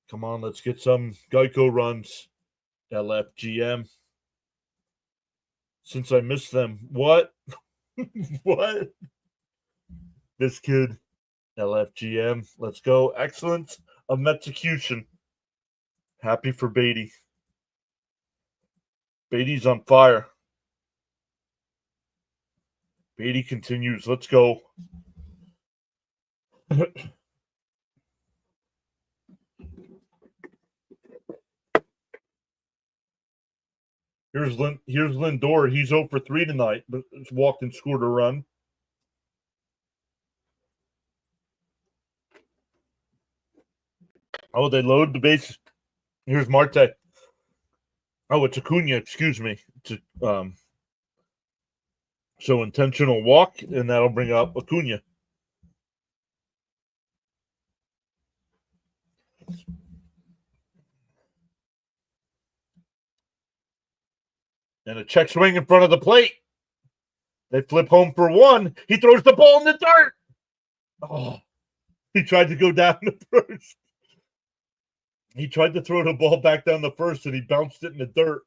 Come on, let's get some Geico runs. LFGM. Since I missed them. What? What? This kid. LFGM. Let's go. Excellence of execution. Happy for Beatty. Beatty's on fire. Beatty continues. Let's go. Here's Lindor. He's 0 for 3 tonight, but walked and scored a run. Oh, they load the bases. Here's Marte. Oh, it's Acuna. Excuse me. It's so intentional walk, and that'll bring up Acuna. And a check swing in front of the plate. They flip home for 1. He throws the ball in the dirt. Oh, he tried to go down the first. He tried to throw the ball back down the first, and he bounced it in the dirt.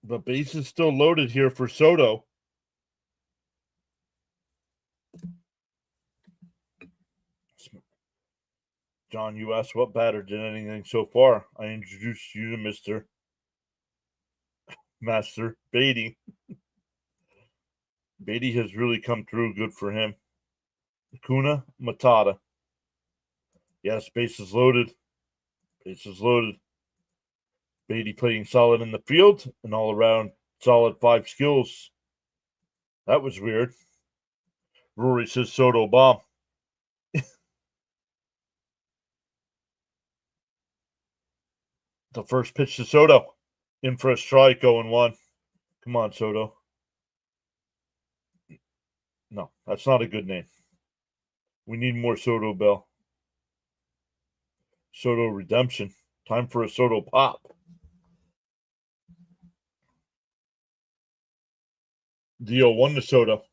The base is still loaded here for Soto. John, you asked what batter did anything so far. I introduced you to Mr. Master Beatty. Beatty has really come through. Good for him. Acuna, Matata. Yes, base is loaded. Base is loaded. Beatty playing solid in the field and all around solid 5 skills. That was weird. Rory says Soto bomb. The first pitch to Soto. In for a strike, 0-1. Come on, Soto. No, that's not a good name. We need more Soto Bell. Soto redemption. Time for a Soto pop. Dio 1 to Soto.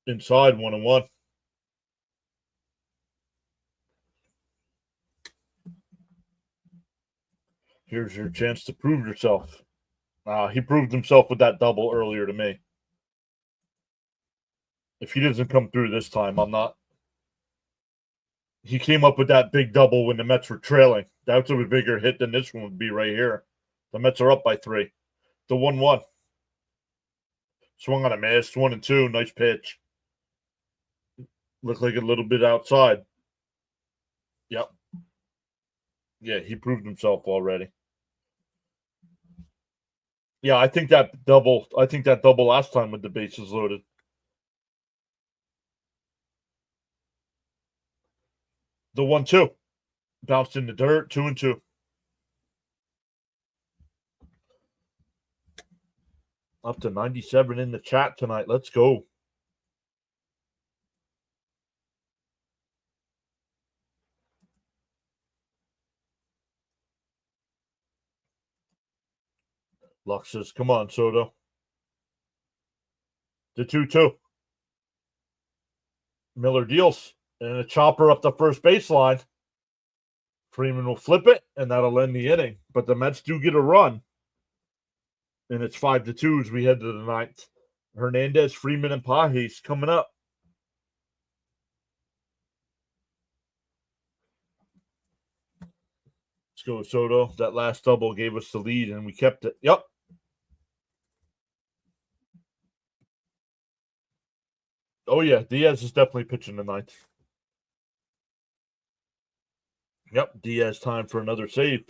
Inside 1-1. Here's your chance to prove yourself. He proved himself with that double earlier to me. If he doesn't come through this time, I'm not. He came up with that big double when the Mets were trailing. That's a bigger hit than this one would be right here. The Mets are up by 3. The 1-1. Swung on a miss. 1-2. Nice pitch. Looked like a little bit outside. Yep. Yeah, he proved himself already. Yeah, I think that double last time with the bases loaded. The 1-2. Bounced in the dirt. 2-2. Up to 97 in the chat tonight. Let's go. Lux says, come on, Soto. The 2-2. Miller deals. And a chopper up the first baseline. Freeman will flip it, and that'll end the inning. But the Mets do get a run. And it's 5-2 as we head to the 9th. Hernandez, Freeman, and Pages coming up. Let's go, Soto. That last double gave us the lead, and we kept it. Yep. Oh, yeah. Diaz is definitely pitching the 9th. Yep. Diaz time for another save.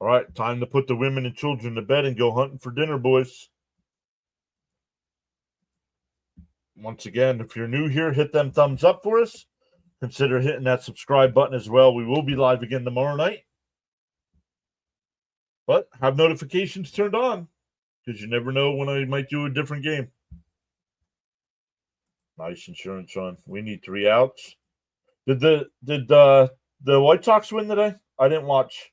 All right, time to put the women and children to bed and go hunting for dinner, boys. Once again, if you're new here, hit them thumbs up for us. Consider hitting that subscribe button as well. We will be live again tomorrow night. But have notifications turned on because you never know when I might do a different game. Nice insurance run. We need 3 outs. Did the White Sox win today? I didn't watch.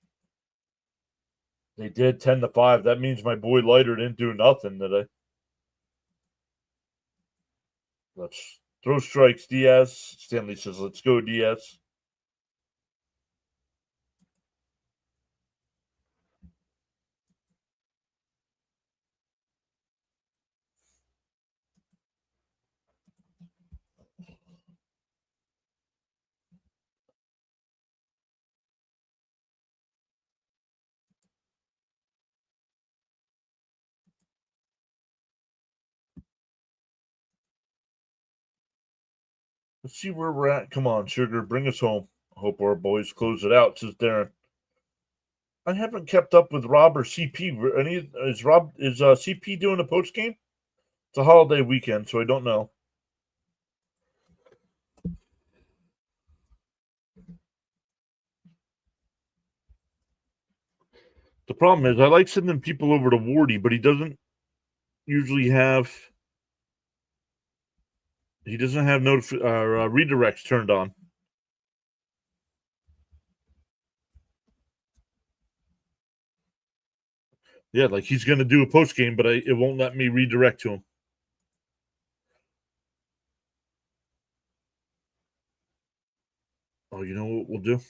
They did 10-5. That means my boy Leiter didn't do nothing today. Let's throw strikes, Diaz. Stanley says, let's go, Diaz. Let's see where we're at. Come on, Sugar, bring us home. I hope our boys close it out, says Darren. I haven't kept up with Rob or CP. Is CP doing a post game? It's a holiday weekend, so I don't know. The problem is I like sending people over to Wardy, but he doesn't usually have redirects turned on. Yeah, like he's going to do a post game, but it won't let me redirect to him. Oh, you know what we'll do?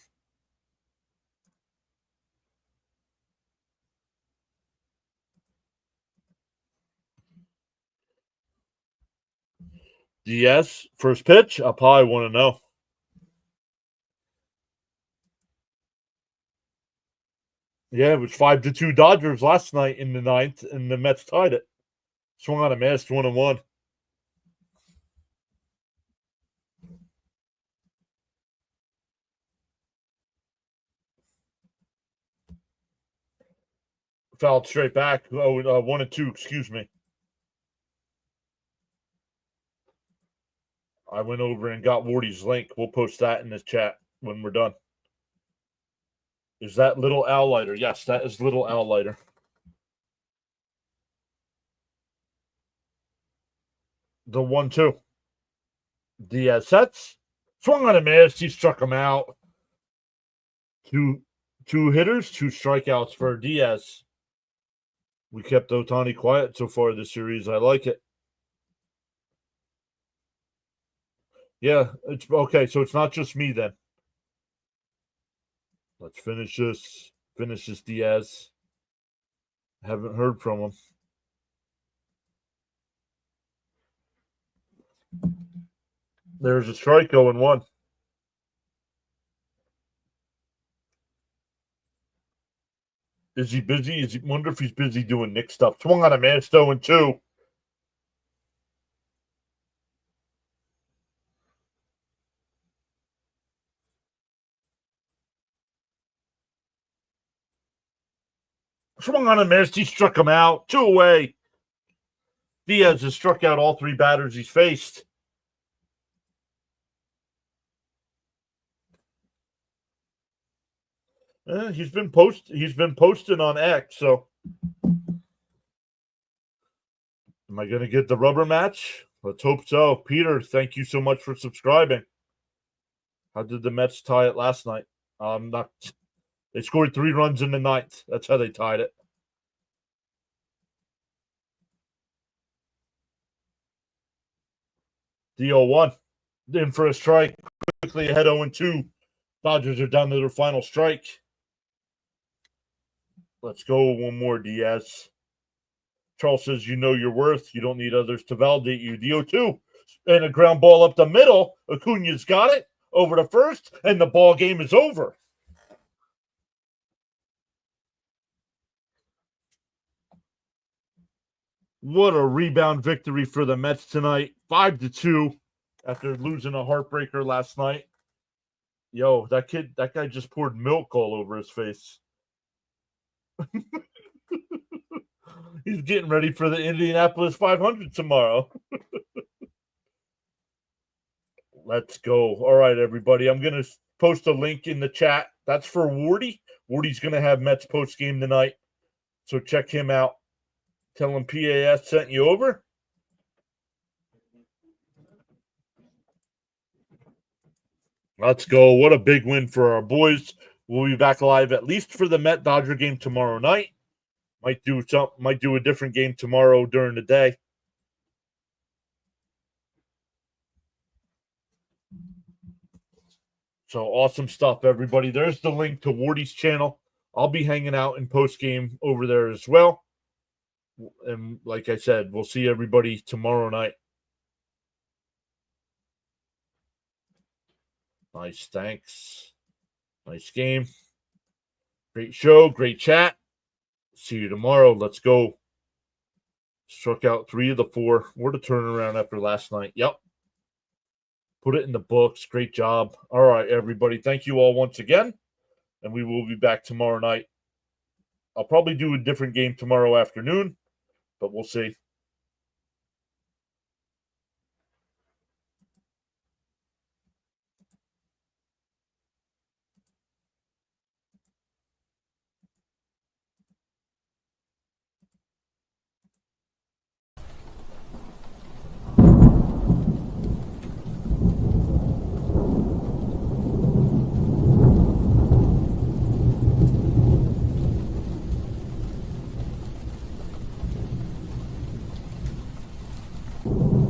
Diaz, first pitch. I'll probably want to know. Yeah, it was 5-2 Dodgers last night in the 9th, and the Mets tied it. Swung on a missed 1-1. Fouled straight back. 1-2, excuse me. I went over and got Wardy's link. We'll post that in the chat when we're done. Is that Little Al Lighter? Yes, that is Little Al Lighter. The 1-2. Diaz sets. Swung on a miss. He struck him out. Two hitters, 2 strikeouts for Diaz. We kept Ohtani quiet so far this series. I like it. Yeah, it's okay. So it's not just me then. Let's finish this. Finish this, Diaz. Haven't heard from him. There's a strike, 0-1. Is he busy? Wonder if he's busy doing Nick stuff. Swung on a miss, 0-2. Swung on a miss. He struck him out. 2 away. Diaz has struck out all 3 batters he's faced. He's been posting on X, so am I going to get the rubber match? Let's hope so. Peter, thank you so much for subscribing. How did the Mets tie it last night? They scored 3 runs in the 9th. That's how they tied it. The 0-1. In for a strike. Quickly ahead 0-2. Dodgers are down to their final strike. Let's go one more, Diaz. Charles says, you know your worth. You don't need others to validate you. The 0-2. And a ground ball up the middle. Acuna's got it. Over to first. And the ball game is over. What a rebound victory for the Mets tonight. 5-2 after losing a heartbreaker last night. Yo, that guy just poured milk all over his face. He's getting ready for the Indianapolis 500 tomorrow. Let's go. All right, everybody. I'm going to post a link in the chat. That's for Wardy. Wardy's going to have Mets post game tonight. So check him out. Tell him PAS sent you over. Let's go. What a big win for our boys. We'll be back live at least for the Met Dodger game tomorrow night. Might do a different game tomorrow during the day. So awesome stuff, everybody. There's the link to Wardy's channel. I'll be hanging out in post game over there as well. And like I said, we'll see everybody tomorrow night. Nice, thanks. Nice game. Great show, great chat. See you tomorrow. Let's go. Struck out 3 of the 4. What a turnaround after last night. Yep. Put it in the books. Great job. All right, everybody. Thank you all once again. And we will be back tomorrow night. I'll probably do a different game tomorrow afternoon, but we'll see. You